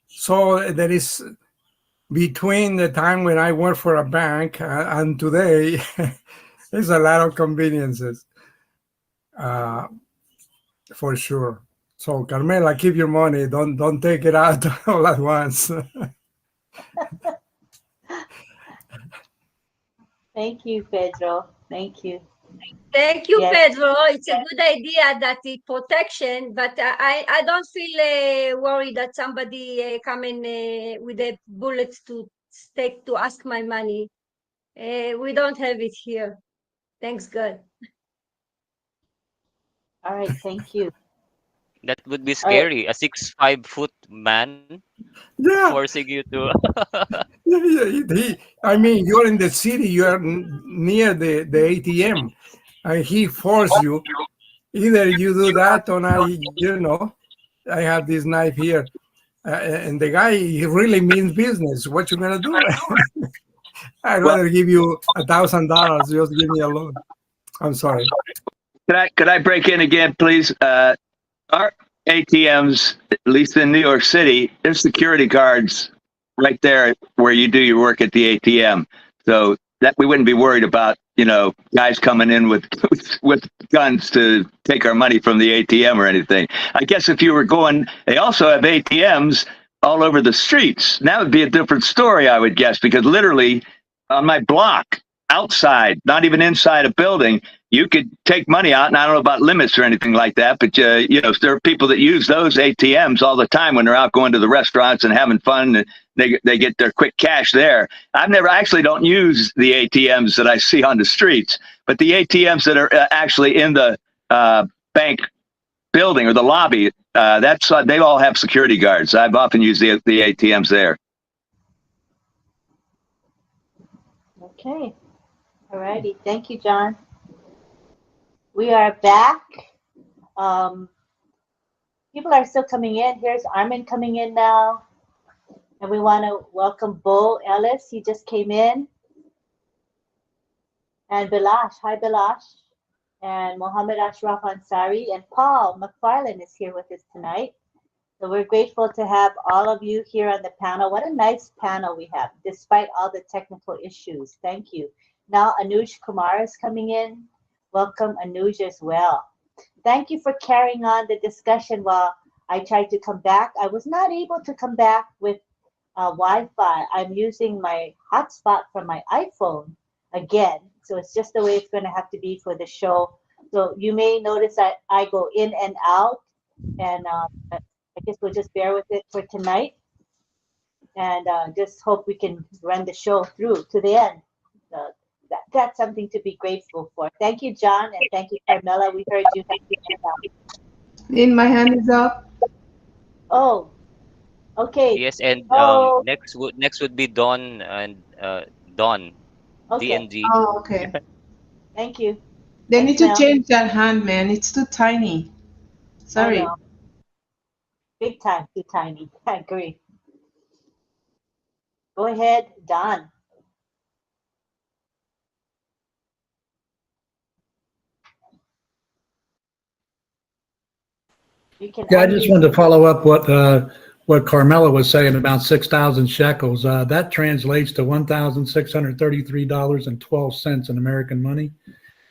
So there is, between the time when I worked for a bank and today, there's a lot of conveniences, for sure. So Carmela, keep your money. Don't take it out all at once. Thank you, Pedro. Thank you. Thank you, Yes. Pedro. It's a good idea that the protection, but I don't feel worried that somebody coming with a bullet to stick to ask my money. We don't have it here. Thanks God. All right, thank you. That would be All right. scary. A 6'5" man Yeah. forcing you to. I mean, you're in the city, you are near the ATM, and he forced you. Either you do that or you know, I have this knife here. And the guy, he really means business. What you gonna do? I'd rather give you $1,000. Just give me a loan. I'm sorry. Could I break in again, please? Our ATMs, at least in New York City, there's security guards right there where you do your work at the ATM. So that we wouldn't be worried about, you know, guys coming in with guns to take our money from the ATM or anything. I guess if you were going, they also have ATMs all over the streets. That would be a different story, I would guess, because literally on my block, outside, not even inside a building, you could take money out, and I don't know about limits or anything like that, but you know, there are people that use those ATMs all the time when they're out going to the restaurants and having fun, and they get their quick cash there. I actually don't use the ATMs that I see on the streets, but the ATMs that are actually in the bank building or the lobby, they all have security guards. I've often used the ATMs there. Okay. All righty. Thank you, John. We are back People are still coming in. Here's Armin coming in now. And we want to welcome Bo Ellis. He just came in. And Bilash. Hi, Bilash. And Mohammed Ashraf Ansari. And Paul McFarlane is here with us tonight. So we're grateful to have all of you here on the panel. What a nice panel we have, despite all the technical issues. Thank you. Now Anuj Kumar is coming in. Welcome, Anuj, as well. Thank you for carrying on the discussion while I tried to come back. I was not able to come back with Wi-Fi. I'm using my hotspot from my iPhone again. So it's just the way it's going to have to be for the show. So you may notice that I go in and out, and I guess we'll just bear with it for tonight, and just hope we can run the show through to the end. That's something to be grateful for. Thank you, John, and thank you, Carmela. We heard you. Lynn, my hand is up. Oh, okay. Yes, and Oh, next would be Dawn and Dawn, okay. DNG. Oh, okay. Thank you. They Thanks, need to Mel. change that hand, man. It's too tiny. Sorry. I know. Big time, too tiny. I agree. Go ahead, Don. You can Yeah, I just unmute. wanted to follow up what Carmela was saying about 6,000 shekels. That translates to $1,633.12 in American money.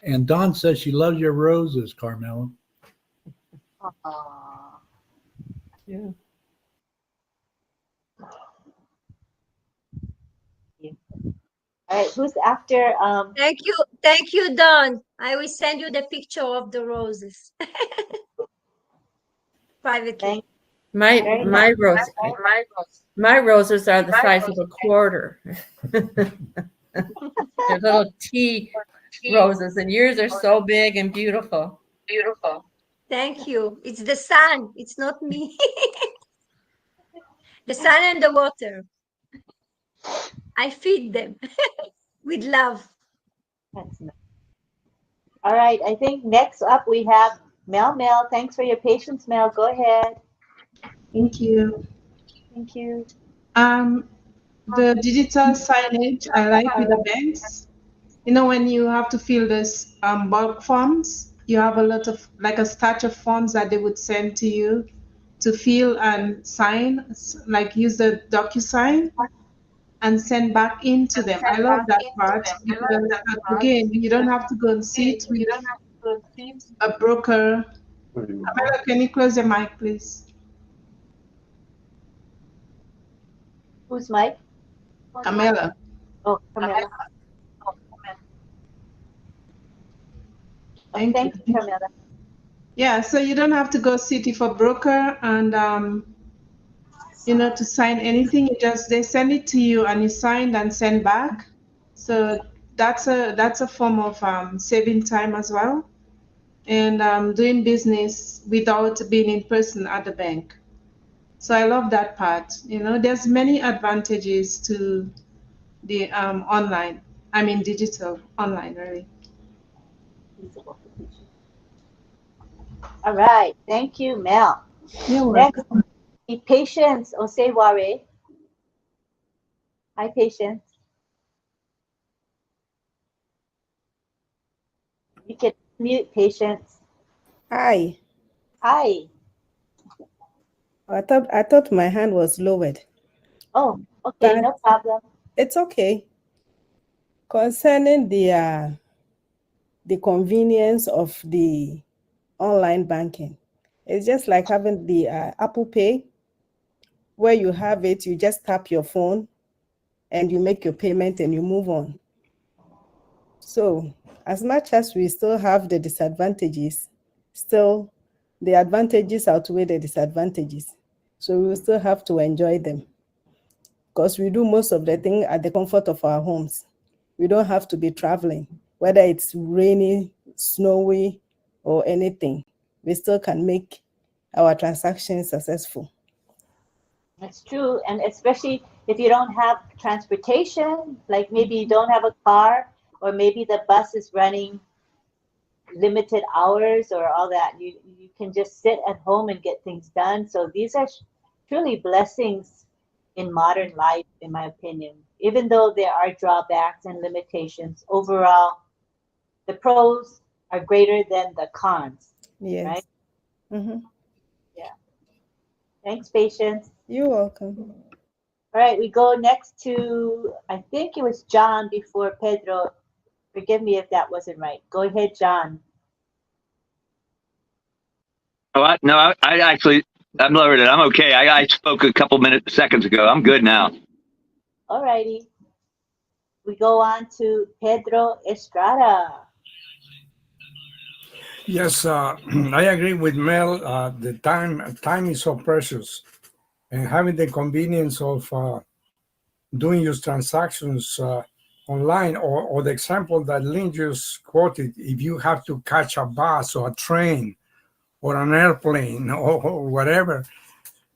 And Dawn says she loves your roses, Carmela. Aw. Yeah. All right, who's after? Thank you, Don. I will send you the picture of the roses privately. My nice. roses are the size of a quarter. They're little tea roses, and yours are so big and beautiful. Thank you. It's the sun. It's not me. The sun and the water. I feed them with love. That's nice. All right, I think next up we have Mel. Mel, thanks for your patience, Mel. Go ahead. Thank you. Thank you. The digital signage I like with the banks. You know, when you have to fill this bulk forms, you have a lot of, like a stack of forms that they would send to you to fill and sign, like use the DocuSign and send back into them. I love that part because, again, you don't have to go and sit with a broker. Amela, can you close your mic, please? Who's mic? Amela. Oh, Camilla. Thank you, Camilla. Yeah, so you don't have to go sit with a broker and you know, to sign anything. You just, they send it to you and you sign and send back. So that's a form of saving time as well, and doing business without being in person at the bank. So I love that part. You know, there's many advantages to the online. I mean, digital online, really. All right, thank you, Mel. You're Next, welcome. Patience Oseware. Hi, Patience. You can mute, Patience. Hi. Hi. I thought my hand was lowered. Oh, okay, But no problem. it's okay. Concerning the convenience of the online banking, it's just like having the Apple Pay, where you have it, you just tap your phone and you make your payment and you move on. So as much as we still have the disadvantages, still the advantages outweigh the disadvantages. So we will still have to enjoy them, because we do most of the thing at the comfort of our homes. We don't have to be traveling, whether it's rainy, snowy, or anything. We still can make our transactions successful. That's true, and especially if you don't have transportation, like maybe you don't have a car, or maybe the bus is running limited hours or all that. You can just sit at home and get things done. So these are truly blessings in modern life, in my opinion. Even though there are drawbacks and limitations, overall, the pros are greater than the cons. Yes. Right? Mm-hmm. Yeah. Thanks, Patience. You're welcome. All right, we go next to, I think it was John before Pedro. Forgive me if that wasn't right. Go ahead, John. Oh, I actually, I'm lowered it. I'm okay. I spoke a couple seconds ago. I'm good now. All righty. We go on to Pedro Estrada. Yes, I agree with Mel. The time is so precious, and having the convenience of doing your transactions online, or the example that Lynn just quoted, if you have to catch a bus or a train or an airplane or whatever,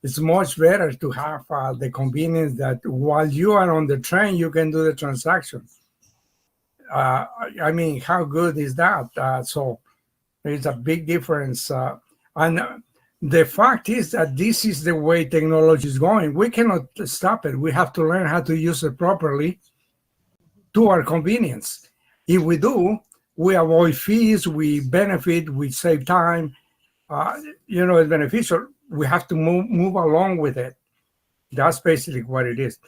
it's much better to have the convenience that while you are on the train, you can do the transaction. I mean, how good is that? So it's a big difference. And the fact is that this is the way technology is going. We cannot stop it. We have to learn how to use it properly to our convenience. If we do, we avoid fees, we benefit, we save time. It's beneficial. We have to move along with it. That's basically what it is.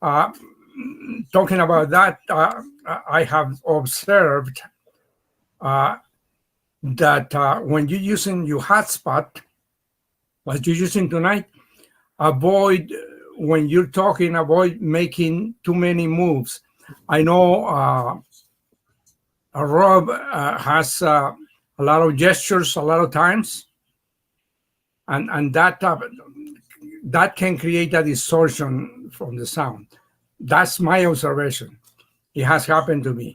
Talking about that, I have observed that when you're using your hotspot, like you're using tonight, when you're talking, avoid making too many moves. I know Rob has a lot of gestures a lot of times, and that can create a distortion from the sound. That's my observation. It has happened to me.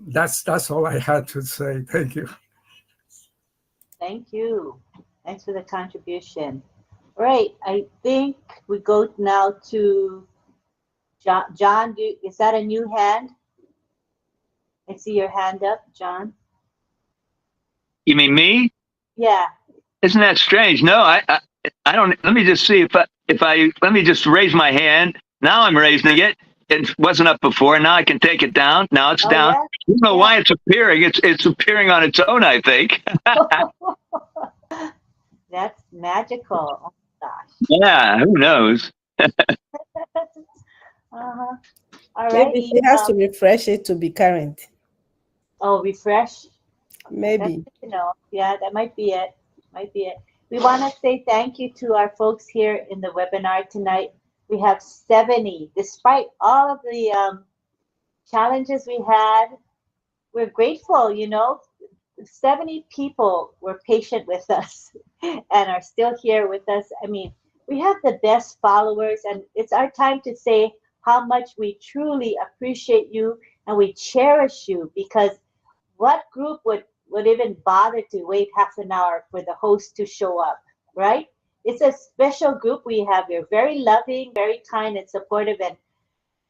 That's all I had to say. Thank you. Thank you. Thanks for the contribution. All right, I think we go now to John. John, is that a new hand? I see your hand up, John. You mean me? Yeah. Isn't that strange? No, I don't. Let me just see if I let me just raise my hand. Now I'm raising it. It wasn't up before. Now I can take it down. Now it's down. Yeah? I don't know why it's appearing. It's appearing on its own, I think. That's magical. Oh my gosh. Yeah, who knows? Uh-huh. All Maybe righty. he has to refresh it to be current. Oh, refresh. Maybe. Yeah, that might be it. We want to say thank you to our folks here in the webinar tonight. We have 70. Despite all of the challenges we had, we're grateful, 70 people were patient with us and are still here with us. I mean, we have the best followers, and it's our time to say how much we truly appreciate you and we cherish you, because what group would even bother to wait half an hour for the host to show up, right? It's a special group we have. You're very loving, very kind and supportive, and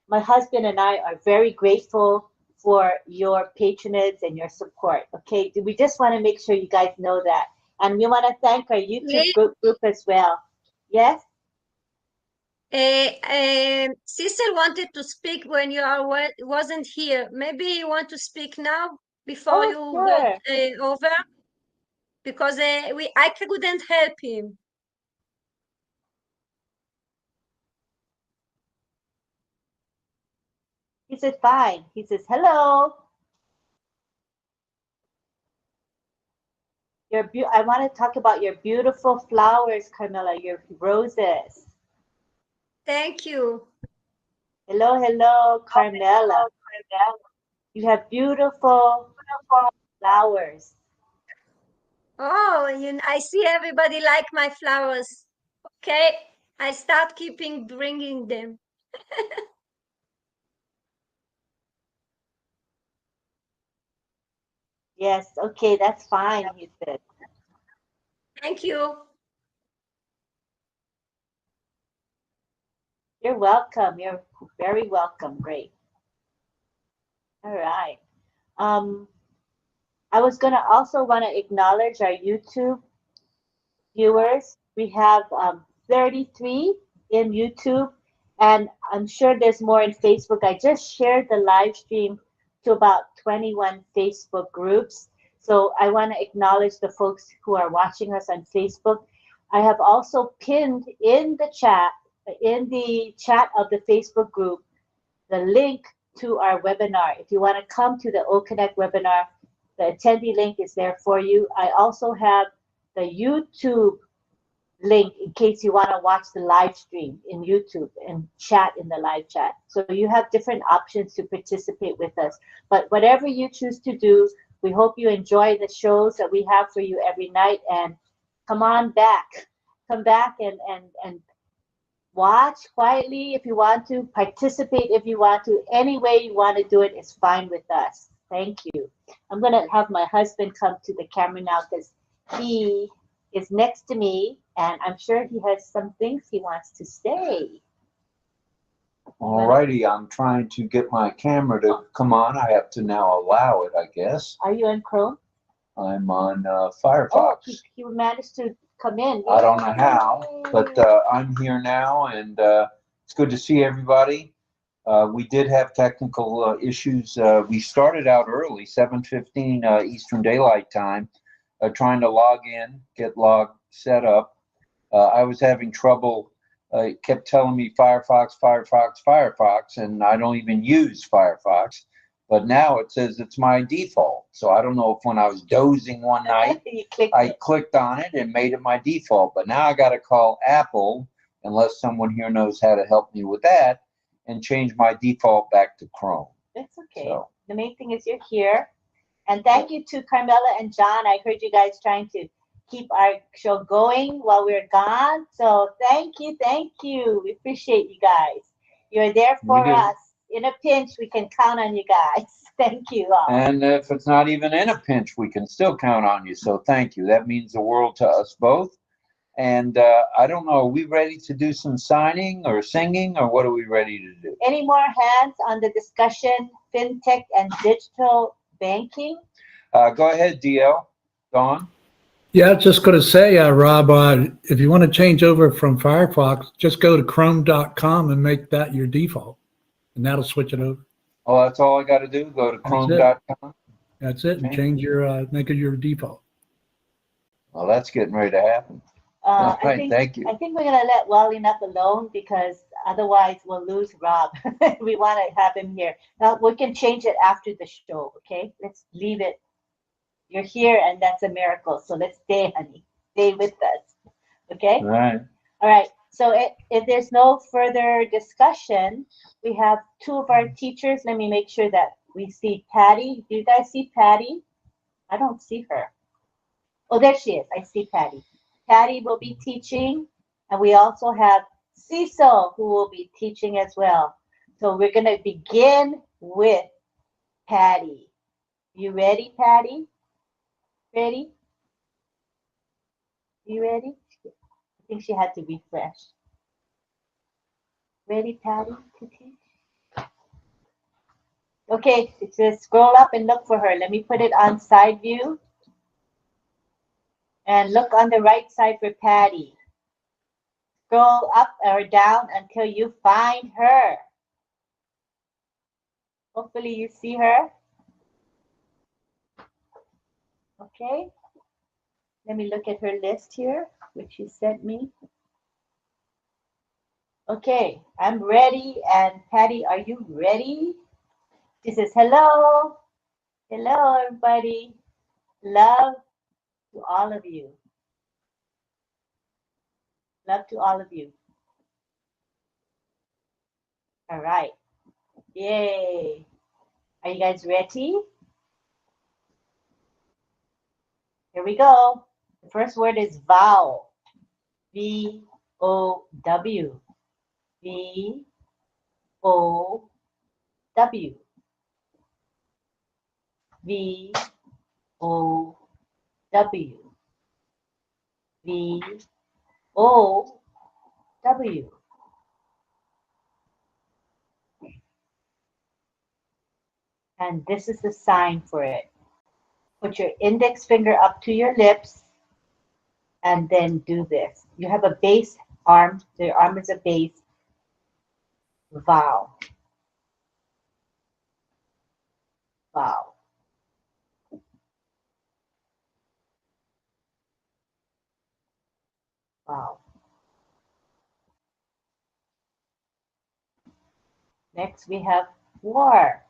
my husband and I are very grateful for your patronage and your support. Okay, we just want to make sure you guys know that. And we want to thank our YouTube group as well. Yes? Cecil wanted to speak when you wasn't here. Maybe you want to speak now before you sure. get over? Because I couldn't help him. He said fine. He says hello. I want to talk about your beautiful flowers, Carmela, your roses. Thank you. Hello, Carmela. You have beautiful flowers. Oh, I see everybody like my flowers. Okay, I start bringing them. Yes, okay, that's fine, he said. Thank you. You're welcome. You're very welcome. Great. All right. I was gonna also want to acknowledge our YouTube viewers. We have 33 in YouTube, and I'm sure there's more in Facebook. I just shared the live stream to about 21 Facebook groups. So I want to acknowledge the folks who are watching us on Facebook. I have also pinned in the chat of the Facebook group, the link to our webinar. If you want to come to the OConnect webinar, the attendee link is there for you. I also have the YouTube link in case you want to watch the live stream in YouTube and chat in the live chat. So you have different options to participate with us. But whatever you choose to do, we hope you enjoy the shows that we have for you every night, and come on back. Come back and watch quietly if you want to, participate if you want to. Any way you want to do it is fine with us. Thank you. I'm going to have my husband come to the camera now because he is next to me, and I'm sure he has some things he wants to say. All righty, I'm trying to get my camera to come on. I have to now allow it, I guess. Are you on Chrome? I'm on Firefox. Oh, he managed to come in. I don't know how, but I'm here now, and it's good to see everybody. We did have technical issues. We started out early, 7:15 Eastern Daylight Time, trying to log in, get log set up. I was having trouble. It kept telling me Firefox, Firefox, Firefox, and I don't even use Firefox. But now it says it's my default. So I don't know if when I was dozing one night, I clicked on it and made it my default. But now I got to call Apple, unless someone here knows how to help me with that, and change my default back to Chrome. That's okay. So. The main thing is you're here. And thank you to Carmela and John. I heard you guys trying to keep our show going while we're gone. So thank you, thank you. We appreciate you guys. You're there for us. In a pinch, we can count on you guys. Thank you all. And if it's not even in a pinch, we can still count on you. So thank you. That means the world to us both. And I don't know, are we ready to do some signing or singing, or what are we ready to do? Any more hands on the discussion, fintech and digital banking? Go ahead, DL. Dawn? Yeah, I was just going to say, Rob, if you want to change over from Firefox, just go to chrome.com and make that your default, and that'll switch it over. Oh, that's all I got to do? Go to chrome.com? That's it. And change your, make it your default. Well, that's getting ready to happen. All right, thank you. I think we're going to let Wally up alone because otherwise we'll lose Rob. We want to have him here. Now, we can change it after the show, okay? Let's leave it. You're here, and that's a miracle. So let's stay, honey. Stay with us, okay? All right. All right. So if there's no further discussion, we have two of our teachers. Let me make sure that we see Patty. Do you guys see Patty? I don't see her. Oh, there she is. I see Patty. Patty will be teaching, and we also have Cecil, who will be teaching as well. So we're going to begin with Patty. You ready, Patty? Ready? You ready? I think she had to refresh. Ready, Patty, to teach? Okay, just scroll up and look for her. Let me put it on side view. And look on the right side for Patty. Scroll up or down until you find her. Hopefully you see her. Okay. Let me look at her list here, which she sent me. Okay, I'm ready. And Patty, are you ready? She says, hello. Hello, everybody. Love to all of you. Love to all of you. All right. Yay. Are you guys ready? Here we go. The first word is vow. V-O-W. V-O-W. V-O-W. V-O-W. And this is the sign for it. Put your index finger up to your lips and then do this. You have a base arm. The arm is a base vowel. Vowel. Vowel. Next we have war.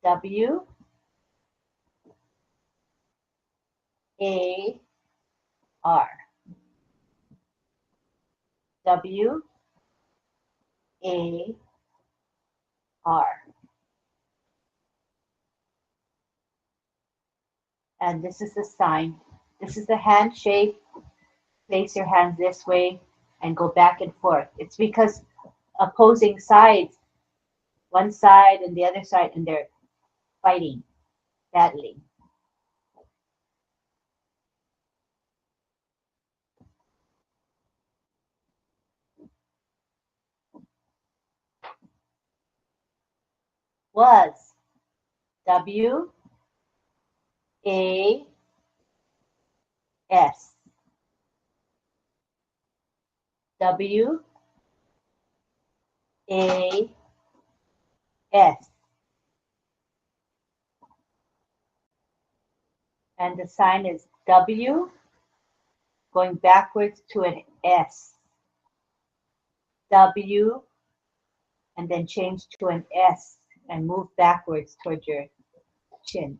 W A R. W A R. And this is the sign. This is the handshake. Place your hands this way and go back and forth. It's because opposing sides, one side and the other side, and they're fighting, battling. Was. W A S. W A S. And the sign is W going backwards to an S. W and then change to an S and move backwards towards your chin.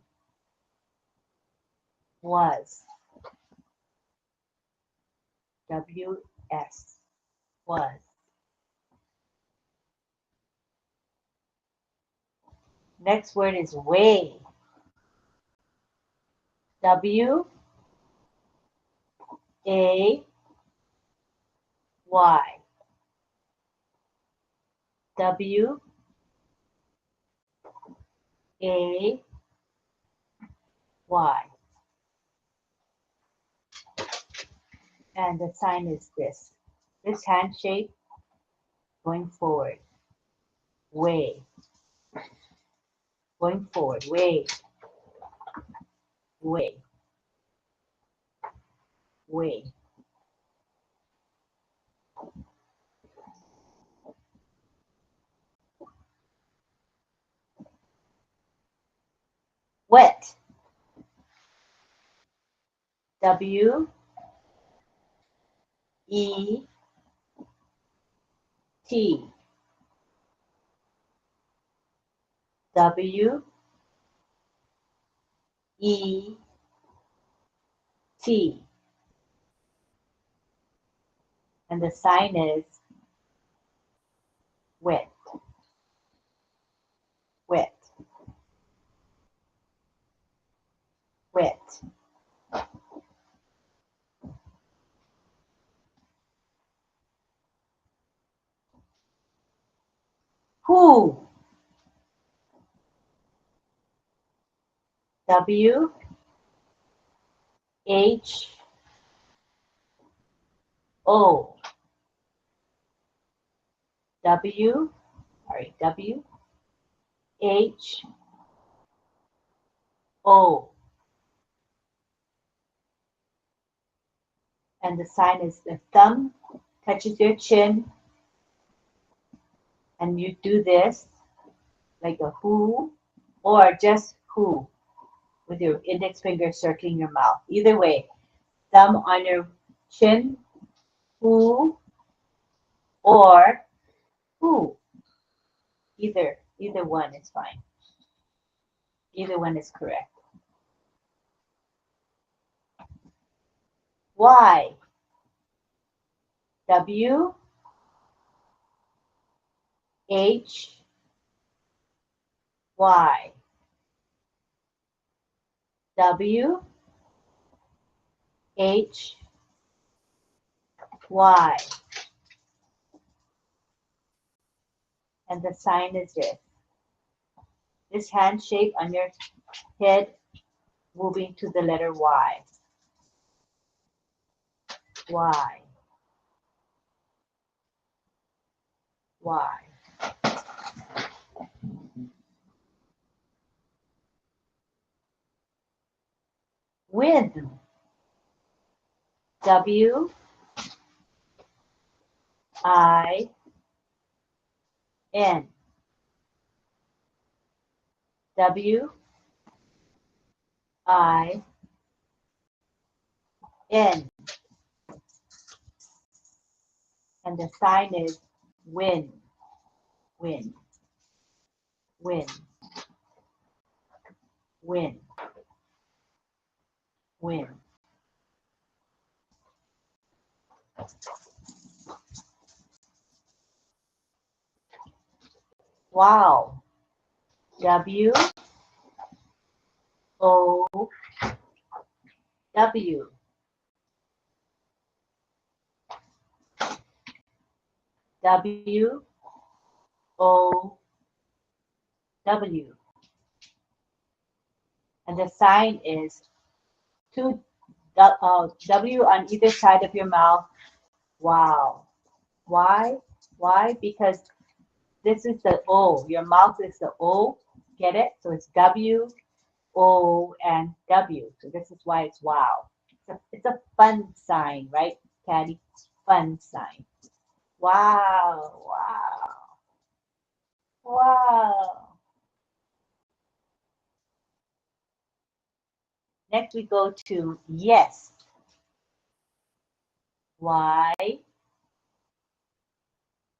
Was. W-S. Was. Next word is way. W A Y. W A Y. And the sign is this. This handshake going forward. Way. Going forward. Way. Way. Way. Wet. W E T. W E T. And the sign is wet. Wet. Wet. Who? W H O. W H O. And the sign is the thumb touches your chin and you do this like a who or just who with your index finger circling your mouth. Either way, thumb on your chin, who or who. Either one is fine. Either one is correct. Why? W H Y. W H Y. And the sign is this. This hand shape on your head moving to the letter Y. Y. Y. Win. W I N. W I N. And the sign is win, win, win, win, win. Wow. W O W. W O W. And the sign is two W on either side of your mouth. Wow. Why? Why? Because this is the O. Your mouth is the O. Get it? So it's W, O, and W. So this is why it's wow. It's a fun sign, right, Patty? Fun sign. Wow. Wow. Wow. Next we go to yes. Y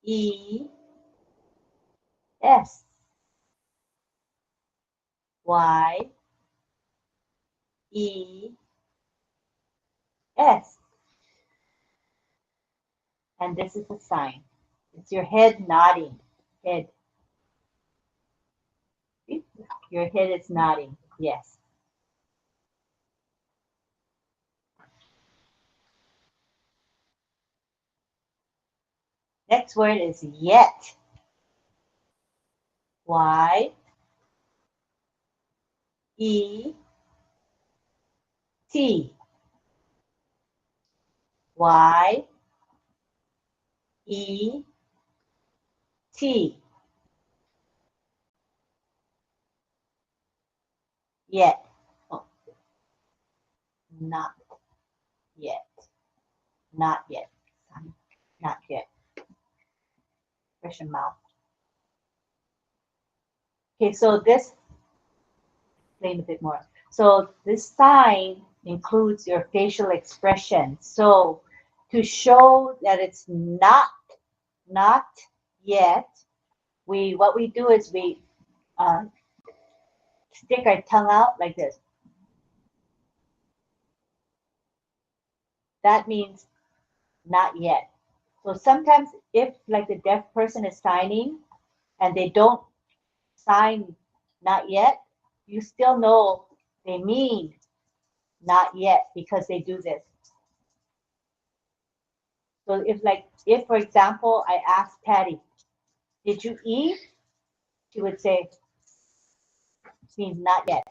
E S. Y E S. And this is a sign. It's your head nodding. Head. Your head is nodding. Yes. Next word is yet. Y E T. Y E T. Yet. Oh. Not yet. Not yet. Not yet. Fresh your mouth. Okay, so this, explain a bit more. So this sign includes your facial expression. So to show that it's not yet, what we do is we stick our tongue out like this. That means not yet. So sometimes if like the deaf person is signing and they don't sign not yet, you still know they mean not yet because they do this. So if for example, I asked Patty, did you eat? She would say, means not yet.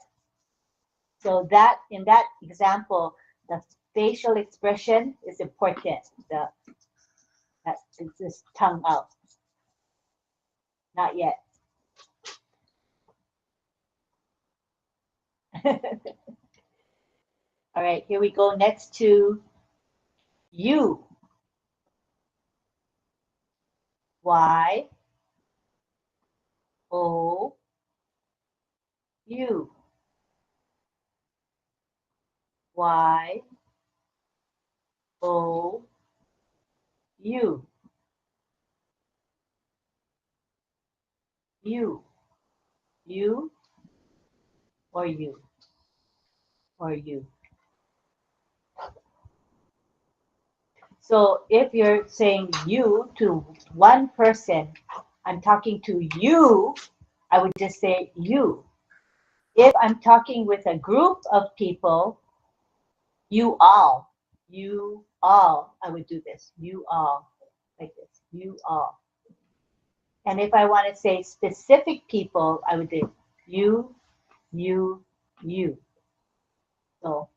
So that in that example, the facial expression is important. It's this tongue out. Not yet. All right, here we go next to you. Y O U. Y O U. You. You or you or you. So if you're saying you to one person, I'm talking to you, I would just say you. If I'm talking with a group of people, you all, I would do this. You all, like this, you all. And if I want to say specific people, I would do you. So,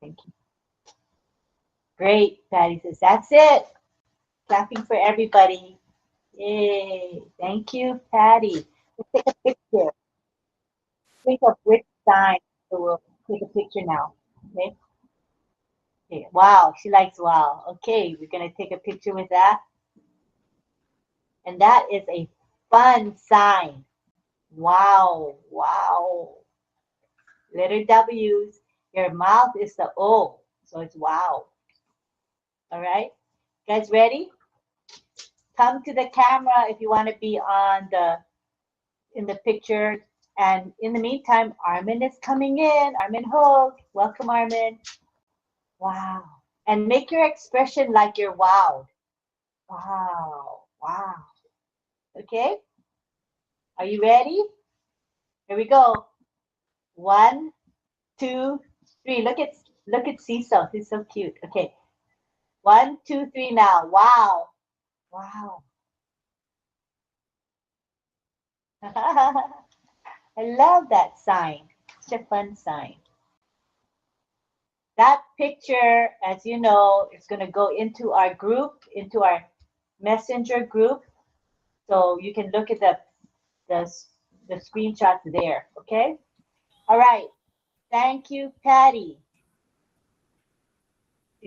thank you. Great, Patty says, that's it. Clapping for everybody. Yay, thank you, Patty. Let's take a picture. Think of which sign the world. take a picture now. Okay. Okay. Wow, she likes wow. Okay, we're gonna take a picture with that. And that is a fun sign. Wow, wow. Letter W's. Your mouth is the O, so it's wow. All right, guys, ready? Come to the camera if you want to be in the picture. And in the meantime, Armin is coming in. Armin Hogue, welcome, Armin. Wow. And make your expression like you're wowed. Wow, wow. Okay? Are you ready? Here we go. 1, 2, 3. Look at Cecil. He's so cute. Okay. 1, 2, 3 now. Wow. Wow. I love that sign. Such a fun sign. That picture, as you know, is going to go into our group, into our messenger group. So you can look at the screenshots there. Okay? All right. Thank you, Patty.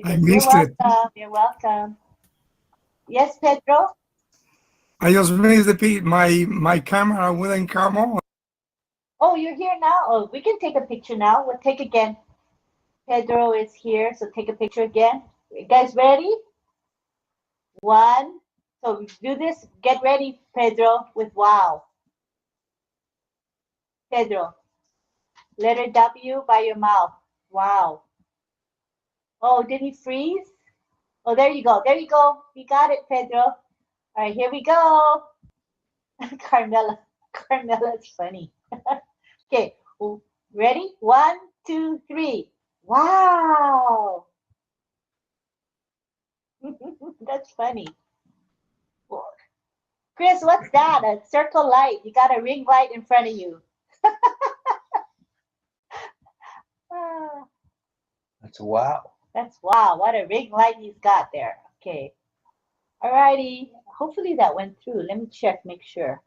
I You're missed it. welcome. You're welcome. Yes, Pedro? I just missed my camera wouldn't come on. Oh, you're here now? Oh, we can take a picture now. We'll take again. Pedro is here, so take a picture again. You guys ready? 1. So do this. Get ready, Pedro, with wow. Pedro. Letter W by your mouth. Wow. Oh, did he freeze? Oh, there you go. There you go. You got it, Pedro. All right, here we go. Carmela. Carmela's funny. Okay, ready? 1, 2, 3. Wow. That's funny. Chris, what's that? A circle light. You got a ring light in front of you. That's wow. That's wow. What a ring light he's got there. Okay. All righty. Hopefully that went through. Let me check, make sure.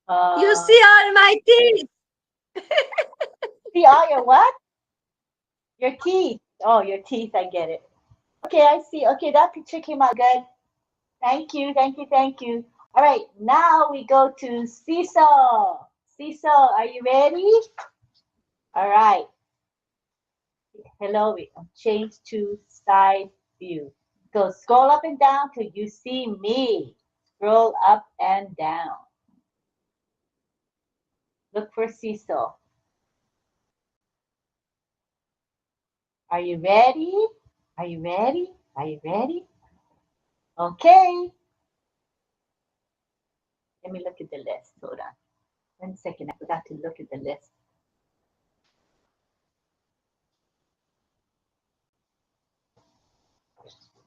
You see all my teeth. See all your what? Your teeth. Oh, your teeth. I get it. Okay, I see. Okay, that picture came out good. Thank you, thank you, thank you. All right, now we go to Cecil. Cecil, are you ready? All right. Hello, we change to side view. Go scroll up and down till you see me. Scroll up and down. Look for Cecil. Are you ready? Are you ready? Are you ready? Okay. Let me look at the list. Hold on. 1 second. I forgot to look at the list.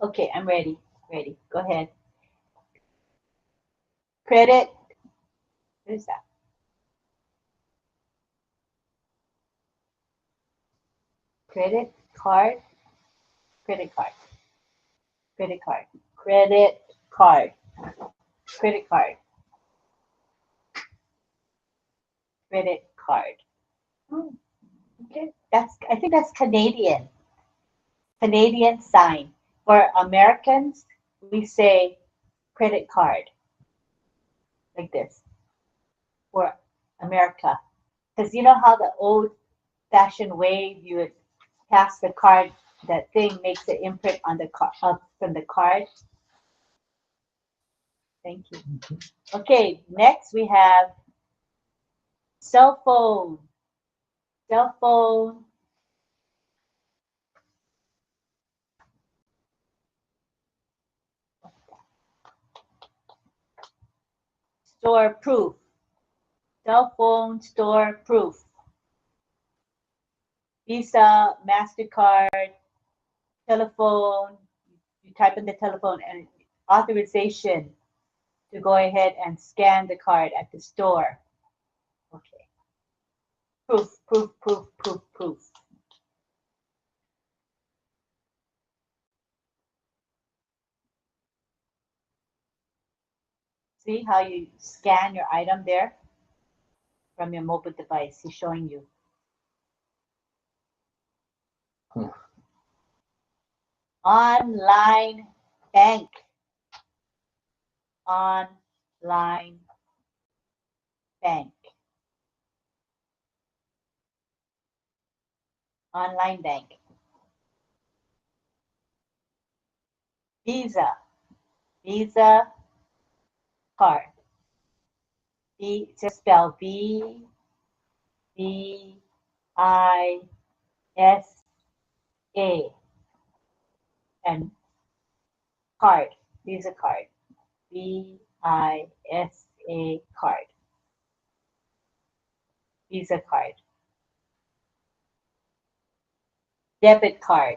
Okay, I'm ready. Ready. Go ahead. Credit. What is that? Credit card. Credit card. Credit card. Credit card. Credit card. Credit card. Oh, okay. I think that's Canadian. Canadian sign. For Americans, we say credit card. Like this. For America. Because you know how the old-fashioned way you would pass the card, that thing makes the imprint on the card from the card. Thank you. Okay, next we have cell phone. Cell phone. Store proof. Cell phone store proof. Visa, MasterCard, telephone. You type in the telephone and authorization to go ahead and scan the card at the store. Okay. Proof, proof, proof, proof, proof. See how you scan your item there? from your mobile device. He's showing you. Online bank. Online bank. Online bank. Visa. Visa card. Just spell V I S A and card. Visa card. VISA card. Visa card. Debit card.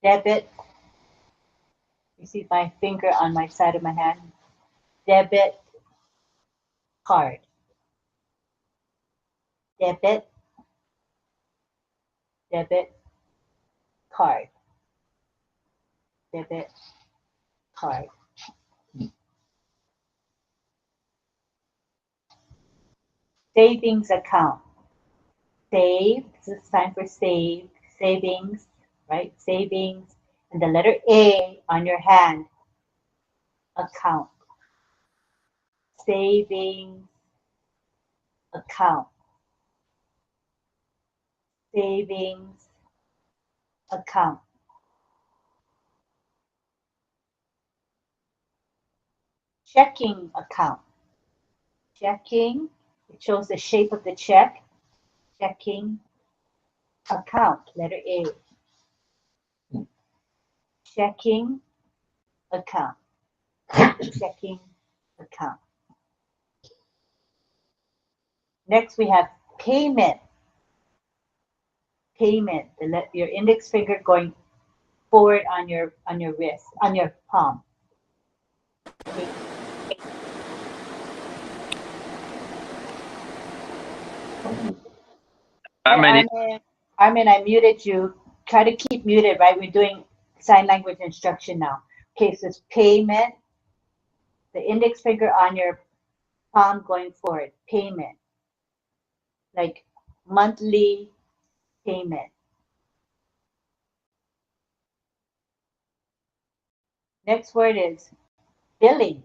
Debit. You see my finger on my side of my hand. Debit card. Debit. Debit card. Debit card. Savings account. Save. This is time for save. Savings, right? Savings. And the letter A on your hand. Account. Savings account. Savings account. Checking account. Checking. It shows the shape of the check. Checking account. Letter A. Checking account. Checking account. Next we have payment. Payment. Your index finger going forward on your wrist, on your palm. Armin, I muted you. Try to keep muted, right? We're doing sign language instruction now. Okay, so it's payment. The index finger on your palm going forward. Payment. Like monthly payment. Next word is billing.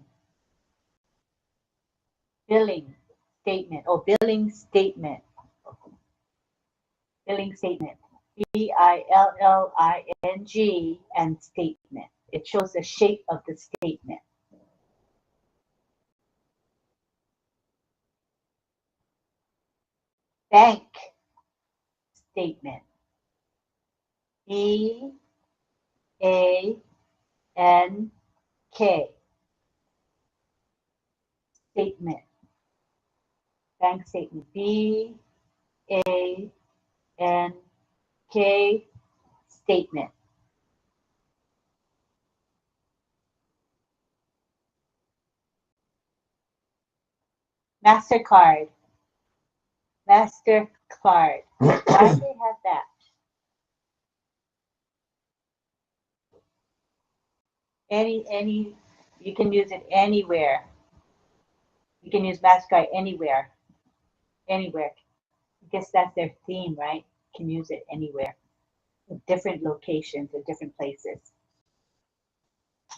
Billing statement. Oh, billing statement. Billing statement. BILLING and statement. It shows the shape of the statement. Bank statement. BANK. Statement. Bank statement. BANK statement. MasterCard. MasterCard. Why do they have that? Any, you can use it anywhere. You can use MasterCard anywhere. Anywhere. I guess that's their theme, right? You can use it anywhere. At different locations, at different places.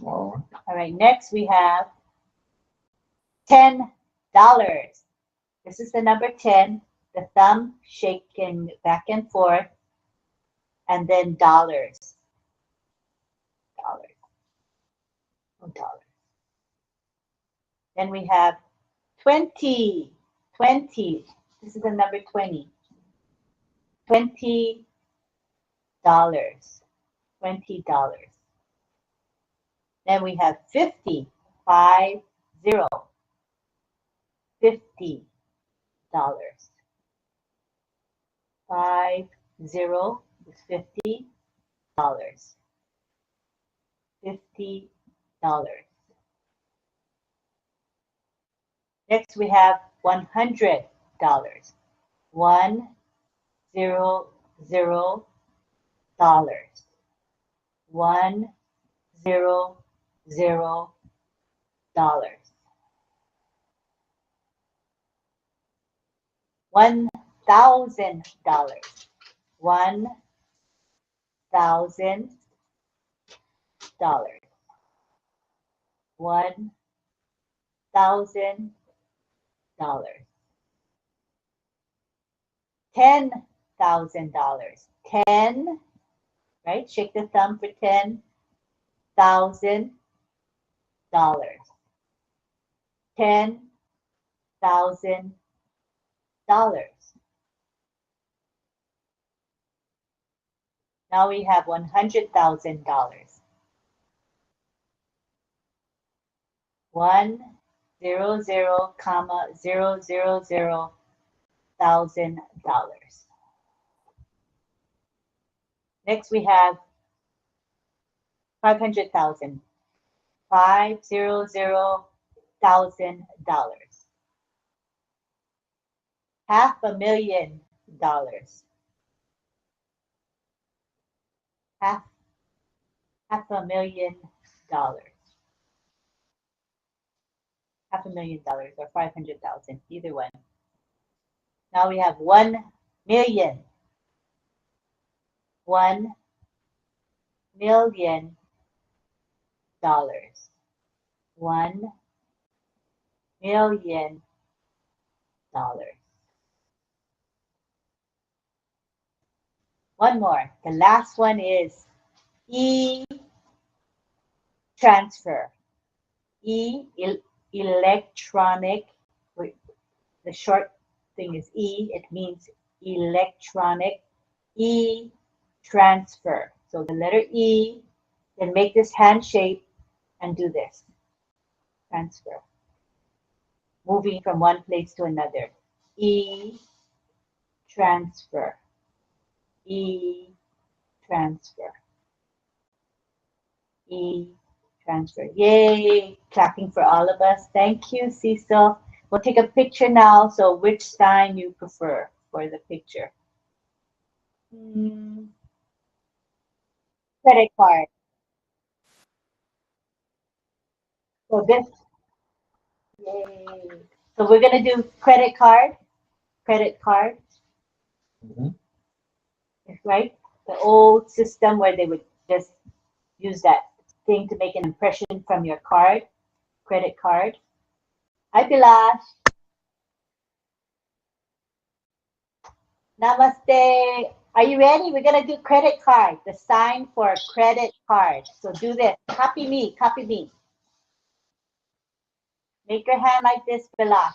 All right, next we have $10. This is the number 10, the thumb shaking back and forth, and then dollars. Dollars. Oh, dollars. Then we have 20. 20. This is the number 20. $20. $20. Then we have 50. 50. $50. 50 is $50. $50. Next we have $100. $100. $100. $1,000. $1,000. $1,000. $10,000. 10, right? Shake the thumb for $10,000. $10,000. Now we have $100,000. 100,000,000. Next we have 500,000. $500,000. $500,000. $500,000. $500,000 or 500,000, either one. Now we have 1 million. $1 million. $1 million. One more. The last one is e-transfer. Electronic. The short thing is E. It means electronic. E-transfer. So the letter E, then make this hand shape and do this. Transfer. Moving from one place to another. E-transfer. E-transfer. E-transfer. Yay! Clapping for all of us. Thank you, Cecil. We'll take a picture now. So which sign you prefer for the picture? Credit card. So this, yay. So we're gonna do credit card. Credit card. Right? The old system where they would just use that thing to make an impression from your card. Credit card. Hi, Pilash. Namaste. Are you ready? We're going to do credit card, the sign for credit card. So do this. Copy me. Copy me. Make your hand like this, Pilash.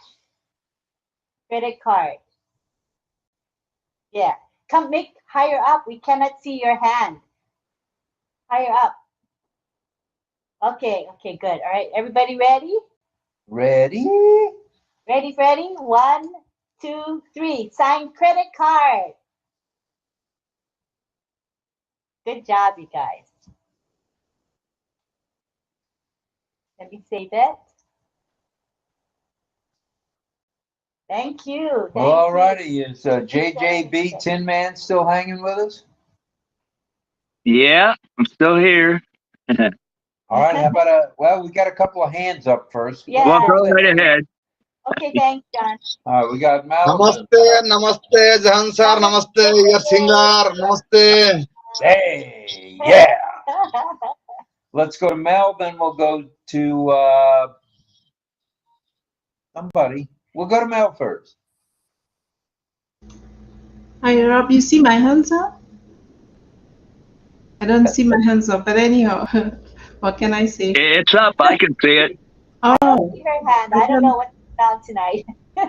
Credit card. Yeah. Come, make higher up. We cannot see your hand. Higher up. Okay. Okay, good. All right. Everybody ready? Ready? Ready, Freddy? 1, 2, 3. Sign credit card. Good job, you guys. Let me save it. Thank you. Thank All you. righty. Is JJB Tin Man still hanging with us? Yeah, I'm still here. All right. How about well, we got a couple of hands up first. Yeah. Well, go right ahead. Okay, thanks, John. All right, we got Mal. Namaste, namaste, Jahan sir, namaste, Singar, namaste. Hey, yeah. Let's go to Mel, then we'll go to somebody. We'll go to Mel first. Hi, Rob. You see my hands up? I don't see my hands up, but anyhow, what can I say? It's up. I can see it. I don't see her hand. I don't know what's on tonight.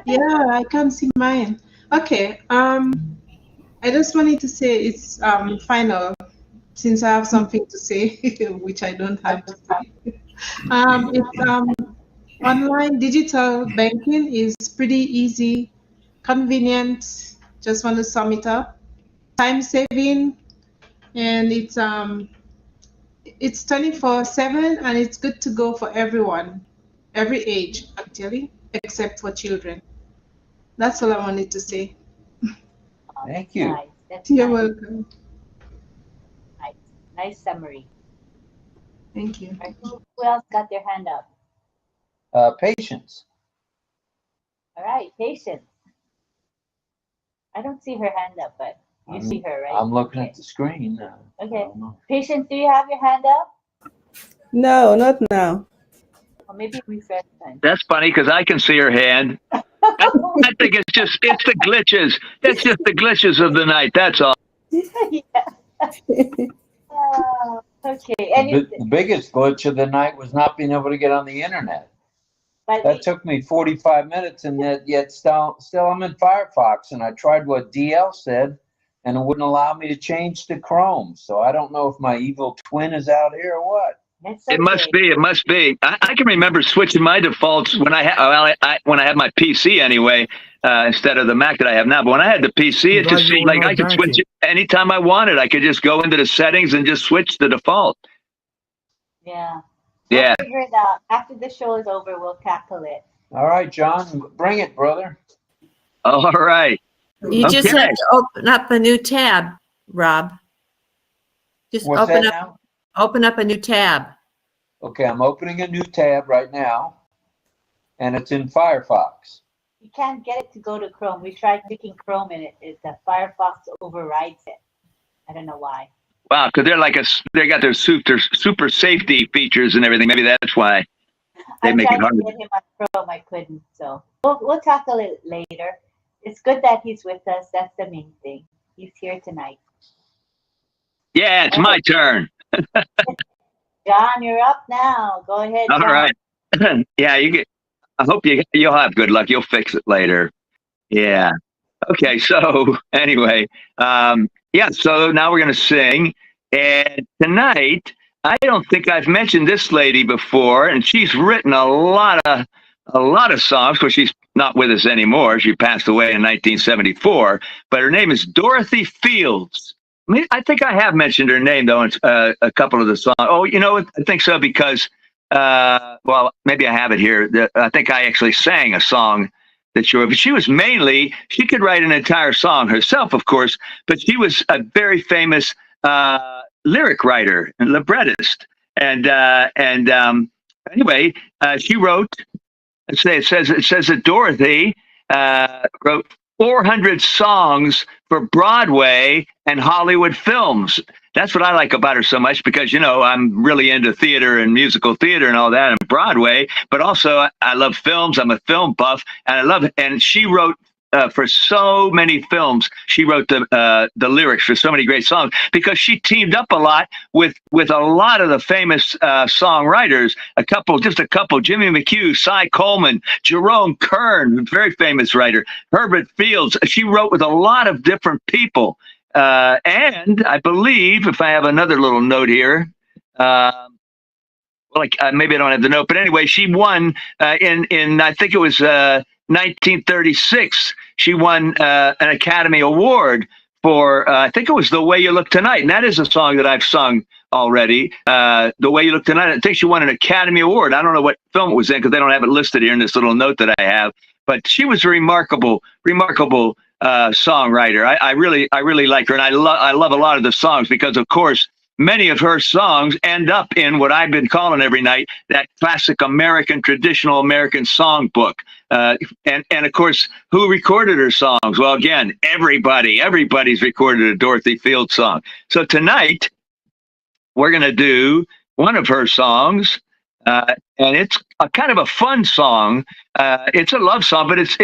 Yeah, I can't see mine. Okay. I just wanted to say it's final, since I have something to say, which I don't have to say. It's online digital banking is pretty easy, convenient. Just want to sum it up. Time saving, and it's 24/7, and it's good to go for everyone, every age actually, except for children. That's all I wanted to say. Thank you. Nice. That's You're nice. welcome. Nice. Nice summary. Thank you. All right, who else got their hand up? Patience. All right, Patience. I don't see her hand up, but you see her, right? I'm looking at the screen. Okay. Patience, do you have your hand up? No, not now. Or maybe refresh time. That's funny because I can see her hand. I think it's the glitches. It's just the glitches of the night. That's all. Okay. And The biggest glitch of the night was not being able to get on the internet. That took me 45 minutes, and yet still I'm in Firefox, and I tried what DL said, and it wouldn't allow me to change to Chrome. So I don't know if my evil twin is out here or what. It must be. It must be. I can remember switching my defaults when I had my PC anyway, instead of the Mac that I have now. But when I had the PC, it just seemed like I could switch it anytime I wanted. I could just go into the settings and just switch the default. Yeah. Yeah. We'll figure it out. After the show is over, we'll tackle it. All right, John, bring it, brother. All right. You just have to open up a new tab, Rob. Just What's open that up. now? Open up a new tab. Okay, I'm opening a new tab right now, and it's in Firefox. You can't get it to go to Chrome. We tried clicking Chrome, and the Firefox overrides it. I don't know why. Wow, because they got their super safety features and everything. Maybe that's why they make it hard. I tried to get him on Chrome. I couldn't. So we'll tackle it later. It's good that he's with us. That's the main thing. He's here tonight. Yeah, it's my turn. John, you're up now. Go ahead, John. All right. Yeah, I hope you'll have good luck. You'll fix it later. Yeah. Okay. So anyway, yeah. So now we're gonna sing, and tonight I don't think I've mentioned this lady before, and she's written a lot of songs. Of course, she's not with us anymore. She passed away in 1974. But her name is Dorothy Fields. I think I have mentioned her name, though, in a couple of the songs. Oh, you know what? I think so because, well, maybe I have it here. I think I actually sang a song that she wrote. But she could write an entire song herself, of course, but she was a very famous lyric writer and librettist. And anyway, she wrote, it says that Dorothy wrote 400 songs for Broadway and Hollywood films. That's what I like about her so much because, you know, I'm really into theater and musical theater and all that and Broadway, but also I love films. I'm a film buff and I love it. And she wrote for so many films. She wrote the lyrics for so many great songs because she teamed up a lot with a lot of the famous songwriters. Just a couple, Jimmy McHugh, Cy Coleman, Jerome Kern, very famous writer, Herbert Fields. She wrote with a lot of different people. And I believe, if I have another little note here, maybe I don't have the note, but anyway, she won in I think it was 1936. She won an Academy Award for I think it was "The Way You Look Tonight," and that is a song that I've sung already. "The Way You Look Tonight." I think she won an Academy Award. I don't know what film it was in because they don't have it listed here in this little note that I have. But she was a remarkable songwriter. I really like her, and I love a lot of the songs because, of course, many of her songs end up in what I've been calling every night that classic American, traditional American songbook. And of course, who recorded her songs? Well, again, everybody's recorded a Dorothy Fields song. So tonight, we're going to do one of her songs, and it's a kind of a fun song. It's a love song, but it's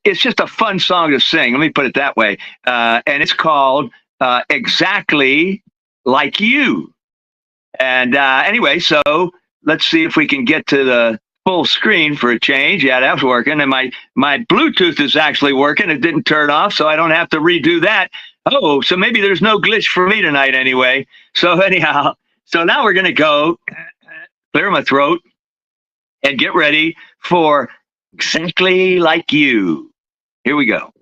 just a fun song to sing. Let me put it that way. And it's called Exactly Like You. And anyway, so let's see if we can get to the full screen for a change. Yeah, that's working. And my Bluetooth is actually working. It didn't turn off, so I don't have to redo that. Oh, so maybe there's no glitch for me tonight anyway. So anyhow, so now we're going to go clear my throat and get ready for Exactly Like You. Here we go.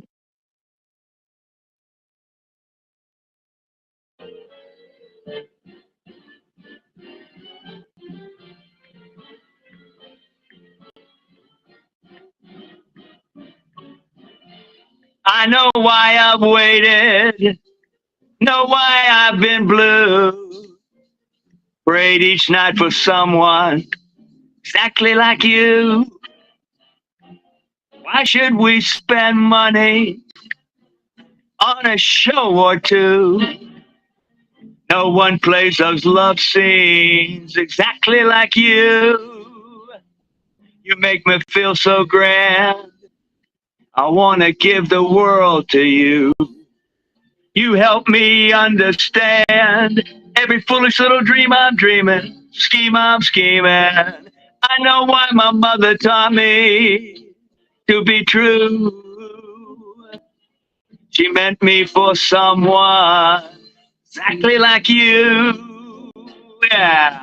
I know why I've waited, know why I've been blue. Prayed each night for someone exactly like you. Why should we spend money on a show or two? No one plays those love scenes exactly like you. You make me feel so grand. I want to give the world to you. You help me understand every foolish little dream I'm dreaming, scheme I'm scheming. I know why my mother taught me to be true. She meant me for someone exactly like you. Yeah.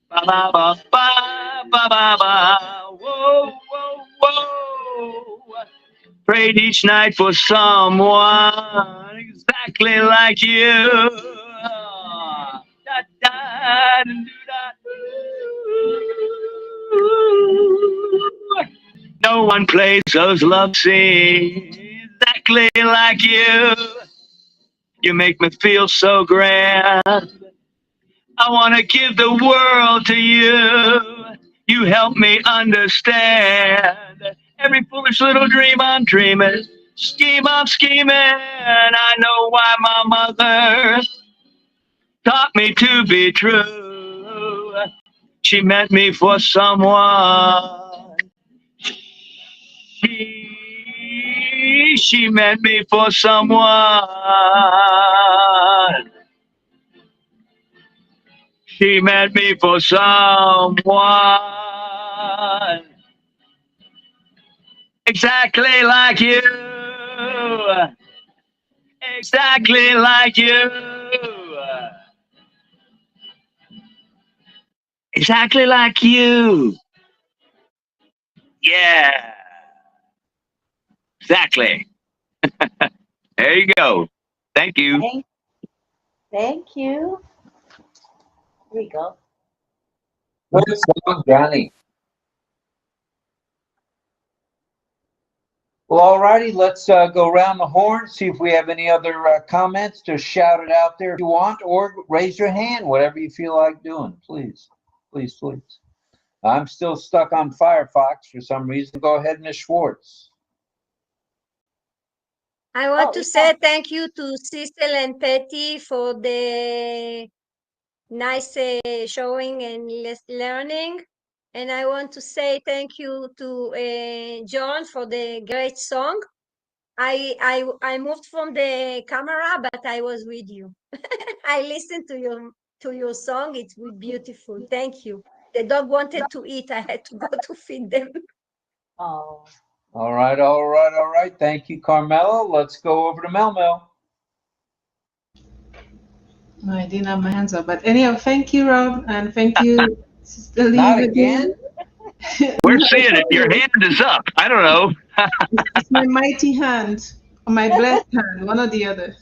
Ba ba ba ba ba ba ba. Whoa, whoa, whoa. Prayed each night for someone exactly like you. Da, da, da, da, da. No one plays those love scenes exactly like you. You make me feel so grand. I want to give the world to you. You help me understand every foolish little dream I'm dreaming, scheme I'm scheming. I know why my mother taught me to be true. She meant me for someone. She meant me for someone. She meant me for someone exactly like you. Exactly like you. Exactly like you. Yeah. Exactly. There you go. Thank you. Thank you. Here we go. Good song, Johnny. Well, alrighty, let's go around the horn, see if we have any other comments. Just shout it out there if you want, or raise your hand, whatever you feel like doing. Please, please, please. I'm still stuck on Firefox for some reason. Go ahead, Ms. Schwartz. I want to say thank you to 𝗙𝗂 and Patty for the nice showing and learning. And I want to say thank you to John for the great song. I moved from the camera, but I was with you. I listened to your song. It's beautiful. Thank you. The dog wanted to eat. I had to go to feed them. Oh. All right, all right, all right. Thank you, Carmela. Let's go over to Mel. No, I didn't have my hands up, but anyhow, thank you, Rob, and thank you, Sister Lee. Not again? We're seeing it. Your hand is up. I don't know. It's my mighty hand or my blessed hand, one or the other.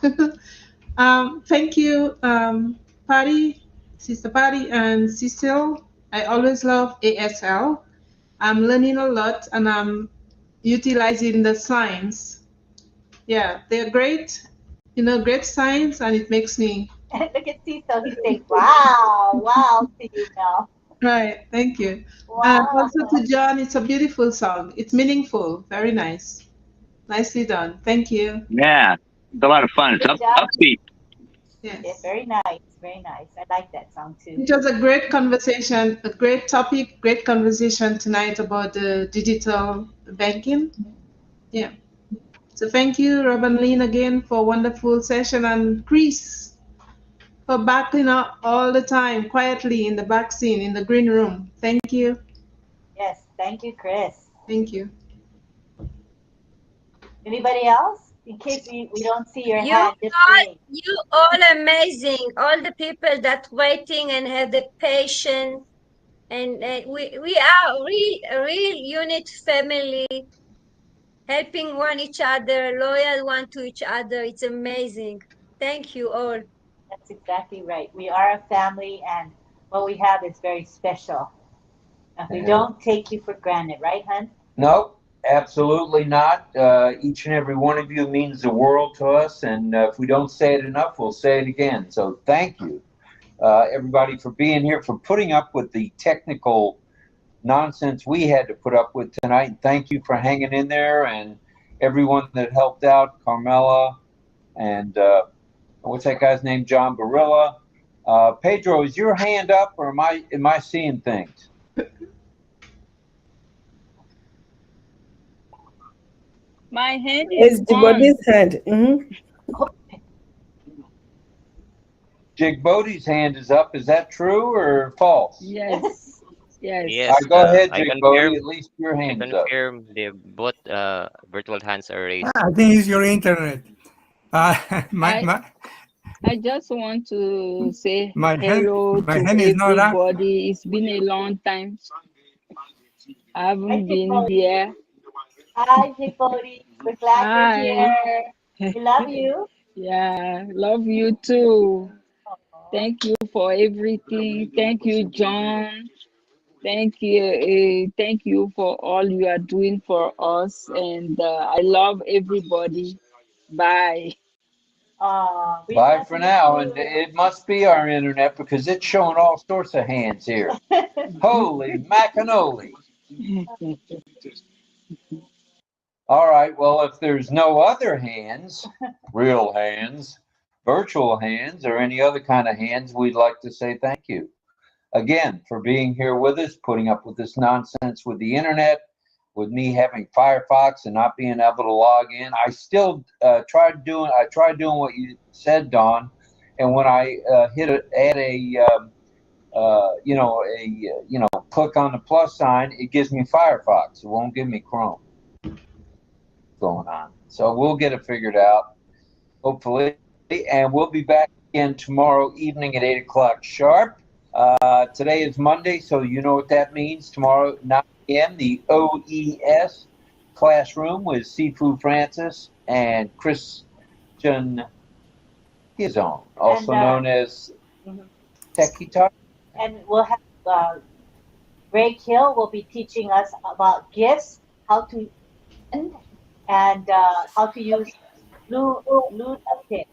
Thank you, Patty, Sister Patty, and Cecil. I always love ASL. I'm learning a lot, and I'm utilizing the signs. Yeah, they're great. Great signs, and it makes me. Look at Cecil. He's saying, wow, wow to you, Mel. Right, thank you. Wow. Also to John, it's a beautiful song. It's meaningful, very nice. Nicely done. Thank you. Yeah, it's a lot of fun. It's upbeat. Yes. Yeah, very nice, very nice. I like that song too. It was a great conversation, a great topic, great conversation tonight about the digital banking. Yeah. So thank you, RobLynn, again for a wonderful session, and Chris for backing up all the time, quietly in the back scene, in the green room. Thank you. Yes, thank you, Chris. Thank you. Anybody else? In case we don't see your hand, just wait. You all amazing. All the people that waiting and have the patience. And we are a real unit family, helping each other, loyal one to each other. It's amazing. Thank you all. That's exactly right. We are a family, and what we have is very special. And we don't take you for granted, right, hon? Nope, absolutely not. Each and every one of you means the world to us, and if we don't say it enough, we'll say it again. So thank you. everybody for being here, for putting up with the technical nonsense we had to put up with tonight. And thank you for hanging in there, and everyone that helped out, Carmela, and what's that guy's name, John Barilla. Pedro, is your hand up, or am I seeing things? My hand It's is the on. body's hand. J.Q.ʗʍ𝗧's hand is up. Is that true or false? Yes. Yes. Yes. All right, go ahead, I J.Q.ʗʍ𝗧. At least your I hand's up. confirm the both virtual hands are raised. I think it's your internet. I just want to say my hello hand to is not up. everybody. It's been a long time. I haven't been there. Hi, J.Q.ʗʍ. We're glad you're here. We love you. Yeah, love you too. Thank you for everything. Thank you, John. Thank you for all you are doing for us. And I love everybody. Bye. Bye for now. And it must be our internet because it's showing all sorts of hands here. Holy macanoli. All right. Well, if there's no other hands, real hands, virtual hands, or any other kind of hands, we'd like to say thank you again for being here with us, putting up with this nonsense with the internet, with me having Firefox and not being able to log in. I still tried doing what you said, Dawn, and when I click on the plus sign, it gives me Firefox. It won't give me Chrome. Going on, so we'll get it figured out, hopefully, and we'll be back again tomorrow evening at 8 o'clock sharp. Today is Monday, so you know what that means. Tomorrow, 9 p.m., the OES classroom with 𝗙𝗂 Francis and Christian Hizon, also known as Techie Talk. And we'll have Ray Hill will be teaching us about gifts, how to and how to use LunaPick.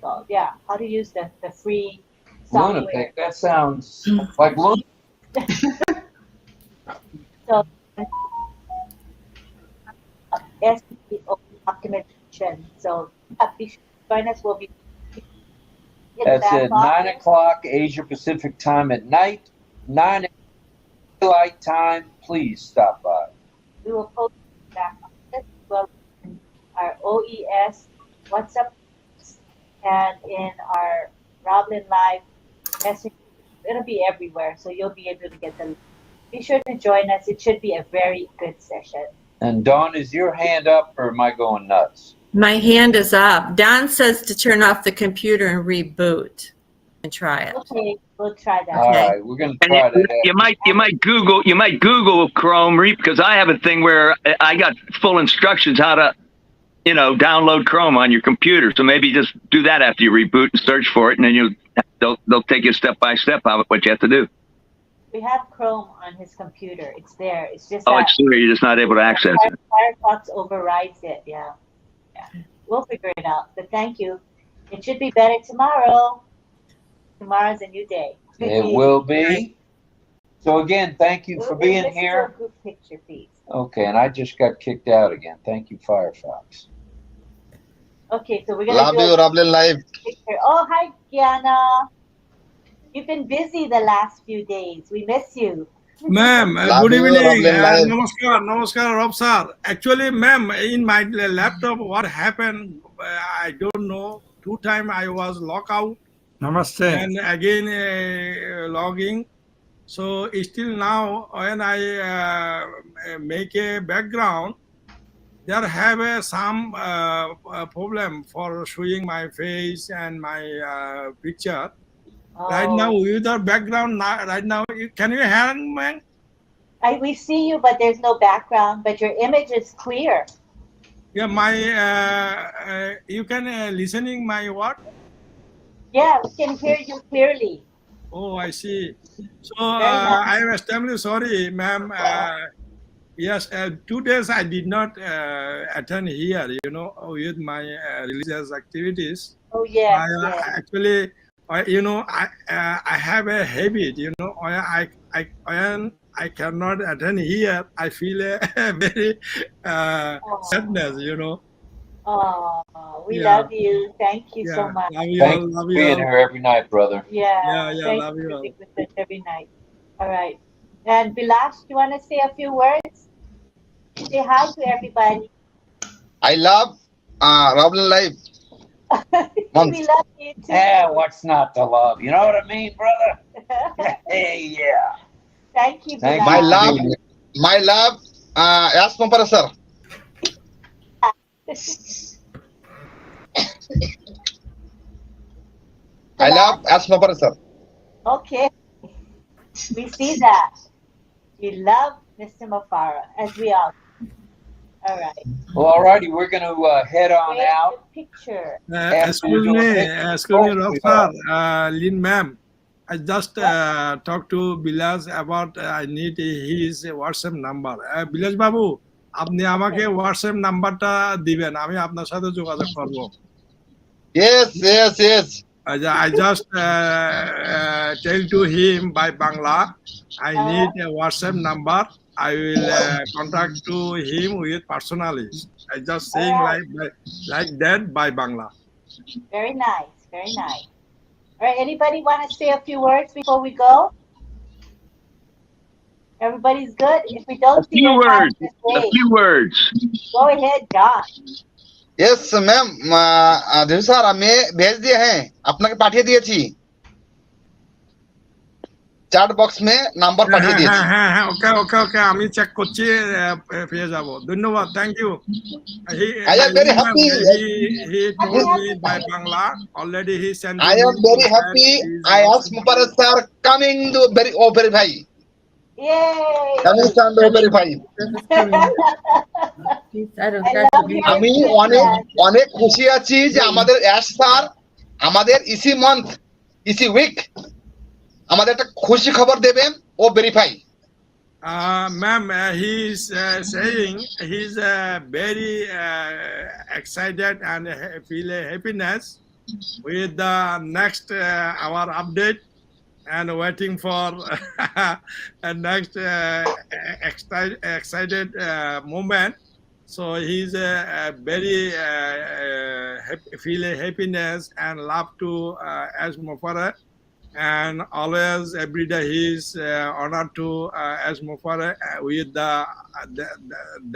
So, yeah, how to use the free software. LunaPick, that sounds like Luna. So, SEO optimization. So, be sure to join us. We'll be That's at 9 o'clock Asia Pacific time at night, 9 daylight time. Please stop by. We will post back on this as well in our OES WhatsApp and in our RobLynn Live message. It'll be everywhere, so you'll be able to get the link. Be sure to join us. It should be a very good session. And Dawn, is your hand up or am I going nuts? My hand is up. Don says to turn off the computer and reboot and try it. Okay, we'll try that. All right, we're going to try that. You might Google Chrome because I have a thing where I got full instructions how to, download Chrome on your computer. So maybe just do that after you reboot and search for it, and then they'll take you step by step what you have to do. We have Chrome on his computer. It's there. It's just It's there. You're just not able to access it. Firefox overrides it. Yeah. We'll figure it out. But thank you. It should be better tomorrow. Tomorrow's a new day. It will be. So again, thank you for being here. Do a group picture, please. Okay, and I just got kicked out again. Thank you, Firefox. Okay, so we're gonna Love you, RobLynn Live. Picture. Oh, hi, Kiana. You've been busy the last few days. We miss you. Ma'am, good evening. Namaskar, Rob sir. Actually, ma'am, in my laptop, what happened, I don't know. 2 times I was locked out. Namaste. And again logging. So still now, when I make a background, there have some problem for showing my face and my picture. Right now, with the background, right now, can you hear me, man? We see you, but there's no background, but your image is clear. Yeah, my, you can listening my what? Yeah, we can hear you clearly. Oh, I see. So I am extremely sorry, ma'am. Yes, 2 days I did not attend here, with my religious activities. Oh yes, yes. Actually, you know, I have a habit. You know, when I cannot attend here, I feel a very sadness. You know. Oh, we Yeah. love you. Thank you so Yeah. much. Love you all. Thanks for Love you being all. here every night, brother. Yeah, Yeah. thank Love you you for all. being with us every night. All right. And Bilash, you want to say a few words? Say hi to everybody. I love RobLynn Live. We love you too. Yeah, what's not to love? You know what I mean, brother? Hey, yeah. Thank you, Thank My you for Bilash. love, being here. my love, 𝗙𝗂𝗏𝗏 sir. I love 𝗙𝗂𝗏𝗏 sir. Okay, we see that. You love Mr. Mafara, as we all. All right. Well, alrighty, we're going to head on Create out. the picture. Excuse me, Rockstar, Lynn ma'am. I just talked to Bilal about I need his WhatsApp number. Bilal বাবু, আপনি আমাকে WhatsApp নাম্বারটা দিবেন, আমি আপনার সাথে যোগাযোগ করব। Yes, yes, yes. I just tell to him by Bangla, I need a WhatsApp number. I will contact to him with personally. I just saying like that by Bangla. Very nice, very nice. All right, anybody want to say a few words before we go? Everybody's good? If we don't see your hands, A few words. go ahead, John. Yes, ma'am. देखो sir, हमें भेज दिए हैं, আপনাকে পাঠিয়ে দিয়েছি। Chat box মে number পাঠিয়ে দিয়েছি। হ্যাঁ, ওকে, আমি চেক করছি, পেয়ে যাব। ধন্যবাদ, thank you. I am very happy. He told me by Bangla already. He sent I am very happy. I ask Mubarak sir coming to verify. Yay! Coming to verify. আমি অনেক খুশি আছি যে আমাদের অ্যাশ স্যার আমাদের EC month EC week আমাদের একটা খুশি খবর দেবেন ও verify. Ma'am, he's saying he's very excited and feel happiness with the next our update and waiting for a next excited moment. So he's very feel happiness and love to as Mufara, and always every day he's honored to as Mufara with the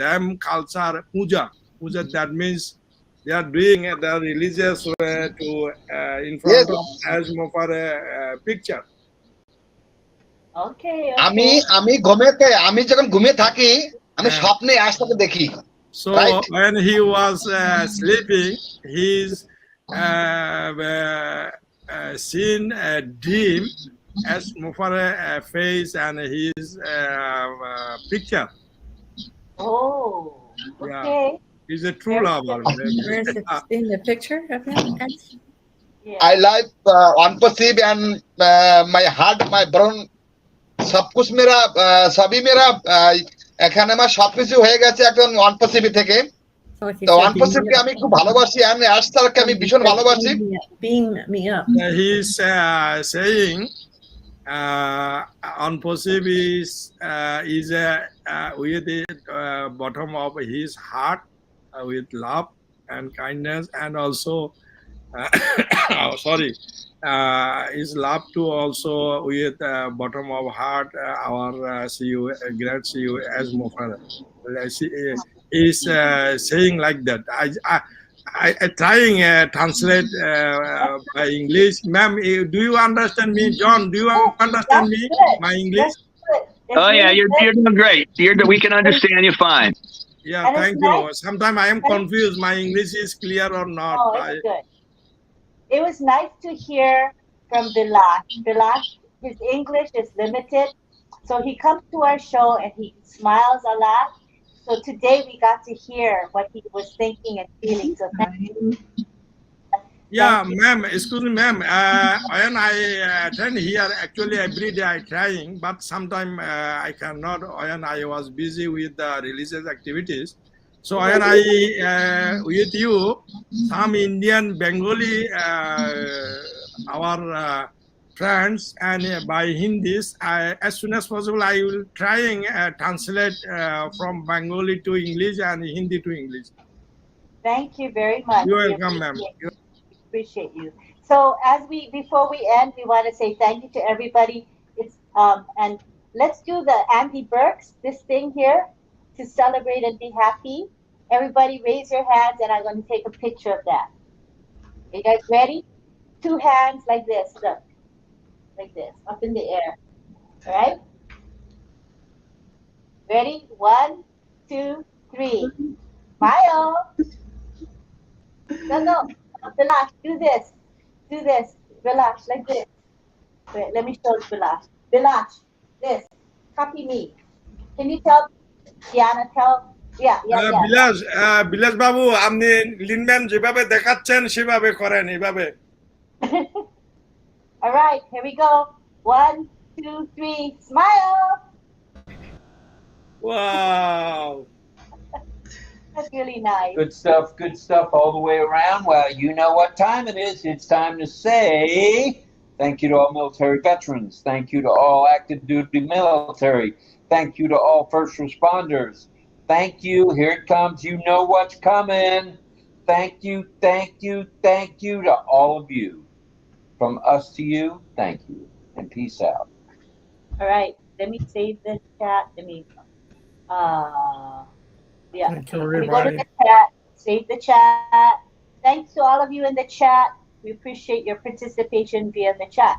them culture puja. That means they are doing the religious to in front of as Mufara picture. Okay. আমি যখন ঘুমিয়ে থাকি আমি স্বপ্নে আসতে দেখি। So when he was sleeping, he's seen a dream as Mufara face and his picture. Oh, okay. Yeah. He's a true lover. Where's it in the picture of him? I like Onpassive and my heart, my brain. सब कुछ मेरा सभी मेरा এখানে আমার সবকিছু হয়ে গেছে এখন অনপাসিভ থেকে। তো অনপাসিভকে আমি খুব ভালোবাসি, আমি অ্যাশটারকে আমি ভীষণ ভালোবাসি। Beam me up. He's saying Onpassive is with the bottom of his heart with love and kindness, and also is love to also with bottom of heart our CEO, great CEO as Mufara. Is saying like that. I trying translate by English. Ma'am, do you understand me? John, do you understand me? My English? Oh yeah, you're doing great. We can understand you fine. Yeah, thank you. Sometimes I am confused. My English is clear or not. Oh, it's good. It was nice to hear from Bilash. Bilash, his English is limited, so he comes to our show and he smiles a lot. So today we got to hear what he was thinking and feeling. So thank you. Yeah, ma'am, excuse me, ma'am. When I attend here, actually every day I trying, but sometimes I cannot. When I was busy with the religious activities, So when I with you, some Indian, Bengali, our friends, and by Hindis, as soon as possible, I will trying translate from Bengali to English and Hindi to English. Thank you very much. You're We welcome, ma'am. appreciate you. So before we end, we want to say thank you to everybody. It's and let's do the Andy Burks, this thing here, to celebrate and be happy. Everybody raise your hands, and I'm going to take a picture of that. You guys ready? 2 hands like this, look, like this, up in the air. All right? Ready? 1, 2, 3. Smile. No, relax. Do this. Do this. Relax, like this. Wait, let me show you relax. Relax. This. Copy me. Can you tell Diana, tell? Yeah. বিলাস বাবু, আপনি লিনম্যান যেভাবে দেখাচ্ছেন সেভাবে করেন এইভাবে। All right, here we go. 1, 2, 3, smile. Wow. That's really nice. Good stuff all the way around. Well, you know what time it is. It's time to say thank you to all military veterans. Thank you to all active duty military. Thank you to all first responders. Thank you. Here it comes. You know what's coming. Thank you, thank you, thank you to all of you. From us to you, thank you. And peace out. All right, let me save the chat. Let me, yeah. Thank you, Let me go to everybody. the chat, save the chat. Thanks to all of you in the chat. We appreciate your participation via the chat.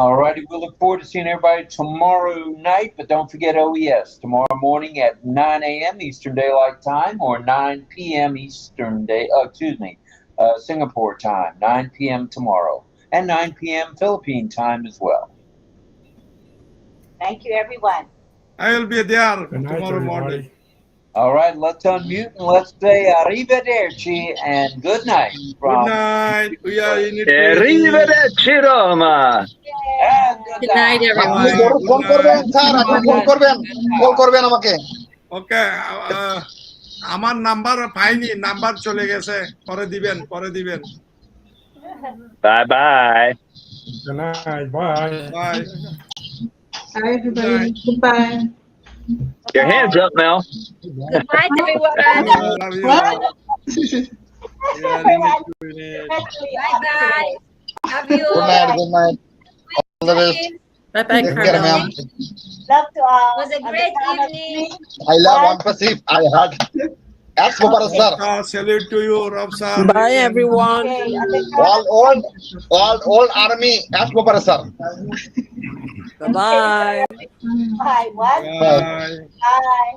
All righty, we look forward to seeing everybody tomorrow night, but don't forget OES tomorrow morning at 9 a.m. Eastern Daylight Time or 9 p.m. Singapore time, 9 p.m. tomorrow, and 9 p.m. Philippine time as well. Thank you, everyone. I will be there Good night, tomorrow morning. everybody. All right, let's unmute and let's say arrivederci and good night. Good night. We are in it. Arrivederci, Roma. Good night, আপনি everyone. Phone করবেন sir, আপনি phone করবেন আমাকে। ওকে, আমার number পাইনি, number চলে গেছে, পরে দিবেন। Bye bye. Good night. Bye. Bye. Hi, everybody. Goodbye. Your hands up, Mel. Good night, everyone. Love you. What? Bye-bye. Love you. Good night. All the best. Bye-bye, Take care, Carmel. ma'am. Love to all. It was a great evening. I love Onpassive. I heard. 𝗙𝗂𝗏𝗏, sir. Salute to you, Rob sir. Bye, everyone. All army 𝗙𝗂𝗏𝗏, sir. Bye-bye. Bye. What? Bye. Bye.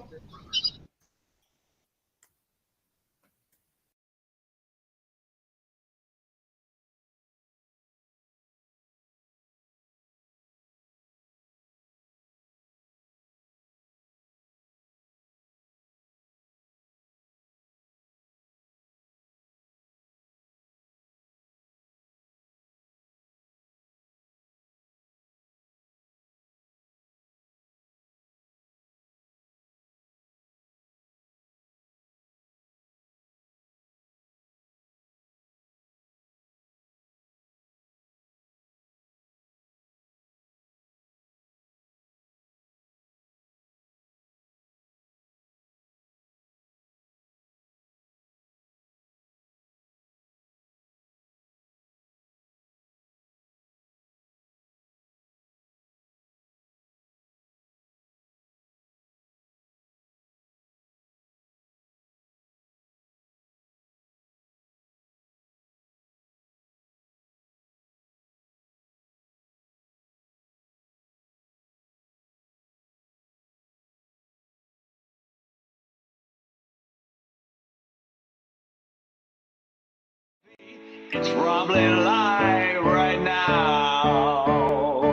It's RobLynn live right now.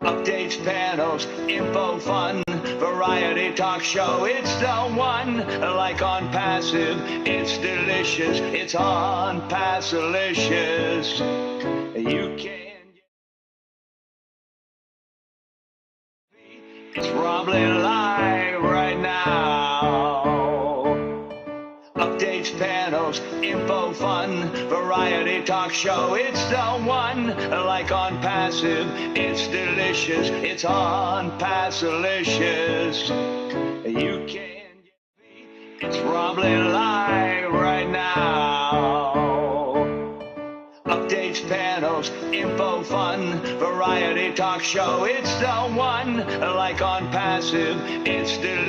Updates, panels, info, fun, variety talk show. It's the one. Like Onpassive, it's delicious. It's Onpassive-licious. You can. It's RobLynn live right now. panels, info, fun, variety talk show. It's the one, like Onpassive. It's delicious. It's Onpassive-licious. You can be. It's RobLynn Live right now. Updates, panels, info, fun, variety talk show. It's the one, like Onpassive. It's delicious.